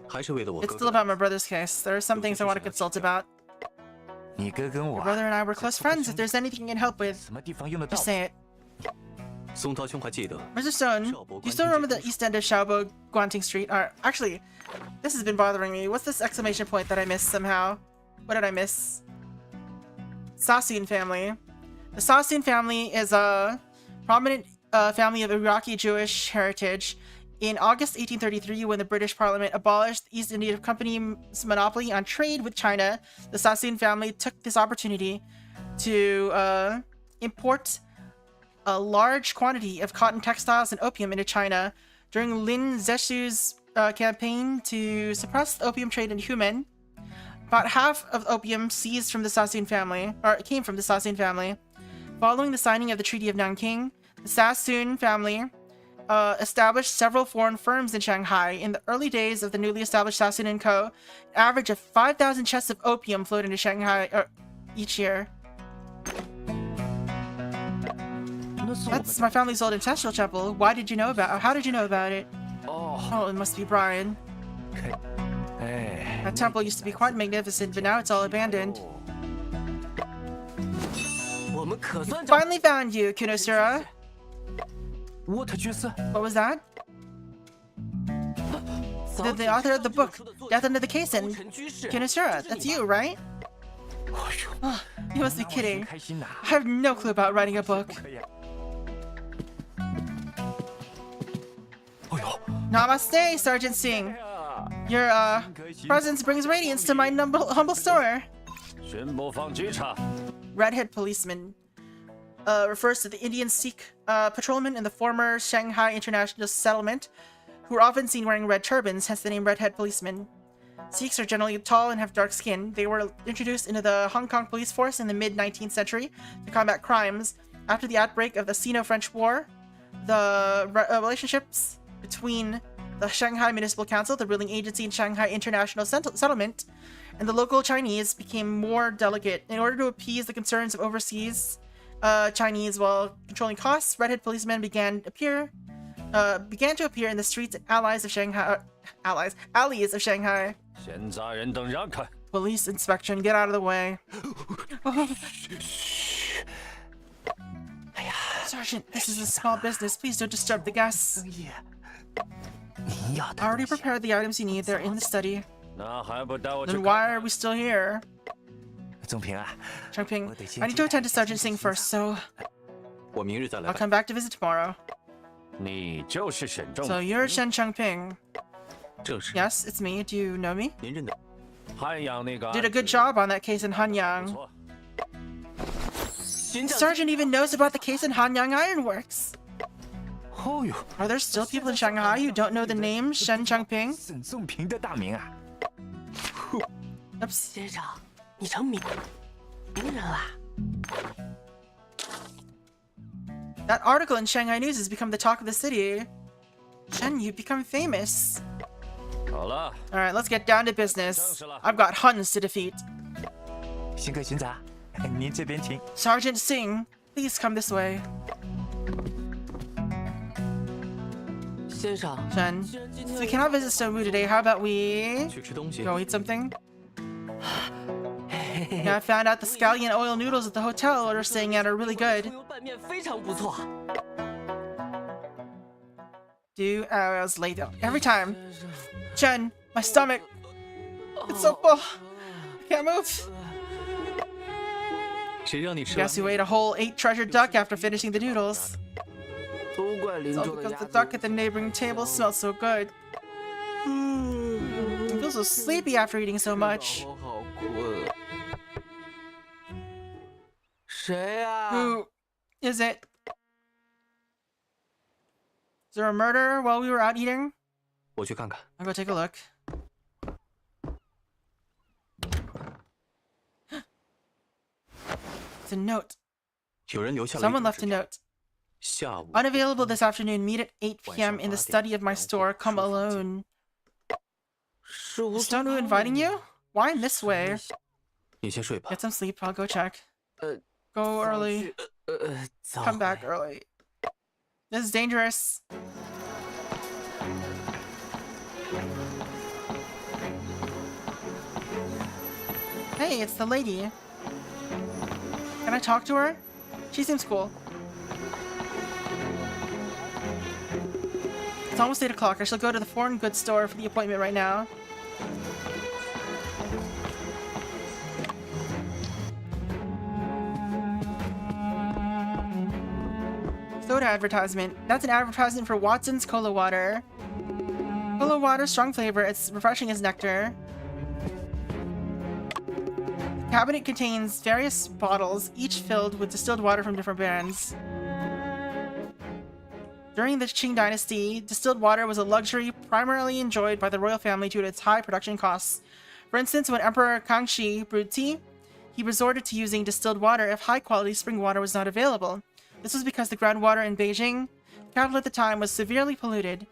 Speaker 8: 还是为了我
Speaker 1: It's
Speaker 8: 哥
Speaker 1: still
Speaker 8: 哥。
Speaker 1: about my brother's case. There are some things I want to consult about.
Speaker 2: 你哥跟我
Speaker 1: Your brother and I were close friends. If there's anything you can help with,
Speaker 2: 什么地方用得到
Speaker 1: just？say it.
Speaker 8: 松涛兄还记得
Speaker 1: Mr. Stone, do you still remember the east end of Xiaobo, Guanting Street? Actually, this has been bothering me. What's this exclamation point that I missed somehow? What did I miss? Sassoon family. The Sassoon family is a prominent family of Iraqi Jewish heritage. In August 1833, when the British Parliament abolished the East India Company's monopoly on trade with China, the Sassoon family took this opportunity to import a large quantity of cotton textiles and opium into China. During Lin Zexu's campaign to suppress the opium trade in Human. About half of opium seized from the Sassoon family, or came from the Sassoon family. Following the signing of the Treaty of Nanking, the Sassoon family established several foreign firms in Shanghai. In the early days of the newly established Sassoon & Co., an average of 5,000 chests of opium flowed into Shanghai each year. That's my family's old ancestral temple. Why did you know about? How did you know about it? Oh, it must be Brian. That temple used to be quite magnificent, but now it's all abandoned. Finally found you, Kunosura. What was that? The author of the book, Death Under the Caisson. Kunosura, that's you, right? Oh, you must be kidding. I have no clue about writing a book. Namaste, Sergeant Singh. Your presence brings radiance to my humble store. Redhead policeman refers to the Indian Sikh patrolmen in the former Shanghai International Settlement, who are often seen wearing red turbans, hence the name Redhead policeman. Sikhs are generally tall and have dark skin. They were introduced into the Hong Kong police force in the mid-19th century to combat crimes. After the outbreak of the Sino-French War, the relationships between the Shanghai Municipal Council, the ruling agency in Shanghai International Settlement, and the local Chinese became more delicate. In order to appease the concerns of overseas Chinese while controlling costs, redhead policemen began to appear in the streets alleys of Shanghai. Police inspection, get out of the way. Sergeant, this is a small business. Please don't disturb the guests. I already prepared the items you need. They're in the study. Then why are we still here? Chongping, I need to attend to Sergeant Singh first, so I'll come back to visit tomorrow. So you're Shen Chongping? Yes, it's me. Do you know me? Did a good job on that case in Hanyang. Sergeant even knows about the case in Hanyang Ironworks. Are there still people in Shanghai who don't know the name Shen Chongping? Oops. That article in Shanghai News has become the talk of the city. Shen, you've become famous. Alright, let's get down to business. I've got Huns to defeat. Sergeant Singh, please come this way. Shen, so we cannot visit Stomu today. How about we go eat something? Yeah, I found out the scallion oil noodles at the hotel we're staying at are really good. I was late though. Every time. Chen, my stomach. It's so full. I can't move. Guess who ate a whole 8 treasured duck after finishing the noodles? It's all because the duck at the neighboring table smells so good. I feel so sleepy after eating so much. Who is it? Is there a murder while we were out eating? I'll go take a look. It's a note. Someone left a note. Unavailable this afternoon. Meet at 8 p.m. in the study of my store. Come alone. Is Stomu inviting you? Why in this way? Get some sleep. I'll go check. Go early. Come back early. This is dangerous. Hey, it's the lady. Can I talk to her? She seems cool. It's almost 8 o'clock. I shall go to the foreign goods store for the appointment right now. Soda advertisement. That's an advertisement for Watson's Cola Water. Cola Water, strong flavor. It's refreshing as nectar. The cabinet contains various bottles, each filled with distilled water from different brands. During the Qing dynasty, distilled water was a luxury primarily enjoyed by the royal family due to its high production costs. For instance, when Emperor Kangxi brewed tea, he resorted to using distilled water if high-quality spring water was not available. This was because the groundwater in Beijing, capital at the time, was severely polluted.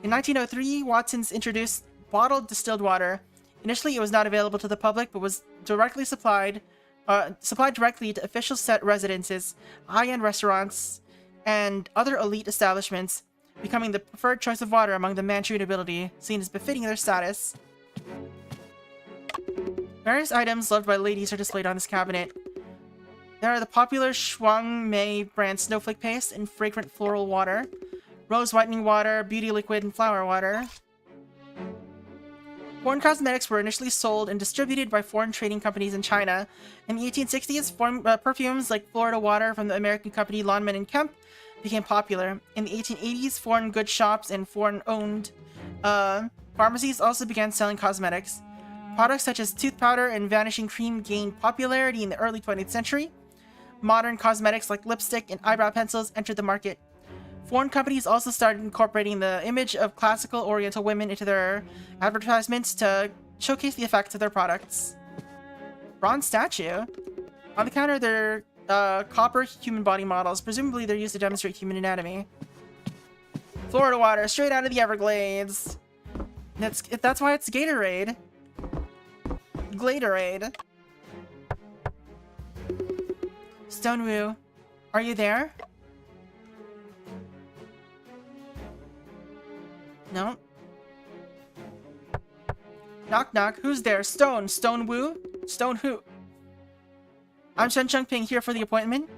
Speaker 1: In 1903, Watson's introduced bottled distilled water. Initially, it was not available to the public, but was directly supplied directly to official set residences, high-end restaurants, and other elite establishments, becoming the preferred choice of water among the Manchu nobility, seen as befitting their status. Various items loved by ladies are displayed on this cabinet. There are the popular Shuang Mei brand snowflake paste and fragrant floral water, rose whitening water, beauty liquid, and flower water. Foreign cosmetics were initially sold and distributed by foreign trading companies in China. In the 1860s, perfumes like Florida water from the American company Lonman & Kemp became popular. In the 1880s, foreign goods shops and foreign-owned pharmacies also began selling cosmetics. Products such as tooth powder and vanishing cream gained popularity in the early 20th century. Modern cosmetics like lipstick and eyebrow pencils entered the market. Foreign companies also started incorporating the image of classical Oriental women into their advertisements to showcase the effects of their products. Bronze statue. On the counter, they're copper human body models. Presumably, they're used to demonstrate human anatomy. Florida water, straight out of the Everglades. That's why it's Gatorade. Gladerade. Stonewoo, are you there? No. Knock knock, who's there? Stone. Stonewoo? Stone who? I'm Shen Chengping here for the appointment.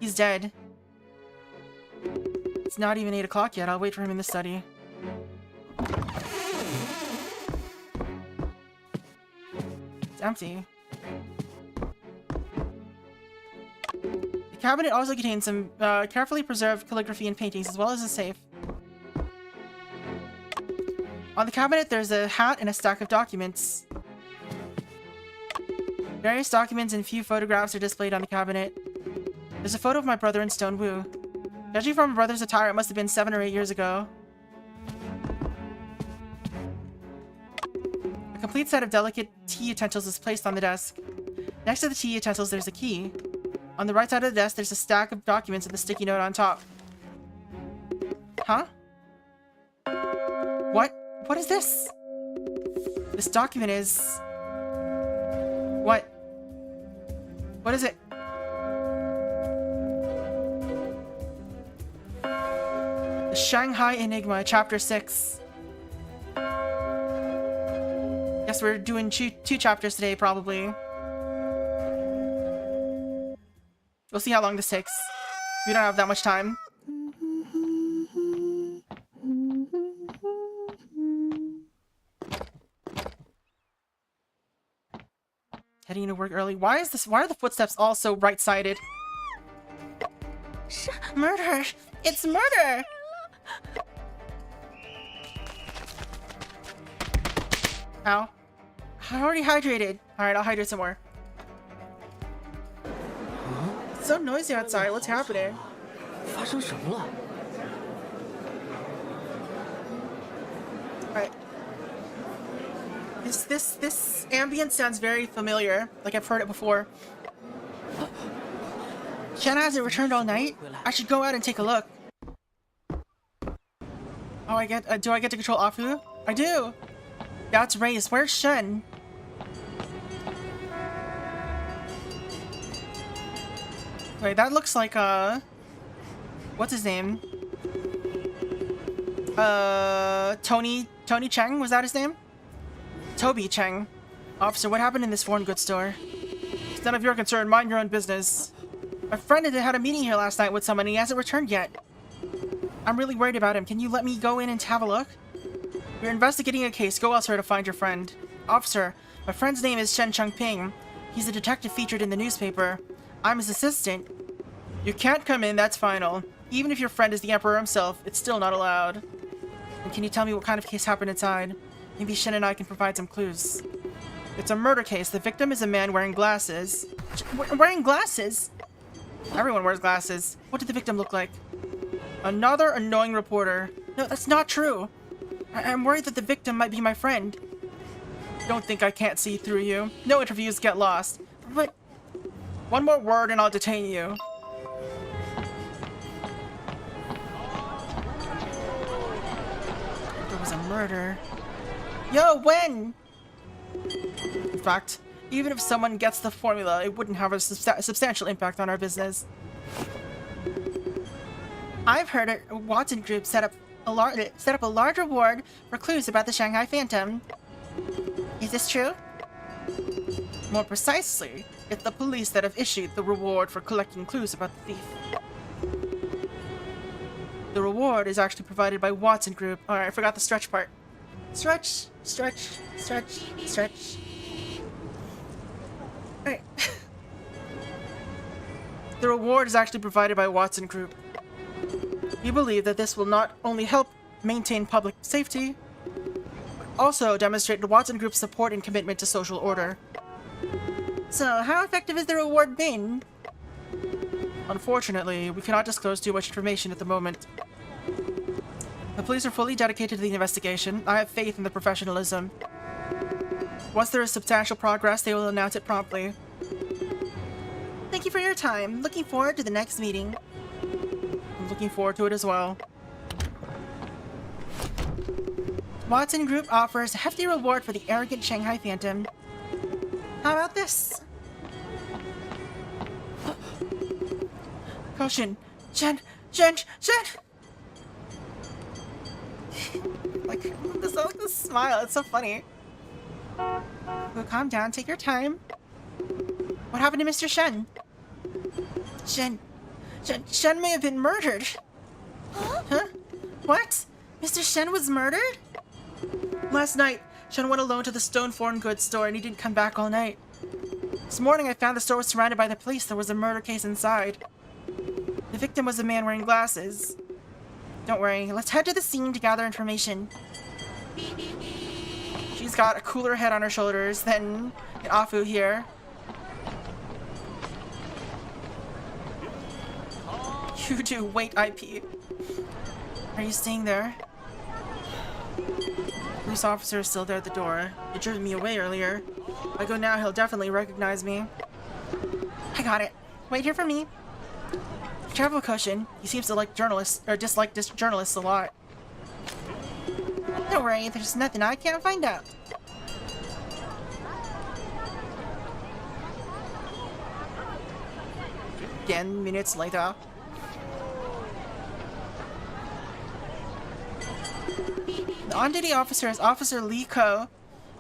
Speaker 1: He's dead. It's not even 8 o'clock yet. I'll wait for him in the study. It's empty. The cabinet also contains some carefully preserved calligraphy and paintings, as well as a safe. On the cabinet, there's a hat and a stack of documents. Various documents and few photographs are displayed on the cabinet. There's a photo of my brother in Stonewoo. Judging from my brother's attire, it must have been 7 or 8 years ago. A complete set of delicate tea utensils is placed on the desk. Next to the tea utensils, there's a key. On the right side of the desk, there's a stack of documents with a sticky note on top. Huh? What? What is this? This document is... What? What is it? The Shanghai Enigma, Chapter 6. Guess we're doing two chapters today, probably. We'll see how long this takes. We don't have that much time. Heading to work early. Why are the footsteps all so right-sided? Murder! It's murder! Ow. I already hydrated. Alright, I'll hydrate some more. It's so noisy outside. What's happening?
Speaker 9: 发生什么了?
Speaker 1: Alright. This ambience sounds very familiar, like I've heard it before. Shanna hasn't returned all night? I should go out and take a look. Oh, do I get to control Afu? I do! That's Race. Where's Shen? Wait, that looks like, what's his name? Tony Cheng, was that his name? Toby Cheng. Officer, what happened in this foreign goods store? It's none of your concern, mind your own business. My friend had a meeting here last night with someone and he hasn't returned yet. I'm really worried about him. Can you let me go in and have a look? We're investigating a case. Go elsewhere to find your friend. Officer, my friend's name is Shen Chengping. He's a detective featured in the newspaper. I'm his assistant. You can't come in, that's final. Even if your friend is the Emperor himself, it's still not allowed. And can you tell me what kind of case happened inside? Maybe Shen and I can provide some clues. It's a murder case. The victim is a man wearing glasses. Wearing glasses? Everyone wears glasses. What did the victim look like? Another annoying reporter. No, that's not true. I'm worried that the victim might be my friend. Don't think I can't see through you. No interviews get lost. But one more word and I'll detain you. There was a murder. Yo, when? In fact, even if someone gets the formula, it wouldn't have a substantial impact on our business. I've heard a Watson Group set up a large reward for clues about the Shanghai Phantom. Is this true? More precisely, it's the police that have issued the reward for collecting clues about the thief. The reward is actually provided by Watson Group. Alright, I forgot the stretch part. Stretch, stretch, stretch, stretch. Alright. The reward is actually provided by Watson Group. We believe that this will not only help maintain public safety, but also demonstrate the Watson Group's support and commitment to social order. So, how effective has the reward been? Unfortunately, we cannot disclose too much information at the moment. The police are fully dedicated to the investigation. I have faith in the professionalism. Once there is substantial progress, they will announce it promptly. Thank you for your time. Looking forward to the next meeting. I'm looking forward to it as well. Watson Group offers a hefty reward for the arrogant Shanghai Phantom. How about this? Caution! Shen! Like, this smile, it's so funny. Oh, calm down, take your time. What happened to Mr. Shen? Shen may have been murdered. Huh? What? Mr. Shen was murdered? Last night, Shen went alone to the stone foreign goods store and he didn't come back all night. This morning I found the store was surrounded by the police. There was a murder case inside. The victim was a man wearing glasses. Don't worry, let's head to the scene to gather information. She's got a cooler head on her shoulders than Afu here. You do, wait, IP. Are you staying there? Police officer is still there at the door. He driven me away earlier. If I go now, he'll definitely recognize me. I got it. Wait here for me. Travel cushion. He seems to like journalists, or dislike journalists a lot. Don't worry, there's nothing I can't find out. Again, minutes later. The on-duty officer is Officer Lee Ko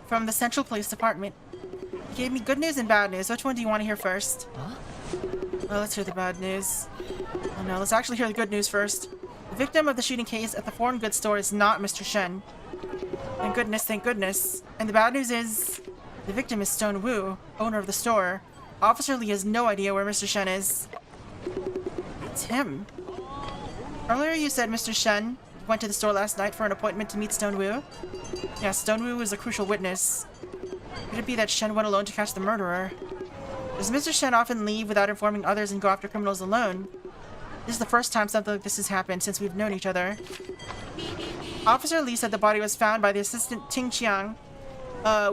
Speaker 1: from the Central Police Department. He gave me good news and bad news. Which one do you want to hear first? Huh? Well, let's hear the bad news. Oh no, let's actually hear the good news first. The victim of the shooting case at the foreign goods store is not Mr. Shen. Thank goodness, thank goodness. And the bad news is, the victim is Stone Wu, owner of the store. Officer Lee has no idea where Mr. Shen is. It's him. Earlier you said Mr. Shen went to the store last night for an appointment to meet Stone Wu. Yeah, Stone Wu is a crucial witness. Could it be that Shen went alone to catch the murderer? Does Mr. Shen often leave without informing others and go after criminals alone? This is the first time something like this has happened since we've known each other. Officer Lee said the body was found by the assistant Ting Qiang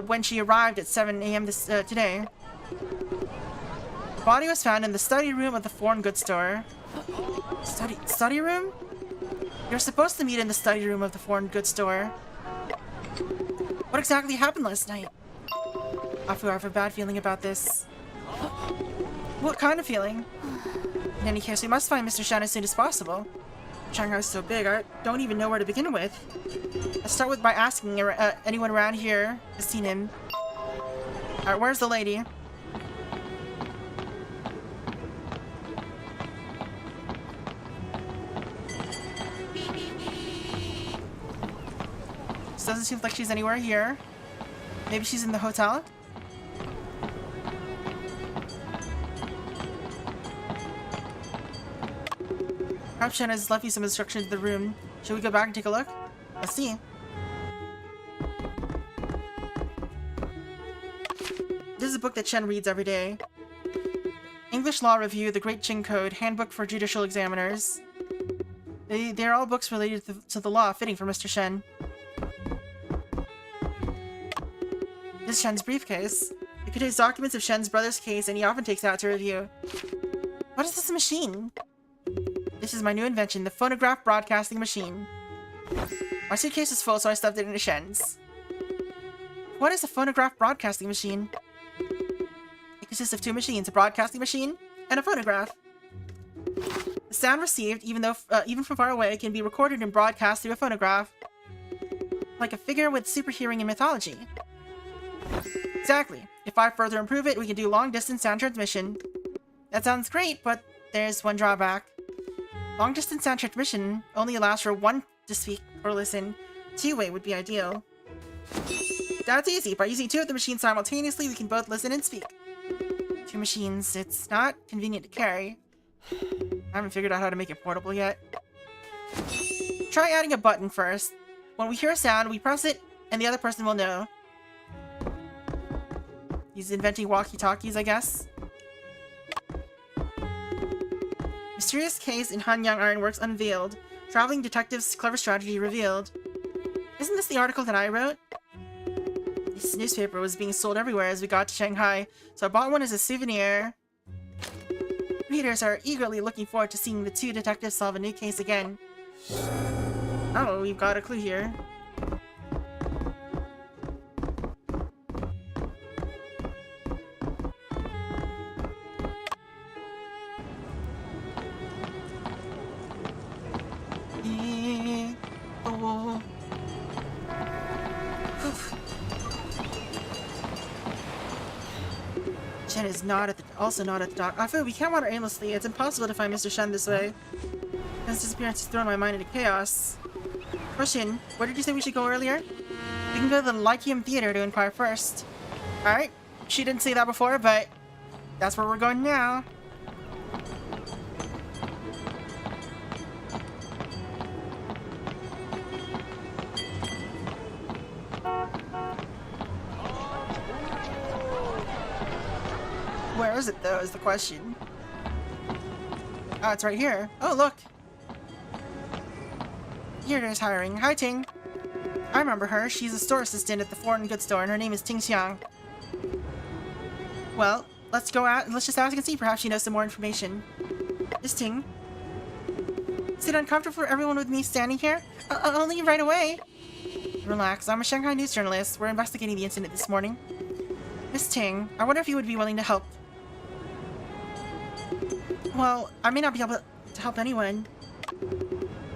Speaker 1: when she arrived at 7 a.m. Today. The body was found in the study room of the foreign goods store. Study room? You're supposed to meet in the study room of the foreign goods store. What exactly happened last night? Afu, I have a bad feeling about this. What kind of feeling? In any case, we must find Mr. Shen as soon as possible. Shanghai's so big, I don't even know where to begin with. Let's start with by asking anyone around here has seen him. Alright, where's the lady? This doesn't seem like she's anywhere here. Maybe she's in the hotel? Perhaps Shen has left you some instructions in the room. Should we go back and take a look? Let's see. This is a book that Shen reads every day. English Law Review, The Great Qing Code, Handbook for Judicial Examiners. They're all books related to the law, fitting for Mr. Shen. This is Shen's briefcase. It contains documents of Shen's brother's case, and he often takes it out to review. What is this machine? This is my new invention, the phonograph broadcasting machine. My suitcase is full, so I stuffed it into Shen's. What is a phonograph broadcasting machine? It consists of two machines, a broadcasting machine and a phonograph. The sound received, even from far away, can be recorded and broadcast through a phonograph. Like a figure with super hearing in mythology. Exactly. If I further improve it, we can do long-distance sound transmission. That sounds great, but there's one drawback. Long-distance sound transmission only allows for one to speak or listen. Two-way would be ideal. That's easy. By using two of the machines simultaneously, we can both listen and speak. Two machines. It's not convenient to carry. I haven't figured out how to make it portable yet. Try adding a button first. When we hear a sound, we press it, and the other person will know. He's inventing walkie-talkies, I guess. Mysterious case in Hanyang Ironworks unveiled. Traveling detective's clever strategy revealed. Isn't this the article that I wrote? This newspaper was being sold everywhere as we got to Shanghai, so I bought one as a souvenir. Readers are eagerly looking forward to seeing the two detectives solve a new case again. Oh, we've got a clue here. Shen is also not at the dock. Afu, we can't wander aimlessly. It's impossible to find Mr. Shen this way. His disappearance has thrown my mind into chaos. Question, where did you say we should go earlier? We can go to the Lyceum Theater to inquire first. Alright, she didn't say that before, but that's where we're going now. Where is it, though, is the question. Oh, it's right here. Oh, look. Here it is hiring. Hi, Ting. I remember her. She's a store assistant at the foreign goods store, and her name is Ting Xiang. Well, let's go out and let's just ask and see. Perhaps she knows some more information. Miss Ting. Is it uncomfortable for everyone with me standing here? I'll leave right away. Relax. I'm a Shanghai news journalist. We're investigating the incident this morning. Miss Ting, I wonder if you would be willing to help. Well, I may not be able to help anyone.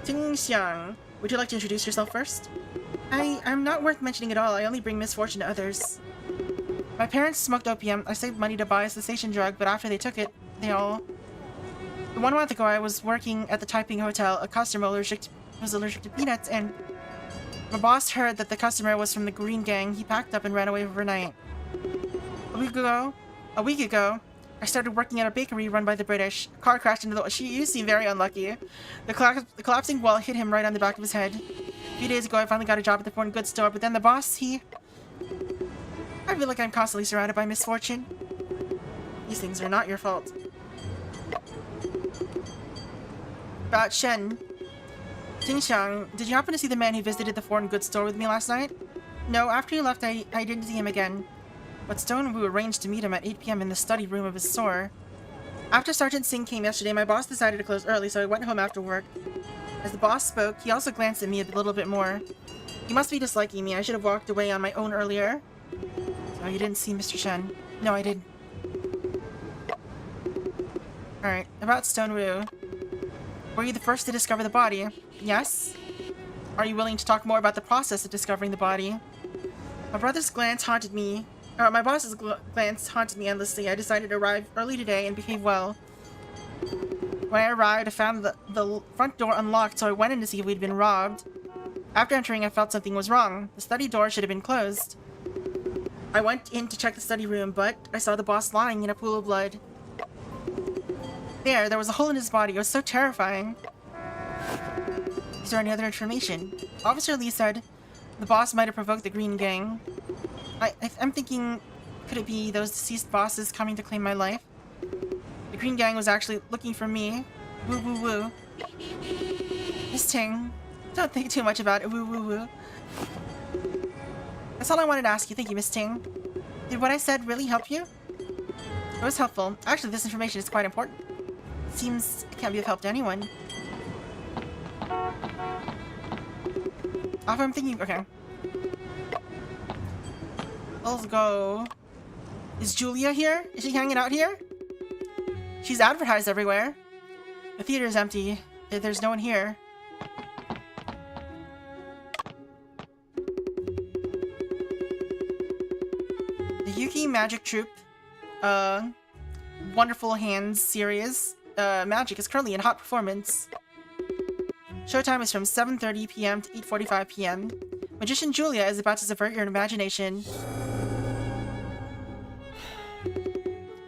Speaker 1: Ting Xiang, would you like to introduce yourself first? I'm not worth mentioning at all. I only bring misfortune to others. My parents smoked opium. I saved money to buy a cessation drug, but after they took it, they all... 1 month ago, I was working at the Taiping Hotel. A customer was allergic to peanuts, and my boss heard that the customer was from the Green Gang. He packed up and ran away overnight. A week ago, I started working at a bakery run by the British. A car crashed into the... You seem very unlucky. The collapsing wall hit him right on the back of his head. A few days ago, I finally got a job at the foreign goods store, but then the boss, I feel like I'm constantly surrounded by misfortune. These things are not your fault. About Shen. Ting Xiang, did you happen to see the man who visited the foreign goods store with me last night? No, after he left, I didn't see him again. But Stone Wu arranged to meet him at 8 p.m. in the study room of his store. After Sergeant Singh came yesterday, my boss decided to close early, so I went home after work. As the boss spoke, he also glanced at me a little bit more. He must be disliking me. I should have walked away on my own earlier. So you didn't see Mr. Shen? No, I didn't. Alright, about Stone Wu. Were you the first to discover the body? Yes? Are you willing to talk more about the process of discovering the body? My boss's glance haunted me endlessly. I decided to arrive early today and behave well. When I arrived, I found the front door unlocked, so I went in to see if we'd been robbed. After entering, I felt something was wrong. The study door should have been closed. I went in to check the study room, but I saw the boss lying in a pool of blood. There was a hole in his body. It was so terrifying. Is there any other information? Officer Lee said the boss might have provoked the Green Gang. I'm thinking, could it be those deceased bosses coming to claim my life? The Green Gang was actually looking for me. Woo woo woo. Miss Ting, don't think too much about it. Woo woo woo. That's all I wanted to ask you. Thank you, Miss Ting. Did what I said really help you? It was helpful. Actually, this information is quite important. It seems it can't be of help to anyone. Off I'm thinking, okay. Let's go. Is Julia here? Is she hanging out here? She's advertised everywhere. The theater is empty. There's no one here. The Yuki Magic Troupe, Wonderful Hands series, Magic is currently in hot performance. Showtime is from 7:30 p.m. to 8:45 p.m. Magician Julia is about to subvert your imagination.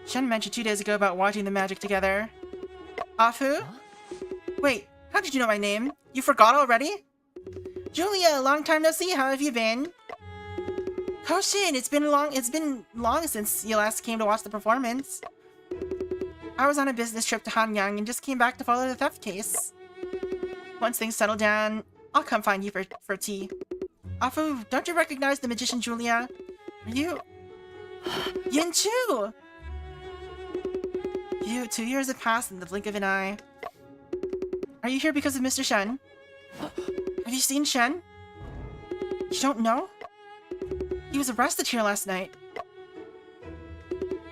Speaker 1: Shen mentioned 2 days ago about watching the magic together. Afu? Wait, how did you know my name? You forgot already? Julia, long time no see, how have you been? Koshin, it's been long since you last came to watch the performance. I was on a business trip to Hanyang and just came back to follow the theft case. Once things settle down, I'll come find you for tea. Afu, don't you recognize the magician Julia? Are you... Yinchu! 2 years have passed in the blink of an eye. Are you here because of Mr. Shen? Have you seen Shen? You don't know? He was arrested here last night.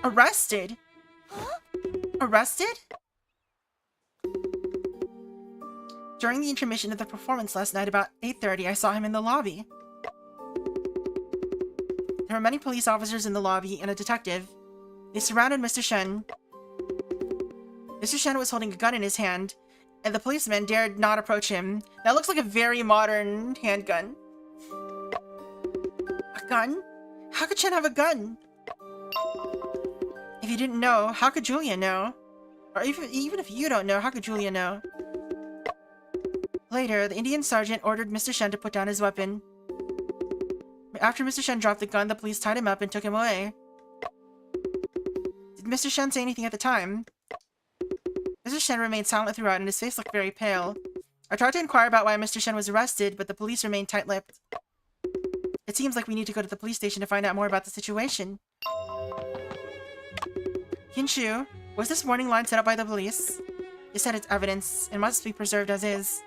Speaker 1: Arrested? Arrested? During the intermission of the performance last night about 8:30, I saw him in the lobby. There were many police officers in the lobby and a detective. They surrounded Mr. Shen. Mr. Shen was holding a gun in his hand, and the policeman dared not approach him. That looks like a very modern handgun. A gun? How could Shen have a gun? If you didn't know, how could Julia know? Or even if you don't know, how could Julia know? Later, the Indian sergeant ordered Mr. Shen to put down his weapon. After Mr. Shen dropped the gun, the police tied him up and took him away. Did Mr. Shen say anything at the time? Mr. Shen remained silent throughout and his face looked very pale. I tried to inquire about why Mr. Shen was arrested, but the police remained tight-lipped. It seems like we need to go to the police station to find out more about the situation. Hinshu, was this warning line set up by the police? You said it's evidence. It must be preserved as is.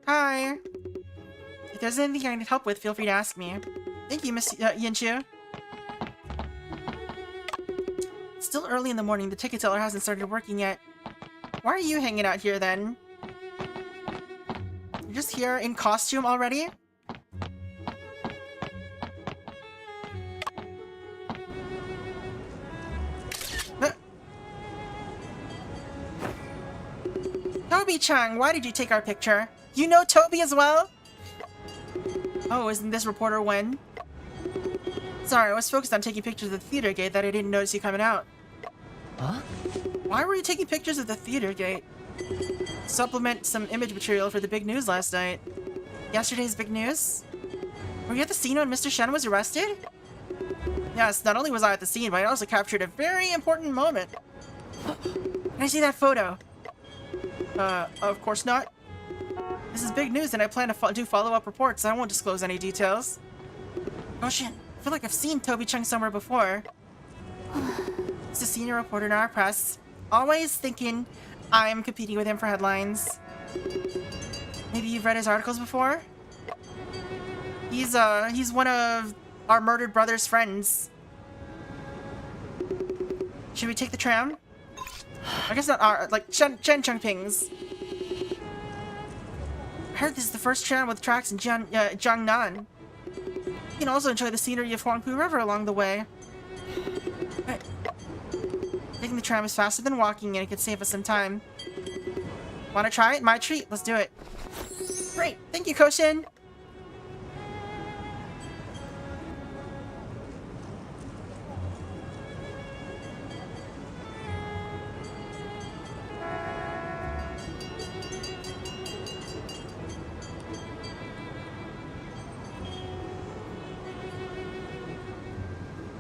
Speaker 1: Hi. If there's anything I need help with, feel free to ask me. Thank you, Miss Yinshu. It's still early in the morning. The ticket teller hasn't started working yet. Why are you hanging out here then? You're just here in costume already? Toby-chan, why did you take our picture? You know Toby as well? Oh, isn't this reporter Wen? Sorry, I was focused on taking pictures of the theater gate that I didn't notice you coming out.
Speaker 9: Huh?
Speaker 1: Why were you taking pictures of the theater gate? Supplement some image material for the big news last night. Yesterday's big news? Were you at the scene when Mr. Shen was arrested? Yes, not only was I at the scene, but I also captured a very important moment. Can I see that photo? Of course not. This is big news and I plan to do follow-up reports. I won't disclose any details. Oh shit, I feel like I've seen Toby-chan somewhere before. He's a senior reporter in our press. Always thinking I'm competing with him for headlines. Maybe you've read his articles before? He's one of our murdered brother's friends. Should we take the tram? I guess not our, like, Chen Chengping's. I heard this is the first tram with tracks in Jiangnan. You can also enjoy the scenery of Huangpu River along the way. Taking the tram is faster than walking and it could save us some time. Wanna try it? My treat. Let's do it. Great. Thank you, Koshin.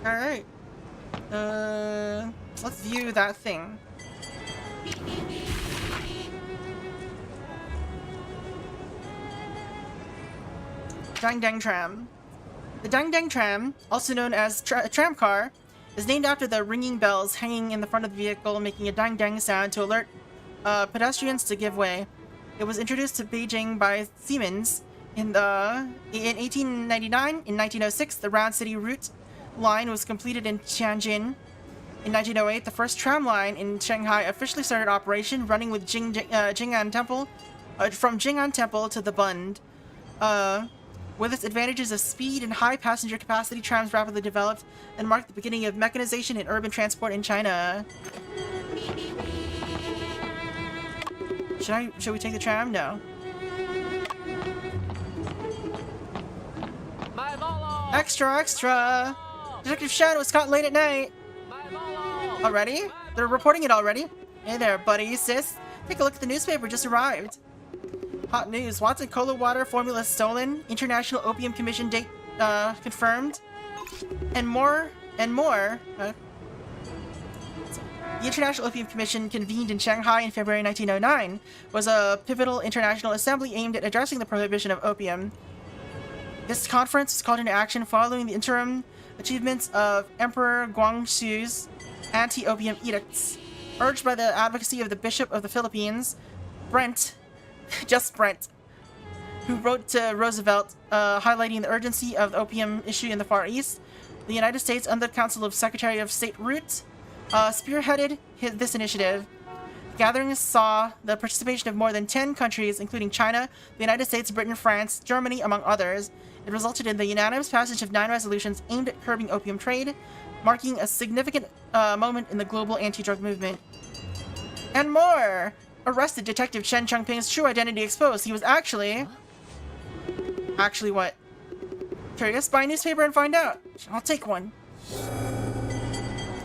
Speaker 1: Alright. Let's view that thing. Dang Dang Tram. The Dang Dang Tram, also known as tram car, is named after the ringing bells hanging in the front of the vehicle, making a dang dang sound to alert pedestrians to give way. It was introduced to Beijing by Siemens in 1899. In 1906, the Round City Route line was completed in Tianjin. In 1908, the first tram line in Shanghai officially started operation, running with Jing'an Temple, from Jing'an Temple to the Bund. With its advantages of speed and high passenger capacity, trams rapidly developed and marked the beginning of mechanization in urban transport in China. Should we take the tram? No. Extra, extra! Detective Shen was caught late at night. Already? They're reporting it already? Hey there, buddy, sis. Take a look at the newspaper, just arrived. Hot news. Watson Cola Water formula stolen. International Opium Commission date confirmed. And more. The International Opium Commission, convened in Shanghai in February 1909, was a pivotal international assembly aimed at addressing the prohibition of opium. This conference was called into action following the interim achievements of Emperor Guangxu's anti-opium edicts. Urged by the advocacy of the Bishop of the Philippines, Brent, who wrote to Roosevelt highlighting the urgency of the opium issue in the Far East, the United States, under the Council of Secretary of State Root, spearheaded this initiative. The gatherings saw the participation of more than 10 countries, including China, the United States, Britain, France, Germany, among others. It resulted in the unanimous passage of 9 resolutions aimed at curbing opium trade, marking a significant moment in the global anti-drug movement. And more! Arrested Detective Chen Chengping's true identity exposed. He was actually... Actually what? Curious? Buy a newspaper and find out. I'll take one.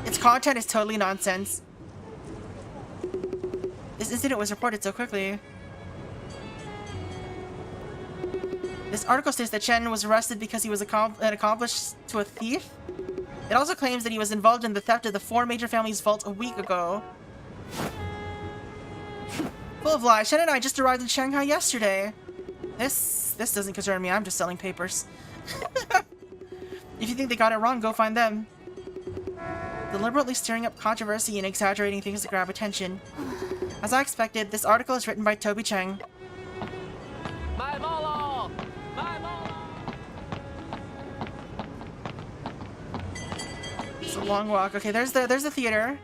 Speaker 1: Its content is totally nonsense. This incident was reported so quickly. This article states that Chen was arrested because he was an accomplice to a thief. It also claims that he was involved in the theft of the 4 major families' vault a week ago. Full of lies. Shen and I just arrived in Shanghai yesterday. This doesn't concern me. I'm just selling papers. If you think they got it wrong, go find them. Deliberately stirring up controversy and exaggerating things to grab attention. As I expected, this article is written by Toby Cheng. It's a long walk. Okay, there's the theater.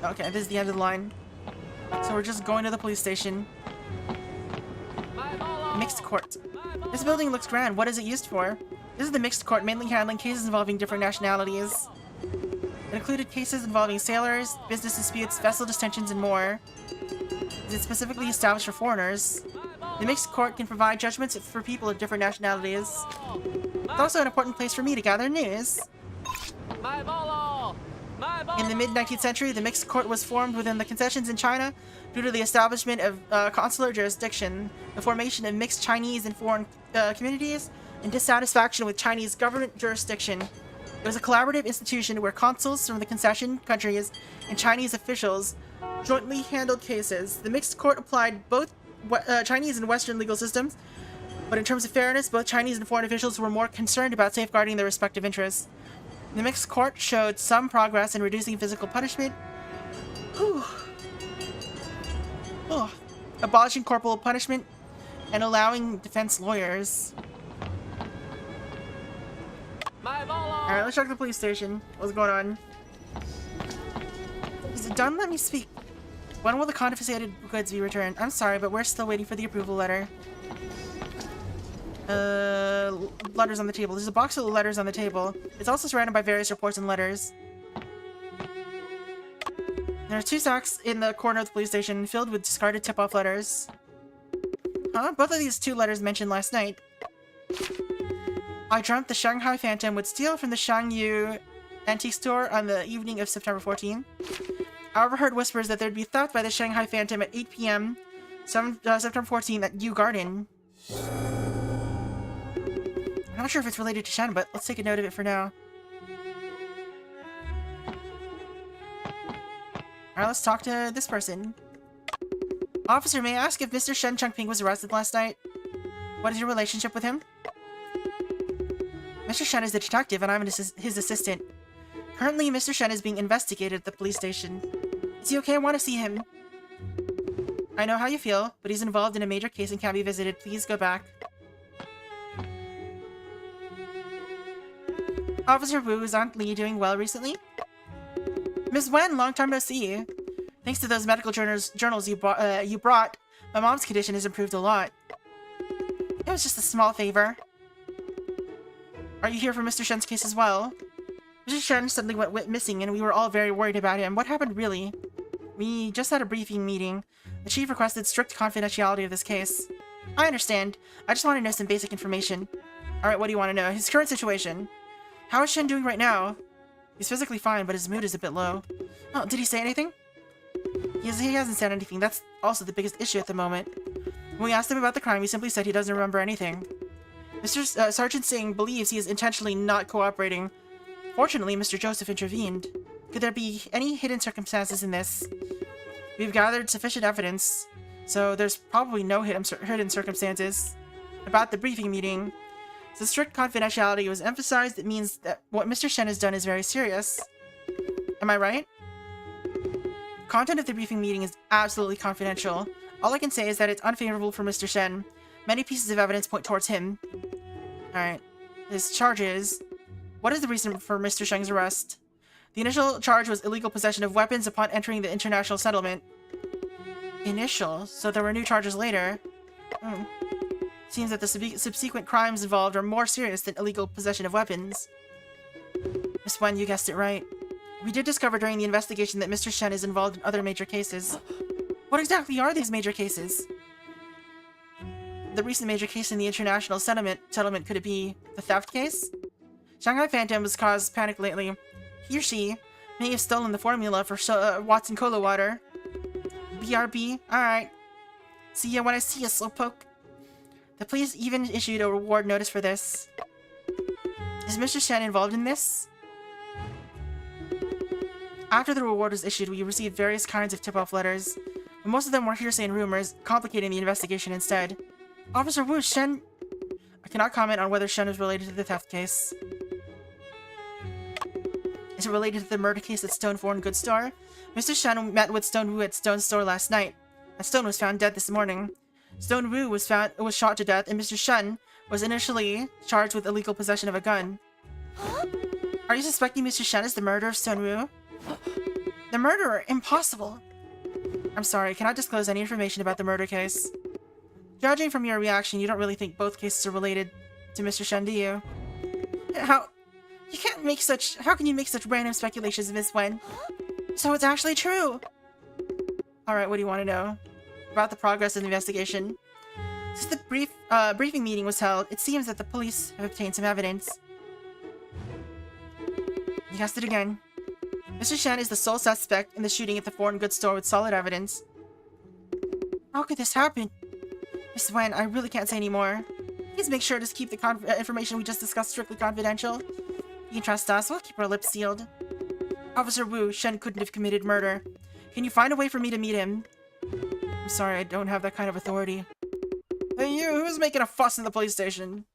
Speaker 1: Okay, this is the end of the line. So we're just going to the police station. Mixed court. This building looks grand. What is it used for? This is the mixed court, mainly handling cases involving different nationalities. It included cases involving sailors, business disputes, vessel detentions, and more. It is specifically established for foreigners. The mixed court can provide judgments for people of different nationalities. It's also an important place for me to gather news. In the mid-19th century, the mixed court was formed within the concessions in China due to the establishment of consular jurisdiction, the formation of mixed Chinese and foreign communities, and dissatisfaction with Chinese government jurisdiction. It was a collaborative institution where consuls from the concession countries and Chinese officials jointly handled cases. The mixed court applied both Chinese and Western legal systems, but in terms of fairness, both Chinese and foreign officials were more concerned about safeguarding their respective interests. The mixed court showed some progress in reducing physical punishment, abolishing corporal punishment, and allowing defense lawyers. Alright, let's check the police station. What's going on? Is it done? Let me speak. When will the confiscated goods be returned? I'm sorry, but we're still waiting for the approval letter. Letters on the table. There's a box of letters on the table. It's also surrounded by various reports and letters. There are 2 sacks in the corner of the police station filled with discarded tip-off letters. Huh? Both of these 2 letters mentioned last night. I dreamt the Shanghai Phantom would steal from the Shangyu antique store on the evening of September 14th. I overheard whispers that there'd be theft by the Shanghai Phantom at 8 p.m. September 14th at Yu Garden. I'm not sure if it's related to Shen, but let's take a note of it for now. Alright, let's talk to this person. Officer, may I ask if Mr. Shen Changping was arrested last night? What is your relationship with him? Mr. Shen is the detective and I'm his assistant. Currently, Mr. Shen is being investigated at the police station. Is he okay? I want to see him. I know how you feel, but he's involved in a major case and can't be visited. Please go back. Officer Wu, is Aunt Lee doing well recently? Ms. Wen, long time no see. Thanks to those medical journals you brought, my mom's condition has improved a lot. It was just a small favor. Are you here for Mr. Shen's case as well? Mr. Shen suddenly went missing and we were all very worried about him. What happened really? We just had a briefing meeting. The chief requested strict confidentiality of this case. I understand. I just want to know some basic information. Alright, what do you want to know? His current situation. How is Shen doing right now? He's physically fine, but his mood is a bit low. Oh, did he say anything? He hasn't said anything. That's also the biggest issue at the moment. When we asked him about the crime, he simply said he doesn't remember anything. Sergeant Singh believes he is intentionally not cooperating. Fortunately, Mr. Joseph intervened. Could there be any hidden circumstances in this? We've gathered sufficient evidence, so there's probably no hidden circumstances. About the briefing meeting, since strict confidentiality was emphasized, it means that what Mr. Shen has done is very serious. Am I right? Content of the briefing meeting is absolutely confidential. All I can say is that it's unfavorable for Mr. Shen. Many pieces of evidence point towards him. Alright. His charges. What is the reason for Mr. Shen's arrest? The initial charge was illegal possession of weapons upon entering the international settlement. Initial? So there were new charges later. Seems that the subsequent crimes involved are more serious than illegal possession of weapons. Miss Wen, you guessed it right. We did discover during the investigation that Mr. Shen is involved in other major cases. What exactly are these major cases? The recent major case in the international settlement, could it be the theft case? Shanghai Phantom has caused panic lately. He or she may have stolen the formula for Watson Cola Water. BRB? Alright. See ya when I see ya, Slowpoke. The police even issued a reward notice for this. Is Mr. Shen involved in this? After the reward was issued, we received various kinds of tip-off letters, but most of them were hearsay and rumors, complicating the investigation instead. Officer Wu, Shen... I cannot comment on whether Shen is related to the theft case. Is it related to the murder case at Stone Foreign Goods Store? Mr. Shen met with Stone Wu at Stone's store last night. And Stone was found dead this morning. Stone Wu was shot to death, and Mr. Shen was initially charged with illegal possession of a gun. Are you suspecting Mr. Shen is the murderer of Stone Wu? The murderer? Impossible! I'm sorry, I cannot disclose any information about the murder case. Judging from your reaction, you don't really think both cases are related to Mr. Shen, do you? How can you make such random speculations, Miss Wen? So it's actually true! Alright, what do you want to know? About the progress of the investigation. Since the briefing meeting was held, it seems that the police have obtained some evidence. You guessed it again. Mr. Shen is the sole suspect in the shooting at the foreign goods store with solid evidence. How could this happen? Miss Wen, I really can't say any more. Please make sure to keep the information we just discussed strictly confidential. You can trust us, we'll keep our lips sealed. Officer Wu, Shen couldn't have committed murder. Can you find a way for me to meet him? I'm sorry, I don't have that kind of authority. Hey you, who's making a fuss in the police station?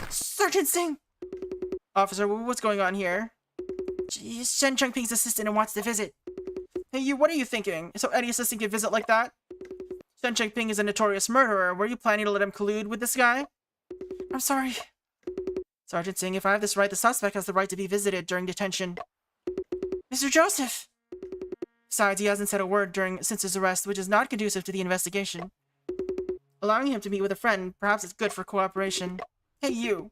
Speaker 1: Sergeant Singh! Officer Wu, what's going on here? She's Shen Changping's assistant and wants to visit. Hey you, what are you thinking? So any assistant can visit like that? Shen Changping is a notorious murderer. Were you planning to let him collude with this guy? I'm sorry. Sergeant Singh, if I have this right, the suspect has the right to be visited during detention. Mr. Joseph! Besides, he hasn't said a word since his arrest, which is not conducive to the investigation. Allowing him to meet with a friend, perhaps it's good for cooperation. Hey, you!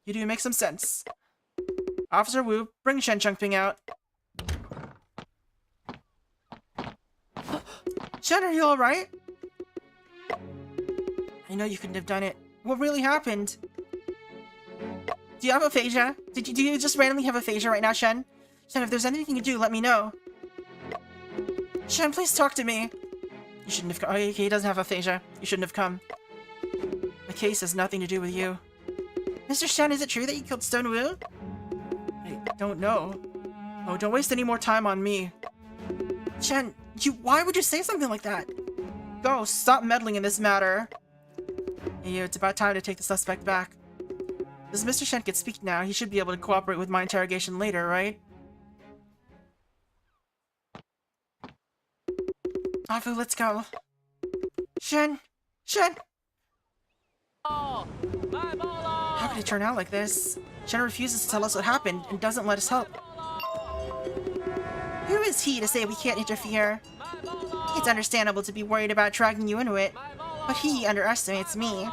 Speaker 1: You do make some sense. Officer Wu, bring Shen Changping out. Shen, are you alright? I know you couldn't have done it. What really happened? Do you have aphasia? Do you just randomly have aphasia right now, Shen? Shen, if there's anything you do, let me know. Shen, please talk to me. You shouldn't have come. Okay, he doesn't have aphasia. You shouldn't have come. The case has nothing to do with you. Mr. Shen, is it true that you killed Stone Wu? I don't know. Oh, don't waste any more time on me. Shen, why would you say something like that? Go, stop meddling in this matter. Hey, it's about time to take the suspect back. As Mr. Shen can speak now, he should be able to cooperate with my interrogation later, right? Afu, let's go. Shen! Shen! How could it turn out like this? Shen refuses to tell us what happened and doesn't let us help. Who is he to say we can't interfere? It's understandable to be worried about dragging you into it, but he underestimates me.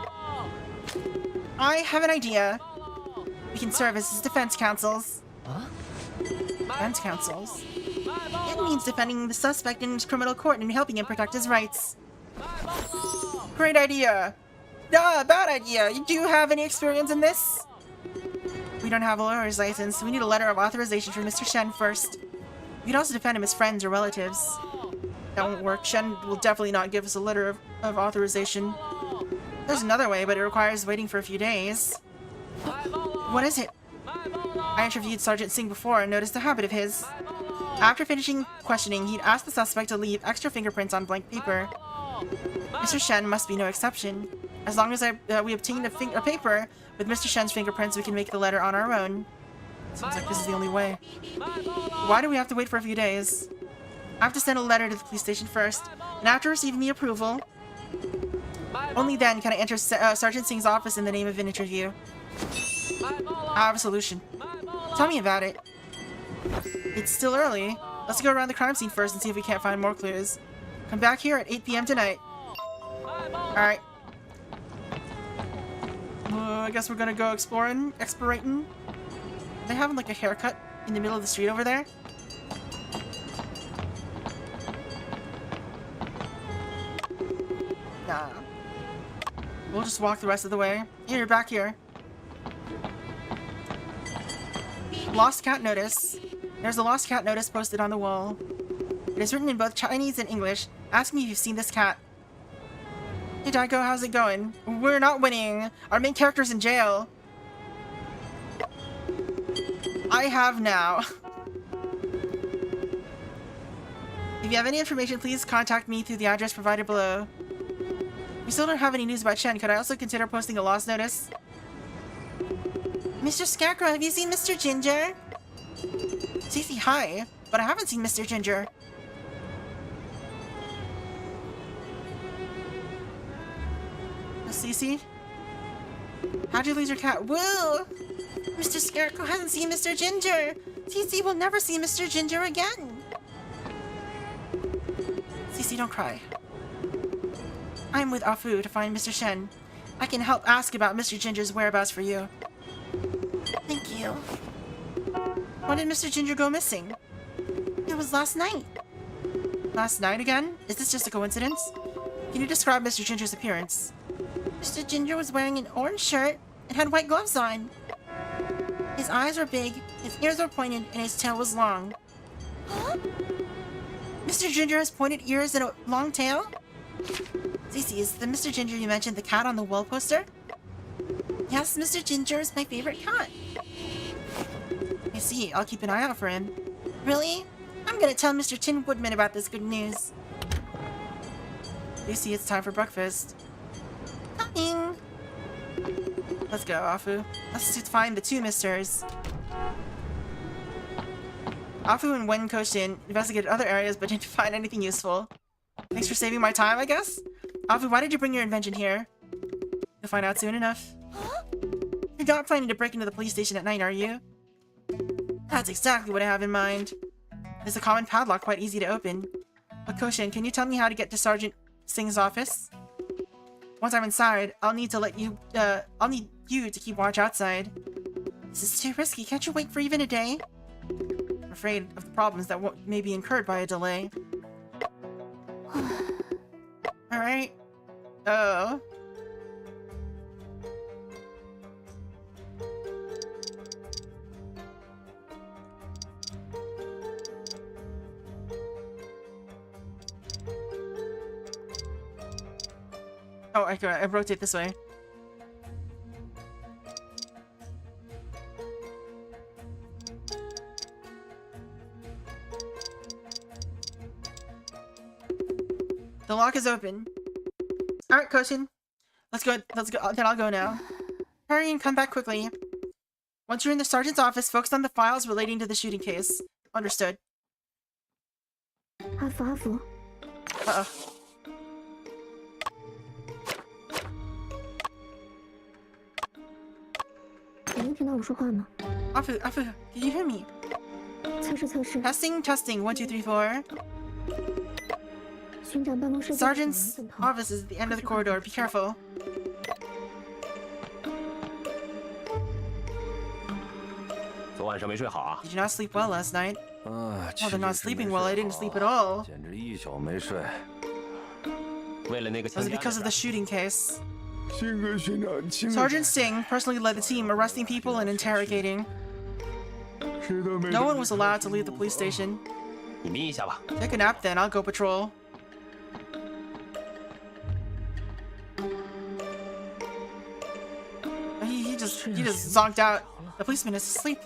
Speaker 1: I have an idea. We can serve as his defense counsels.
Speaker 9: Huh?
Speaker 1: Defense counsels? It means defending the suspect in his criminal court and helping him protect his rights. Great idea! Bad idea! Do you have any experience in this? We don't have a lawyer's license, so we need a letter of authorization from Mr. Shen first. We can also defend him as friends or relatives. That won't work. Shen will definitely not give us a letter of authorization. There's another way, but it requires waiting for a few days. What is it? I interviewed Sergeant Singh before and noticed a habit of his. After finishing questioning, he'd ask the suspect to leave extra fingerprints on blank paper. Mr. Shen must be no exception. As long as we obtain a paper with Mr. Shen's fingerprints, we can make the letter on our own. Seems like this is the only way. Why do we have to wait for a few days? I have to send a letter to the police station first, and after receiving the approval, only then can I enter Sergeant Singh's office in the name of an interview. I have a solution. Tell me about it. It's still early. Let's go around the crime scene first and see if we can't find more clues. Come back here at 8 p.m. tonight. Alright. I guess we're gonna go explorating. They having like a haircut in the middle of the street over there? Nah. We'll just walk the rest of the way. Here, you're back here. Lost cat notice. There's a lost cat notice posted on the wall. It is written in both Chinese and English. Ask me if you've seen this cat. Hey Daiko, how's it going? We're not winning. Our main character's in jail. I have now. If you have any information, please contact me through the address provided below. We still don't have any news about Chen. Could I also consider posting a lost notice? Mr. Scarecrow, have you seen Mr. Ginger? Cece, hi. But I haven't seen Mr. Ginger. Cece? How'd you lose your cat? Woo! Mr. Scarecrow hasn't seen Mr. Ginger! Cece will never see Mr. Ginger again! Cece, don't cry. I'm with Afu to find Mr. Shen. I can help ask about Mr. Ginger's whereabouts for you. Thank you. When did Mr. Ginger go missing? It was last night. Last night again? Is this just a coincidence? Can you describe Mr. Ginger's appearance? Mr. Ginger was wearing an orange shirt and had white gloves on. His eyes were big, his ears were pointed, and his tail was long. Huh? Mr. Ginger has pointed ears and a long tail? Cece, is the Mr. Ginger you mentioned the cat on the wall poster? Yes, Mr. Ginger is my favorite cat. I see. I'll keep an eye out for him. Really? I'm gonna tell Mr. Tin Woodman about this good news. Lucy, it's time for breakfast. Coming! Let's go, Afu. Let's find the two misters. Afu and Wen Koshin investigated other areas but didn't find anything useful. Thanks for saving my time, I guess? Afu, why did you bring your invention here? You'll find out soon enough. Huh? You're not planning to break into the police station at night, are you? That's exactly what I have in mind. There's a common padlock quite easy to open. But Koshin, can you tell me how to get to Sergeant Singh's office? Once I'm inside, I'll need you to keep watch outside. This is too risky. Can't you wait for even a day? I'm afraid of the problems that may be incurred by a delay. Alright. Oh. Oh, I rotate this way. lock is open. Alright, Koshin. Let's go. Then I'll go now. Hurry and come back quickly. Once you're in the sergeant's office, focus on the files relating to the shooting case. Understood.
Speaker 12: Uh-oh. 你能听到我说话吗？
Speaker 1: Afu, can you hear me?
Speaker 12: 测试测试。
Speaker 1: Testing, 1, 2, 3, 4.
Speaker 12: 巡长办公室。
Speaker 1: Sergeant's office is at the end of the corridor. Be careful.
Speaker 8: 昨晚上没睡好啊？
Speaker 1: Did you not sleep well last night?
Speaker 2: 啊，
Speaker 1: Well, they're not sleeping well. I didn't sleep at all.
Speaker 2: 简直一宿没睡。
Speaker 8: 为了那个
Speaker 1: Was it because of the shooting case?
Speaker 3: 星哥巡长，亲
Speaker 1: Sergeant Singh personally led the team, arresting people and interrogating. No one was allowed to leave the police station.
Speaker 8: 你眯一下吧。
Speaker 1: Take a nap then, I'll go patrol. He just zonked out. The policeman is asleep.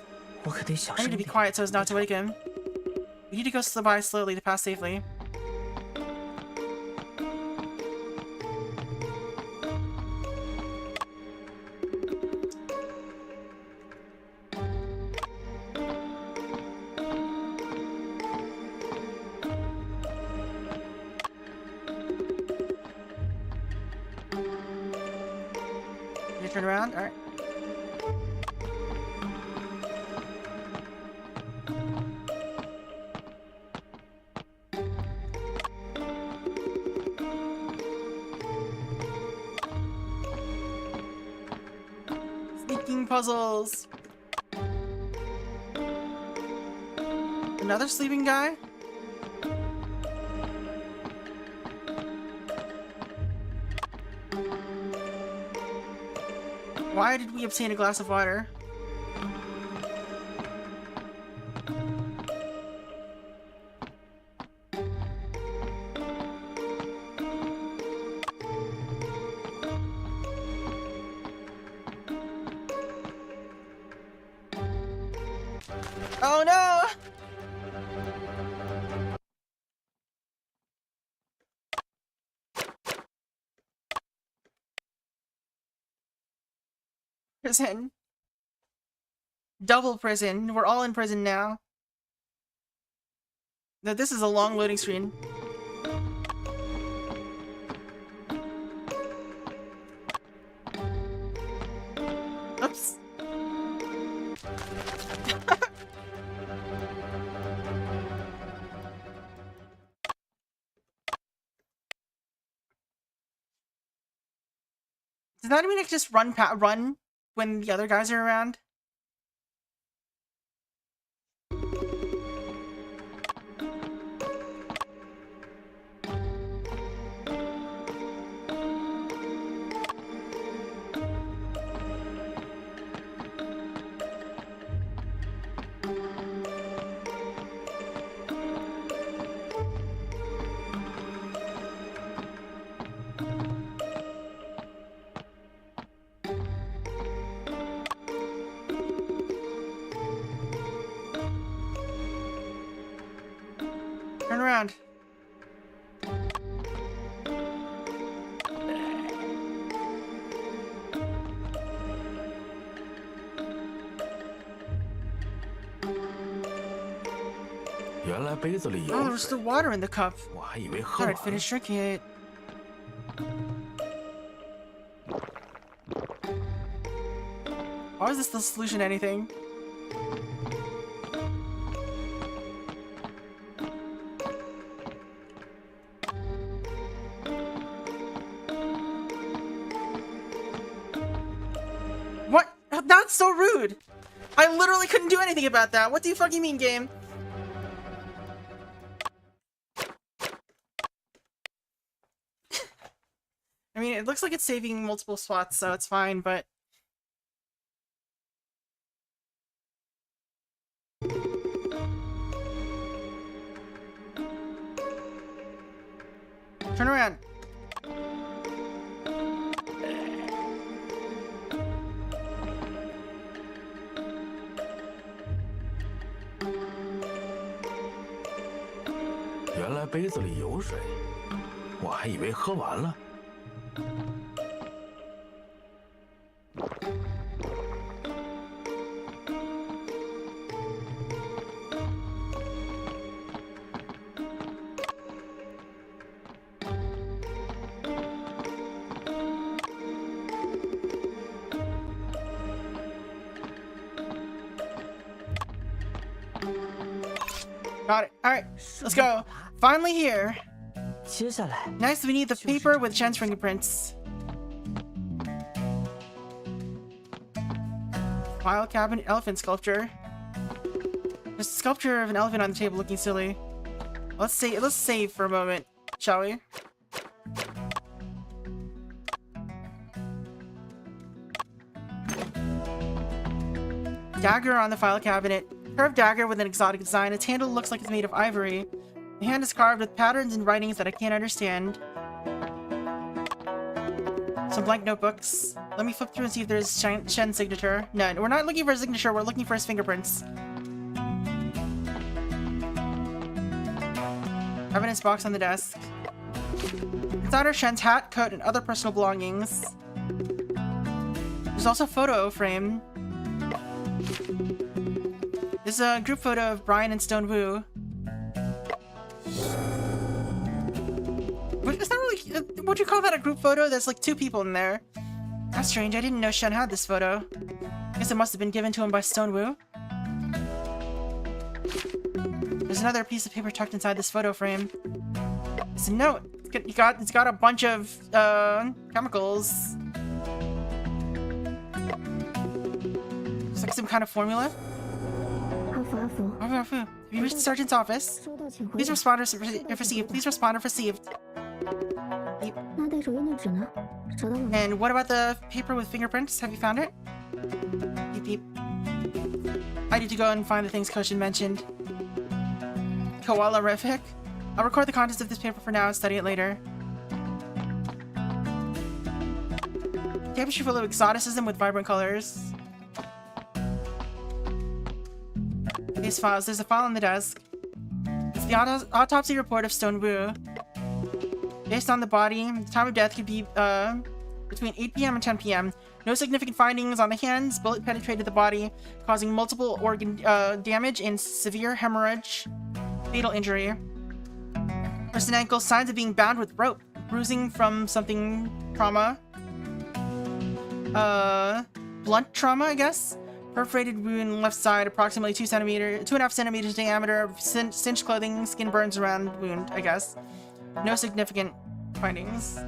Speaker 9: 我可得小
Speaker 1: I
Speaker 9: 声
Speaker 1: need to
Speaker 9: 一
Speaker 1: be
Speaker 9: 点。
Speaker 1: quiet so as not to wake him. We need to go by slowly to pass safely. Can you turn around? Alright. Sneaking puzzles. Another sleeping guy? Why did we obtain a glass of water? Oh no! Prison. Double prison. We're all in prison now. Now this is a long loading screen. Oops. Does that mean I can just run when the other guys are around? Turn around. Oh, there's still water in the cup. Thought I'd finish drinking it. Why is this the solution to anything? What? That's so rude! I literally couldn't do anything about that. What do you fucking mean, game? I mean, it looks like it's saving multiple spots, so it's fine, but... Turn around.
Speaker 2: 我还以为喝完了。
Speaker 1: Got it. All right, let's go. Finally here.
Speaker 9: 接下来
Speaker 1: Next, we need the paper with Shen's fingerprints. File cabinet elephant sculpture. There's a sculpture of an elephant on the table looking silly. Let's save for a moment, shall we? Dagger on the file cabinet. Curved dagger with an exotic design. Its handle looks like it's made of ivory. The hand is carved with patterns and writings that I can't understand. Some blank notebooks. Let me flip through and see if there's Shen's signature. No, we're not looking for his signature, we're looking for his fingerprints. Evidence box on the desk. Inside are Shen's hat, coat, and other personal belongings. There's also a photo frame. This is a group photo of Brian and Stone Wu. It's not really... would you call that a group photo? There's like 2 people in there. That's strange, I didn't know Shen had this photo. Guess it must have been given to him by Stone Wu. There's another piece of paper tucked inside this photo frame. It's a note. It's got a bunch of chemicals. It's like some kind of formula. Have you reached the sergeant's office? Please respond if received. Please respond if received. Beep. And what about the paper with fingerprints? Have you found it? Beep beep. I need to go and find the things Koshin mentioned. Koala-rific. I'll record the contents of this paper for now and study it later. Tapestry full of exoticism with vibrant colors. These files. There's a file on the desk. It's the autopsy report of Stone Wu. Based on the body, the time of death could be between 8 p.m. and 10 p.m. No significant findings on the hands. Bullet penetrated the body, causing multiple organ damage and severe hemorrhage. Fatal injury. Wrist and ankle. Signs of being bound with rope. Bruising from something. Trauma. Blunt trauma, I guess. Perforated wound left side, approximately 2.5 centimeters diameter. Cinched clothing, skin burns around wound, I guess. No significant findings.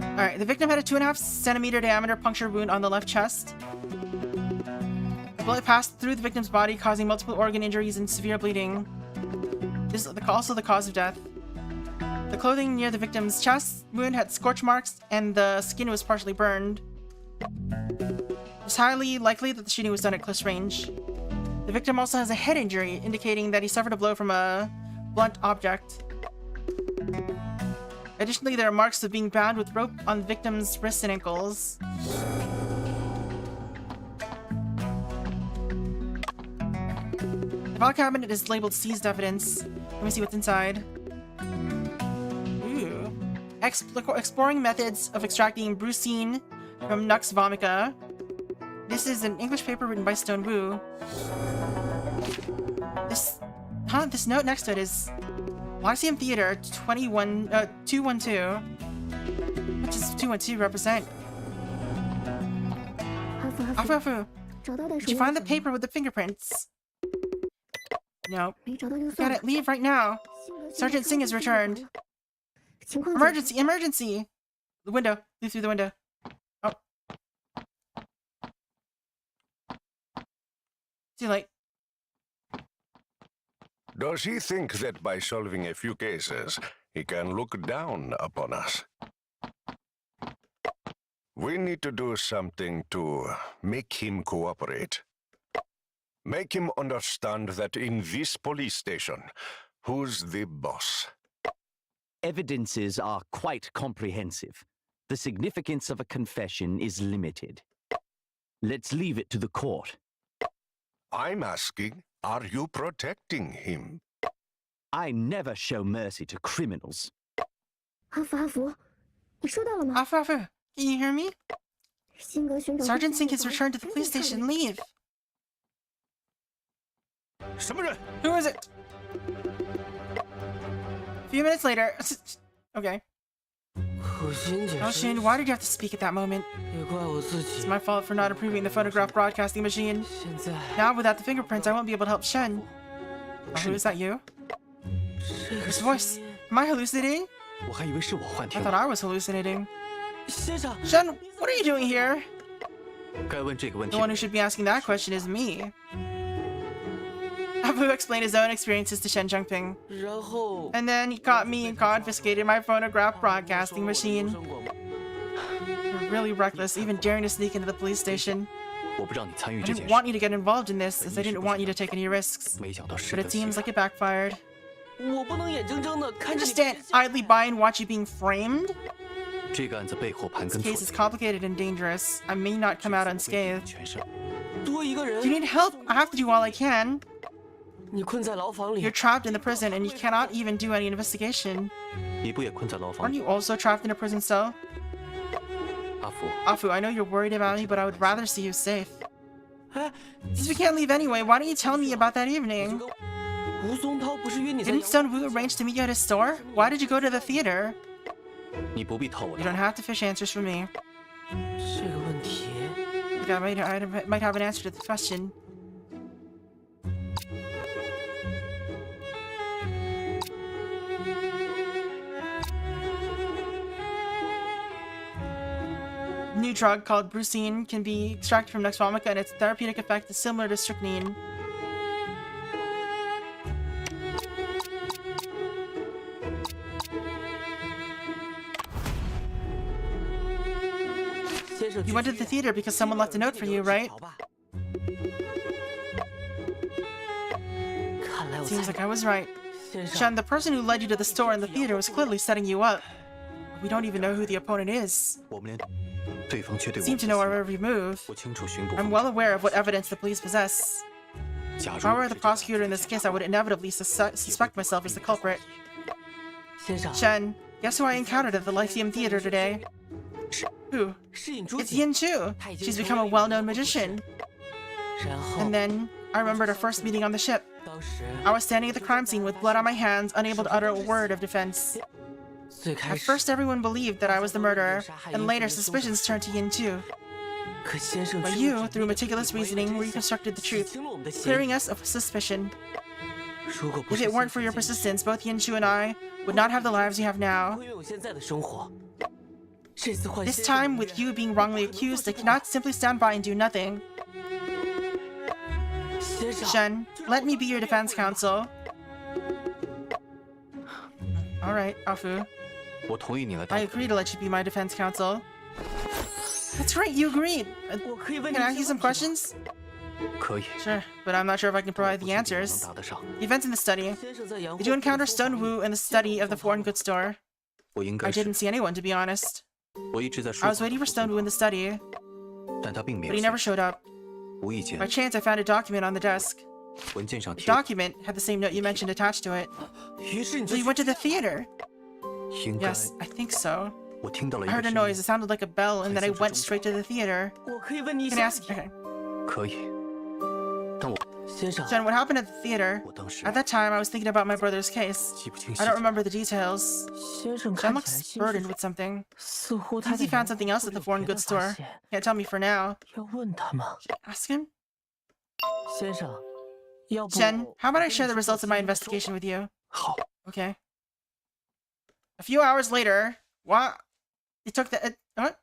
Speaker 1: Alright, the victim had a 2.5 centimeter diameter puncture wound on the left chest. The bullet passed through the victim's body, causing multiple organ injuries and severe bleeding. This is also the cause of death. The clothing near the victim's chest wound had scorch marks, and the skin was partially burned. It's highly likely that the shooting was done at close range. The victim also has a head injury, indicating that he suffered a blow from a blunt object. Additionally, there are marks of being bound with rope on the victim's wrists and ankles. The file cabinet is labeled seized evidence. Let me see what's inside. Ooh. Exploring methods of extracting brucine from Nux vomica. This is an English paper written by Stone Wu. This note next to it is Lyceum Theater 212. What does 212 represent? Afu. Did you find the paper with the fingerprints? Nope. Got it. Leave right now. Sergeant Singh has returned. Emergency! Emergency! The window. Leave through the window. Oh. Too late.
Speaker 3: Does he think that by solving a few cases, he can look down upon us? We need to do something to make him cooperate. Make him understand that in this police station, who's the boss?
Speaker 7: Evidences are quite comprehensive. The significance of a confession is limited. Let's leave it to the court.
Speaker 3: I'm asking, are you protecting him?
Speaker 7: I never show mercy to criminals.
Speaker 12: 阿福，你收到了吗？
Speaker 1: Afu, can you hear me?
Speaker 12: 辛格巡长
Speaker 1: Sergeant Sink has returned to the police station. Leave.
Speaker 2: 什么人？
Speaker 1: Who is it? A few minutes later. Okay.
Speaker 9: 苦心解
Speaker 1: Shin,
Speaker 9: 释，
Speaker 1: why did you have to speak at that moment?
Speaker 9: 也怪我自
Speaker 1: It's
Speaker 9: 己。
Speaker 1: my fault for not approving the phonograph broadcasting machine.
Speaker 9: 现在
Speaker 1: Now, without the fingerprints, I won't be able to help Shen. Oh, who is that, you?
Speaker 9: 这个
Speaker 1: Whose
Speaker 9: 声
Speaker 1: voice?
Speaker 9: 音
Speaker 1: Am I hallucinating?
Speaker 8: 我还以为是我幻
Speaker 1: I
Speaker 8: 听
Speaker 1: thought。I was hallucinating.
Speaker 9: 先生，
Speaker 1: Shen, what are you doing here?
Speaker 8: 该问这个问题
Speaker 1: The one who should be asking that question is me. Abu explained his own experiences to Shen Zhengping.
Speaker 9: 然后
Speaker 1: And then he caught me and confiscated my phonograph broadcasting
Speaker 9: 说我的
Speaker 1: machine.
Speaker 9: 无声广播
Speaker 1: You're really reckless, even daring to sneak into the police station.
Speaker 8: 我不让你参与
Speaker 1: I
Speaker 8: 这件
Speaker 1: didn't
Speaker 8: 事，
Speaker 1: want you to get involved in this, as I didn't want you to take any risks.
Speaker 8: 没想到适
Speaker 1: But
Speaker 8: 得
Speaker 1: it
Speaker 8: 其
Speaker 1: seems
Speaker 8: 反
Speaker 1: like it backfired.
Speaker 9: 我不能眼睁睁的
Speaker 1: I
Speaker 9: 看着
Speaker 1: just
Speaker 9: 你被
Speaker 1: stand
Speaker 9: 下
Speaker 1: idly by and watch you being framed?
Speaker 8: 这个案子背后盘
Speaker 1: This
Speaker 8: 根错
Speaker 1: case is
Speaker 8: 节，
Speaker 1: complicated and dangerous. I may not come out
Speaker 8: 这次我为你
Speaker 1: unscathed.
Speaker 8: 全身。
Speaker 9: 多一个人
Speaker 1: Do you need help? I have to do all I can.
Speaker 9: 你困在牢房里
Speaker 1: You're trapped in the prison and you cannot even do any investigation.
Speaker 8: 你不也困在牢房
Speaker 1: Aren't
Speaker 8: 里？
Speaker 1: you also trapped in a prison cell?
Speaker 8: 阿福，
Speaker 1: Afu, I know you're worried about me, but I would rather see you safe.
Speaker 9: 哎
Speaker 1: Since we can't leave anyway, why don't you tell me about that
Speaker 9: 这
Speaker 1: evening?
Speaker 9: 个吴松涛不是约你在
Speaker 1: Didn't
Speaker 9: 阳
Speaker 1: Sun Wu arrange to meet you at his store? Why did you go to the theater?
Speaker 8: 你不必套我
Speaker 1: You
Speaker 8: 的
Speaker 1: don't
Speaker 8: 话。
Speaker 1: have to fish answers from me.
Speaker 9: 这个问题
Speaker 1: I think I might have an answer to the question. New drug called brucine can be extracted from Nux vomica, and its therapeutic effect is similar to strychnine.
Speaker 9: 先生
Speaker 1: You went to the theater because someone left a note for you, right?
Speaker 9: 看来我
Speaker 1: Seems
Speaker 9: 猜
Speaker 1: like I was right.
Speaker 9: 先生
Speaker 1: Shen, the person who led you to the store and the theater was clearly setting you up. We don't even know who the opponent is.
Speaker 8: 我们连对方却对我
Speaker 1: Seem to know our every move.
Speaker 8: 我清楚巡捕
Speaker 1: I'm well aware of what evidence the police possess.
Speaker 8: 假
Speaker 1: If I
Speaker 8: 如
Speaker 1: were the prosecutor in this case, I would inevitably suspect myself as the culprit.
Speaker 9: 先生
Speaker 1: Shen, guess who I encountered at the Lyceum Theater today? Who?
Speaker 9: 是尹珠
Speaker 1: It's
Speaker 9: 姐
Speaker 1: Yin Chu. She's become a well-known magician.
Speaker 9: 然后
Speaker 1: And then, I remembered our first meeting on the ship.
Speaker 9: 当时
Speaker 1: I was standing at the crime scene with blood on my hands, unable to utter a word of defense.
Speaker 9: 最开
Speaker 1: At
Speaker 9: 始
Speaker 1: first, everyone believed that I was the murderer, and later suspicions turned to Yin Chu.
Speaker 9: 可先生
Speaker 1: But you, through meticulous reasoning, reconstructed the
Speaker 9: 洗
Speaker 1: truth,
Speaker 9: 清了我们的嫌疑
Speaker 1: clearing us of suspicion.
Speaker 9: 如果不
Speaker 1: If
Speaker 9: 是
Speaker 1: it weren't for your
Speaker 9: 先生
Speaker 1: persistence, both Yin Chu and I would not have the lives you have
Speaker 9: 不
Speaker 1: now.
Speaker 9: 会拥有现在的生活。这次换
Speaker 1: This
Speaker 9: 先生
Speaker 1: time, with you being wrongly accused, I cannot simply stand by and do nothing.
Speaker 9: 先生
Speaker 1: Shen, let me be your defense counsel. Alright, Afu.
Speaker 8: 我同意你来当
Speaker 1: I agree to let you be my defense counsel. That's right, you agreed.
Speaker 9: 我可以问
Speaker 1: Can I
Speaker 9: 你
Speaker 1: ask you some questions?
Speaker 8: 可以，
Speaker 1: Sure, but I'm not sure if I can provide the
Speaker 8: 能
Speaker 1: answers.
Speaker 8: 答得上。
Speaker 1: The events in the study.
Speaker 9: 先生在洋
Speaker 1: Did you encounter Stone Wu in the study of the foreign goods store?
Speaker 8: 我应该
Speaker 1: I
Speaker 8: 是
Speaker 1: didn't see anyone, to be honest.
Speaker 8: 我一直在
Speaker 1: I
Speaker 8: 说
Speaker 1: was waiting for Stone Wu in the study,
Speaker 8: 但他并没
Speaker 1: but
Speaker 8: 有
Speaker 1: he
Speaker 8: 现
Speaker 1: never
Speaker 8: 身。
Speaker 1: showed up.
Speaker 8: 无意间
Speaker 1: By，chance, I found a document on the desk.
Speaker 8: 文件上
Speaker 1: The
Speaker 8: 贴
Speaker 1: document had the same note you mentioned attached to it.
Speaker 9: 于是你
Speaker 1: So
Speaker 9: 就
Speaker 1: you went to the theater?
Speaker 8: 应该
Speaker 1: Yes, I think so.
Speaker 8: 我听到了一
Speaker 1: I
Speaker 8: 个
Speaker 1: heard a
Speaker 8: 声
Speaker 1: noise.
Speaker 8: 音
Speaker 1: It sounded like a bell, and then I went straight to the theater.
Speaker 9: 我可以问你一
Speaker 1: Can I
Speaker 9: 下
Speaker 1: ask? Okay.
Speaker 8: 可以，但我
Speaker 9: 先生
Speaker 1: Jen, what happened at the theater?
Speaker 8: 我当时
Speaker 1: At that time, I was thinking about my brother's case.
Speaker 8: 记不清细
Speaker 1: I don't
Speaker 8: 节。
Speaker 1: remember the details.
Speaker 9: 先生
Speaker 1: Jen
Speaker 9: 看起来
Speaker 1: looks
Speaker 9: 心
Speaker 1: burdened
Speaker 9: 事
Speaker 1: with something.
Speaker 9: 似乎他
Speaker 1: Since he found something else at the foreign goods store. Can't tell me for now.
Speaker 9: 要问他吗？
Speaker 1: Ask him?
Speaker 9: 先生，要不
Speaker 1: Jen, how about I share the results of my investigation with you?
Speaker 8: 好，
Speaker 1: Okay. A few hours later, what? You took the. What?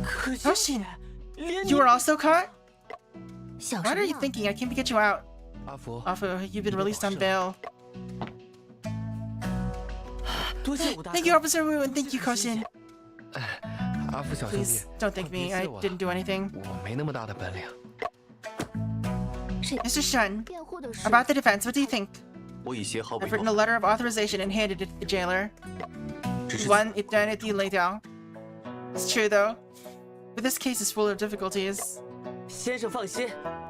Speaker 9: 可
Speaker 1: Toshin,
Speaker 9: 连
Speaker 1: you were also caught?
Speaker 12: 小
Speaker 1: What
Speaker 12: 什
Speaker 1: are
Speaker 12: 么
Speaker 1: you
Speaker 12: 呀？
Speaker 1: thinking? I can't get you out.
Speaker 2: 阿福，
Speaker 1: Afu, you've been released on bail.
Speaker 9: 多谢武大哥
Speaker 1: Thank you, Officer Wu, and thank you, Koshin.
Speaker 2: 阿福小兄弟
Speaker 1: Please,，don't thank me. I didn't do anything.
Speaker 2: 我没那么大的本领。
Speaker 1: Mr. Shun,
Speaker 12: 辩护的事
Speaker 1: about the defense, what do you think?
Speaker 8: 我已写好
Speaker 1: I've
Speaker 8: 委
Speaker 1: written a
Speaker 8: 托，
Speaker 1: letter of authorization and handed it to the jailer.
Speaker 8: 只是
Speaker 1: One, it done it laid down. It's true, though. But this case is full of difficulties.
Speaker 9: 先生放心，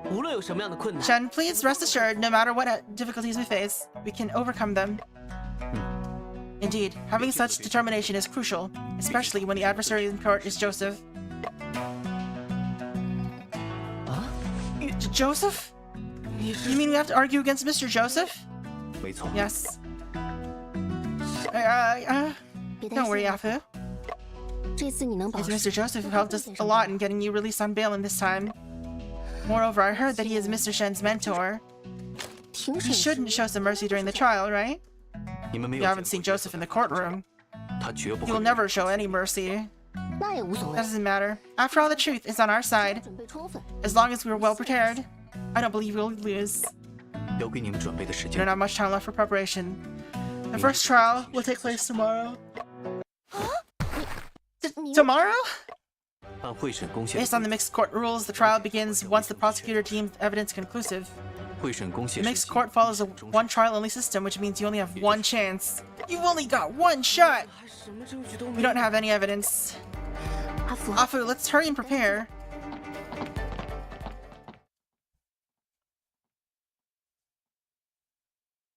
Speaker 9: 无论有什么样的困难，
Speaker 1: Chen, please rest assured, no matter what difficulties we face, we can overcome them. Indeed, having such determination is crucial, especially when the adversary in court is Joseph. Joseph? You mean we have to argue against Mr. Joseph?
Speaker 8: 没错。
Speaker 1: Yes. Don't worry, Afu.
Speaker 12: 这次你能保
Speaker 1: It's
Speaker 12: 释。
Speaker 1: Mr. Joseph who helped us a lot in getting you released on bail in this time. Moreover, I heard that he is Mr. Shen's mentor.
Speaker 12: 庭
Speaker 1: He
Speaker 12: 审时
Speaker 1: shouldn't show some mercy during the trial, right?
Speaker 8: 你们没有
Speaker 1: You
Speaker 8: 见
Speaker 1: haven't
Speaker 8: 过
Speaker 1: seen Joseph in the courtroom.
Speaker 8: 他绝不
Speaker 1: He
Speaker 8: 会
Speaker 1: will never show any mercy.
Speaker 12: 那也无所
Speaker 1: That
Speaker 12: 谓，
Speaker 1: doesn't matter. After all, the truth is on our side.
Speaker 12: 准备充分。
Speaker 1: As long as we are well prepared, I don't believe we'll lose.
Speaker 8: 留给你们准备的时
Speaker 1: We
Speaker 8: 间
Speaker 1: don't have much time left for preparation. The first trial will take place tomorrow. Tomorrow?
Speaker 8: 按会审公谢
Speaker 1: Based on the mixed court rules, the trial begins once the prosecutor deems evidence conclusive.
Speaker 8: 会审公谢
Speaker 1: The
Speaker 8: 时
Speaker 1: mixed
Speaker 8: 期
Speaker 1: court follows a one trial only system, which means you only have one chance. You've only got one shot!
Speaker 9: 还什么证据都
Speaker 1: We
Speaker 9: 没有
Speaker 1: don't。have any evidence.
Speaker 12: 阿福，
Speaker 1: Afu, let's hurry and prepare.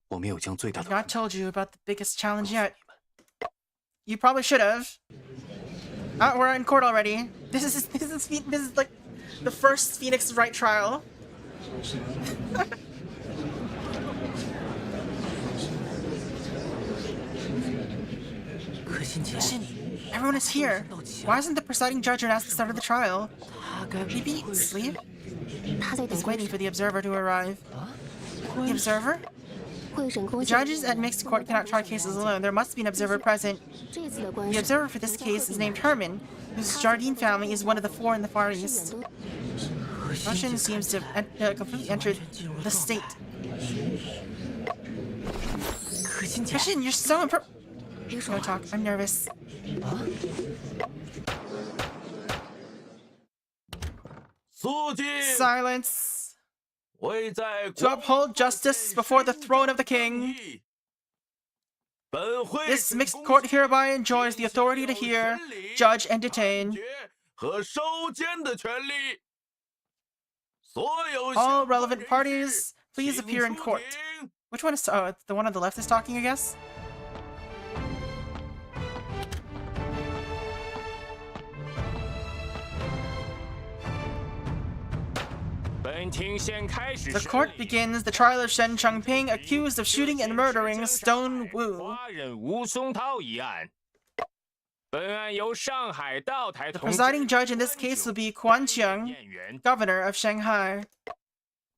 Speaker 8: 我没有将最大
Speaker 1: I've
Speaker 8: 的
Speaker 1: not told you about the biggest challenge yet. You probably should have. We're in court already. This is like the first Phoenix Wright trial. Shin, everyone is here. Why isn't the presiding judge announced the start of the trial?
Speaker 9: 他该
Speaker 1: Maybe asleep?
Speaker 12: 他在等
Speaker 1: He's
Speaker 12: 公
Speaker 1: waiting
Speaker 12: 审
Speaker 1: for the observer to arrive. The observer?
Speaker 12: 会审公
Speaker 1: The
Speaker 12: 审。
Speaker 1: judges at mixed court cannot try cases alone. There must be an observer present.
Speaker 12: 这次的官
Speaker 1: The
Speaker 12: 司
Speaker 1: observer for this case is named Herman, whose Jardine family is one of the four in the Far
Speaker 12: 远
Speaker 1: East.
Speaker 12: 都
Speaker 1: Russian seems to have completely entered the state.
Speaker 9: 可心姐，
Speaker 1: Christian, you're so impressive.
Speaker 12: 别说
Speaker 1: No
Speaker 12: 话，
Speaker 1: talk. I'm nervous.
Speaker 7: 肃静，
Speaker 1: Silence.
Speaker 7: 位在
Speaker 1: To uphold justice before the throne of the king.
Speaker 7: 本会
Speaker 1: This mixed court hereby enjoys the authority to hear, judge, and detain
Speaker 7: 和收监的权利。所有
Speaker 1: all relevant parties. Please appear in court. Which one is? Oh, the one on the left is talking, I guess. The court begins the trial of Shen Changping, accused of shooting and murdering Stone Wu.
Speaker 7: 华人吴松涛一案。本案由上海道台
Speaker 1: The
Speaker 7: 同志
Speaker 1: presiding judge in this case will be Quan Chiang,
Speaker 7: 验员，
Speaker 1: governor of Shanghai.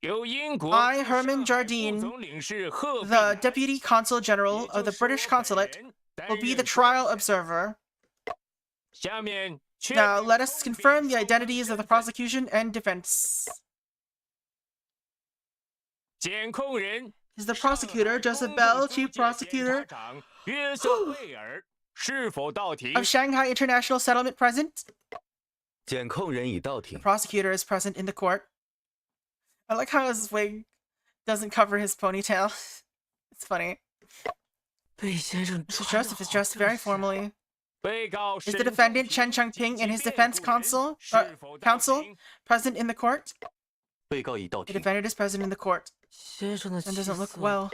Speaker 7: 由英国
Speaker 1: I,
Speaker 7: 驻
Speaker 1: Herman
Speaker 7: 上海
Speaker 1: Jardine,
Speaker 7: 副总领事贺
Speaker 1: The
Speaker 7: 碧
Speaker 1: deputy consul general of the British consulate,
Speaker 7: 担
Speaker 1: will be
Speaker 7: 任
Speaker 1: the trial observer.
Speaker 7: 下面确
Speaker 1: Now, let us confirm the identities of the prosecution and defense.
Speaker 7: 检控人
Speaker 1: Is the prosecutor, Joseph Bell, chief prosecutor
Speaker 7: 约瑟贝尔是否到庭？
Speaker 1: of Shanghai International Settlement present?
Speaker 8: 检控人已到
Speaker 1: The
Speaker 8: 庭。
Speaker 1: prosecutor is present in the court. I like how his wig doesn't cover his ponytail. It's funny.
Speaker 9: 贝先生
Speaker 1: Mr. Joseph is dressed very formally.
Speaker 7: 被告
Speaker 1: Is the defendant Chen Changping and his defense counsel present in the court?
Speaker 8: 被告已到
Speaker 1: The
Speaker 8: 庭。
Speaker 1: defendant is present in the court
Speaker 9: 先生的
Speaker 1: and
Speaker 9: 气
Speaker 1: doesn't look
Speaker 9: 色
Speaker 1: well.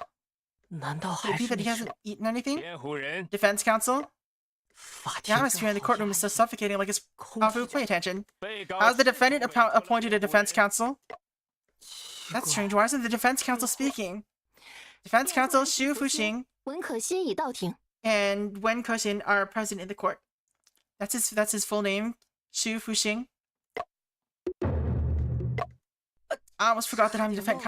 Speaker 9: 难道
Speaker 1: Could
Speaker 9: 还
Speaker 1: it be
Speaker 9: 是
Speaker 1: that he
Speaker 9: 没事
Speaker 1: hasn't eaten anything?
Speaker 7: 辩护人
Speaker 1: Defense counsel?
Speaker 9: 法
Speaker 1: The
Speaker 9: 庭
Speaker 1: atmosphere in the courtroom is so suffocating like it's
Speaker 9: 空
Speaker 1: Afu,
Speaker 9: 气
Speaker 1: pay attention.
Speaker 7: 被告
Speaker 1: How's the defendant appointed a defense counsel?
Speaker 9: 奇
Speaker 1: That's
Speaker 9: 怪
Speaker 1: strange. Why isn't the defense counsel speaking? Defense counsel Xu Fuxing
Speaker 12: 文可欣已到庭，
Speaker 1: and Wen Kexin are present in the court. That's his full name, Xu Fuxing. I almost forgot that I'm defense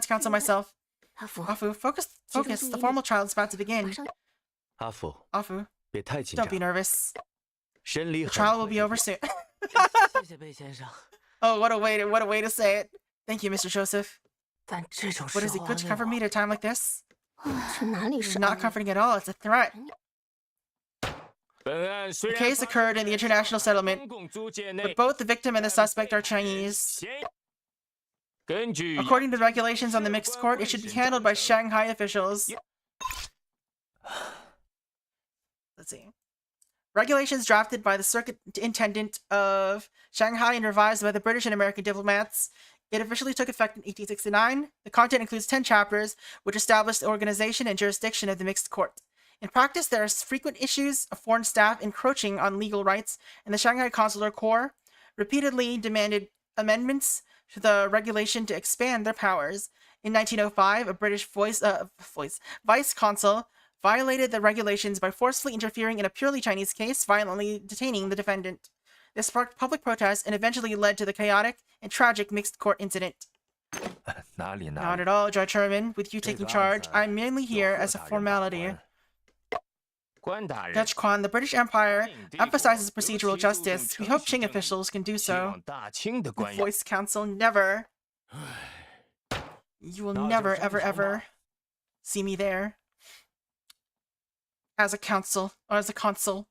Speaker 1: counsel myself.
Speaker 12: 阿福，
Speaker 1: Afu, focus. The formal trial is about to
Speaker 12: 马
Speaker 1: begin.
Speaker 12: 上
Speaker 8: 阿福，
Speaker 1: Afu,
Speaker 8: 别太紧
Speaker 1: don't
Speaker 8: 张
Speaker 1: be，nervous.
Speaker 8: 审理
Speaker 1: The
Speaker 8: 很
Speaker 1: trial
Speaker 8: 快
Speaker 1: will be
Speaker 8: 就
Speaker 1: over
Speaker 8: 结
Speaker 1: soon.
Speaker 9: 谢谢贝先生。
Speaker 1: Oh, what a way to say it. Thank you, Mr. Joseph.
Speaker 9: 但这种
Speaker 1: What
Speaker 9: 时
Speaker 1: is it
Speaker 9: 候
Speaker 1: good to
Speaker 9: 安慰
Speaker 1: comfort me
Speaker 9: 我
Speaker 1: at a time like this?
Speaker 12: 这哪里
Speaker 1: It's
Speaker 12: 是
Speaker 1: not
Speaker 12: 安慰
Speaker 1: comforting at all. It's a threat.
Speaker 7: 本案虽
Speaker 1: The
Speaker 7: 然
Speaker 1: case occurred in the international settlement,
Speaker 7: 公共租界
Speaker 1: but
Speaker 7: 内，
Speaker 1: both the victim and the suspect are Chinese.
Speaker 7: 根据
Speaker 1: According to the regulations on the mixed court, it should be handled by Shanghai officials. Let's see. Regulations drafted by the Circuit Intendant of Shanghai and revised by the British and American diplomats. It officially took effect in 1869. The content includes 10 chapters, which established the organization and jurisdiction of the mixed court. In practice, there are frequent issues of foreign staff encroaching on legal rights, and the Shanghai Consular Corps repeatedly demanded amendments to the regulation to expand their powers. In 1905, a British vice consul violated the regulations by forcefully interfering in a purely Chinese case, violently detaining the defendant. This sparked public protest and eventually led to the chaotic and tragic mixed court incident. Not at all, Judge Herman. With you taking charge, I'm merely here as a formality. Judge Quan, the British Empire emphasizes procedural justice. We hope Qing officials can do so. The Voice Council, never. You will never, ever, ever see me there. As a council, or as a consul.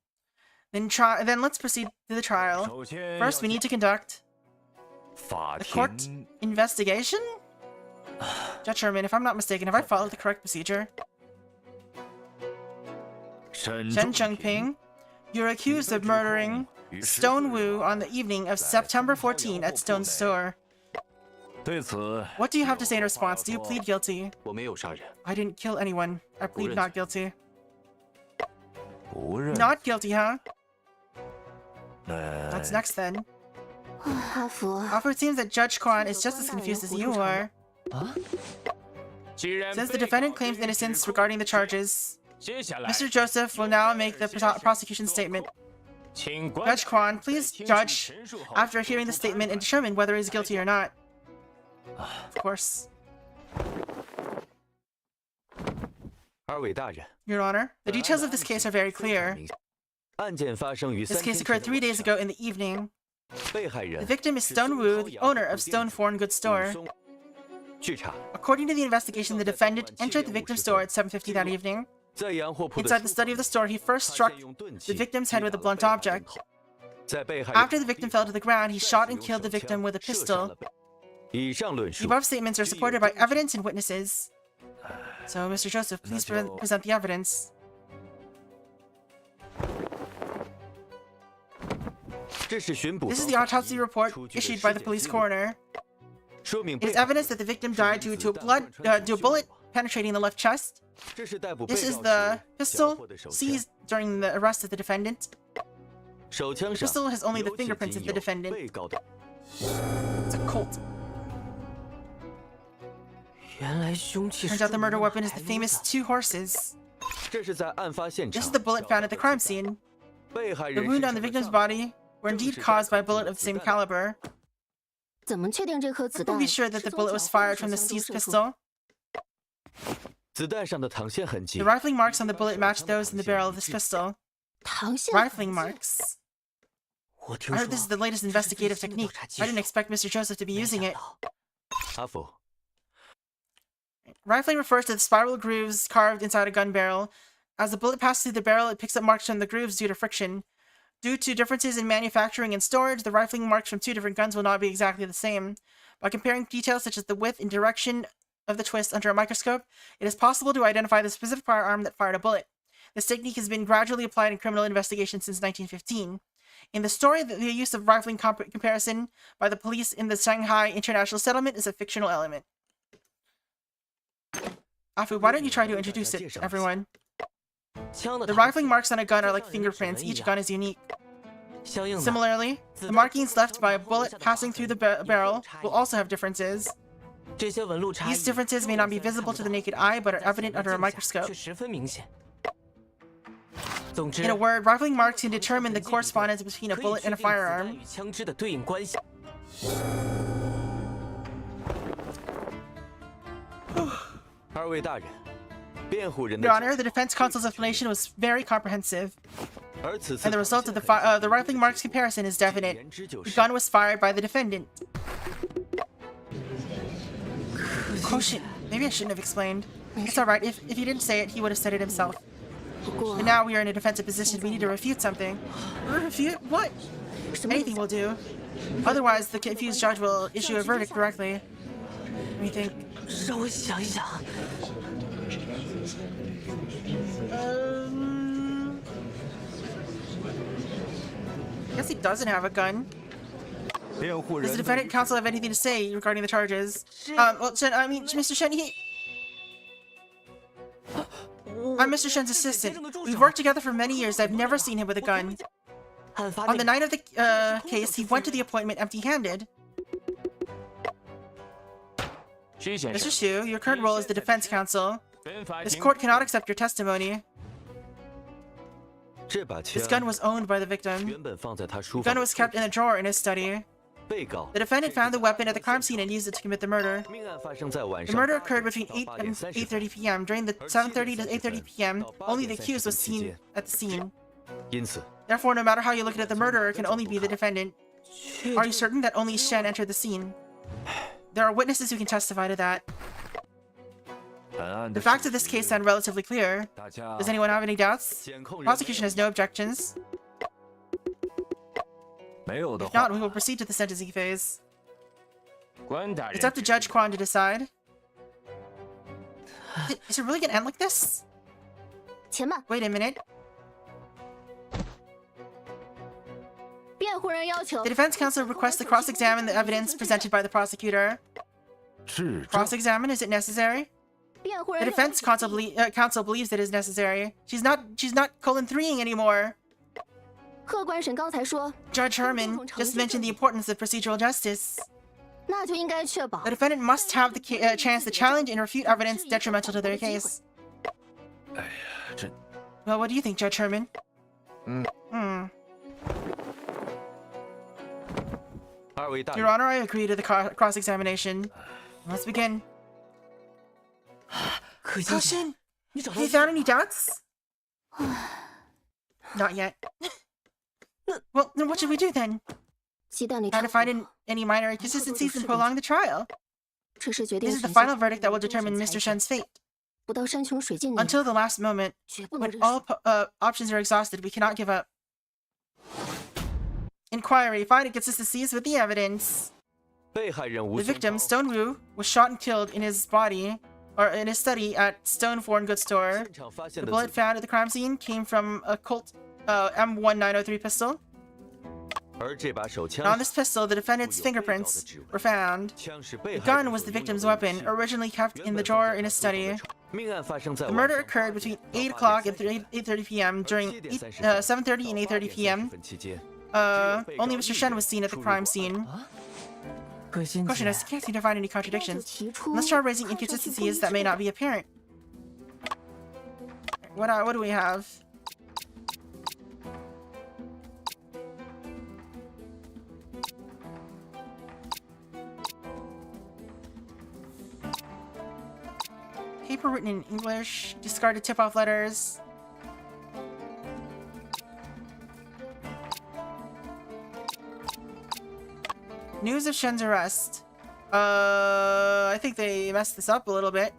Speaker 1: Then let's proceed to the trial. First, we need to conduct the court investigation? Judge Sherman, if I'm not mistaken, have I followed the correct procedure? Shen Chengping, you're accused of murdering Stone Wu on the evening of September 14 at Stone's store. What do you have to say in response? Do you plead guilty? I didn't kill anyone. I plead not guilty. Not guilty, huh? What's next then? Afu, it seems that Judge Quan is just as confused as you are. Since the defendant claims innocence regarding the charges, Mr. Joseph will now make the prosecution statement. Judge Quan, please judge after hearing the statement and determine whether he's guilty or not. Of course. Your Honor, the details of this case are very clear. This case occurred 3 days ago in the evening. The victim is Stone Wu, the owner of Stone Foreign Goods Store. According to the investigation, the defendant entered the victim's store at 7:50 that evening. Inside the study of the store, he first struck the victim's head with a blunt object. After the victim fell to the ground, he shot and killed the victim with a pistol. The above statements are supported by evidence and witnesses. So, Mr. Joseph, please present the evidence. This is the autopsy report issued by the police coroner. It is evidence that the victim died due to a bullet penetrating the left chest. This is the pistol seized during the arrest of the defendant. The pistol has only the fingerprints of the defendant. It's a Colt. Turns out the murder weapon is the famous 2 horses. This is the bullet found at the crime scene. The wound on the victim's body were indeed caused by a bullet of the same caliber. How can we be sure that the bullet was fired from the seized pistol? The rifling marks on the bullet match those in the barrel of this pistol. Rifling marks. I heard this is the latest investigative technique. I didn't expect Mr. Joseph to be using it. Rifling refers to the spiral grooves carved inside a gun barrel. As the bullet passes through the barrel, it picks up marks from the grooves due to friction. Due to differences in manufacturing and storage, the rifling marks from 2 different guns will not be exactly the same. By comparing details such as the width and direction of the twist under a microscope, it is possible to identify the specific firearm that fired a bullet. This technique has been gradually applied in criminal investigation since 1915. In the story, the use of rifling comparison by the police in the Shanghai International Settlement is a fictional element. Afu, why don't you try to introduce it to everyone? The rifling marks on a gun are like fingerprints. Each gun is unique. Similarly, the markings left by a bullet passing through the barrel will also have differences. These differences may not be visible to the naked eye, but are evident under a microscope. In a word, rifling marks can determine the correspondence between a bullet and a firearm. Your Honor, the defense counsel's explanation was very comprehensive, and the result of the rifling marks comparison is definite. The gun was fired by the defendant. Oh shit, maybe I shouldn't have explained. It's alright, if he didn't say it, he would have said it himself. But now we are in a defensive position, we need to refute something. Refute? What? Anything will do. Otherwise, the confused judge will issue a verdict directly. Let me think. Guess he doesn't have a gun. Does the defendant counsel have anything to say regarding the charges? Well, Shen, I mean, Mr. Shen, I'm Mr. Shen's assistant. We've worked together for many years. I've never seen him with a gun. On the night of the case, he went to the appointment empty-handed. Mr. Xu, your current role is the defense counsel. This court cannot accept your testimony. This gun was owned by the victim. The gun was kept in a drawer in his study. The defendant found the weapon at the crime scene and used it to commit the murder. The murder occurred between 8 and 8:30 p.m. During the 7:30 to 8:30 p.m., only the accused was seen at the scene. Therefore, no matter how you look at it, the murderer can only be the defendant. Are you certain that only Shen entered the scene? There are witnesses who can testify to that. The facts of this case sound relatively clear. Does anyone have any doubts? Prosecution has no objections. If not, we will proceed to the sentencing phase. It's up to Judge Quan to decide. Is it really gonna end like this? Wait a minute. The defense counsel requests to cross-examine the evidence presented by the prosecutor. Cross-examine? Is it necessary? The defense counsel believes it is necessary. She's not colon-3ing anymore. Judge Herman just mentioned the importance of procedural justice. The defendant must have the chance to challenge and refute evidence detrimental to their case. Well, what do you think, Judge Herman? Your Honor, I agree to the cross-examination. Let's begin. Caution! Have you found any doubts? Not yet. Well, then what should we do then? Try to find any minor inconsistencies and prolong the trial. This is the final verdict that will determine Mr. Shen's fate. Until the last moment, when all options are exhausted, we cannot give up. Inquiry. Find inconsistencies with the evidence. The victim, Stone Wu, was shot and killed in his body, or in his study at Stone Foreign Goods Store. The bullet found at the crime scene came from a Colt M1903 pistol. And on this pistol, the defendant's fingerprints were found. The gun was the victim's weapon, originally kept in the drawer in his study. The murder occurred between 8 o'clock and 8:30 p.m. During 7:30 and 8:30 p.m. Only Mr. Shen was seen at the crime scene. Question, I can't seem to find any contradictions. Let's try raising inconsistencies that may not be apparent. What do we have? Paper written in English, discarded tip-off letters. News of Shen's arrest. I think they messed this up a little bit.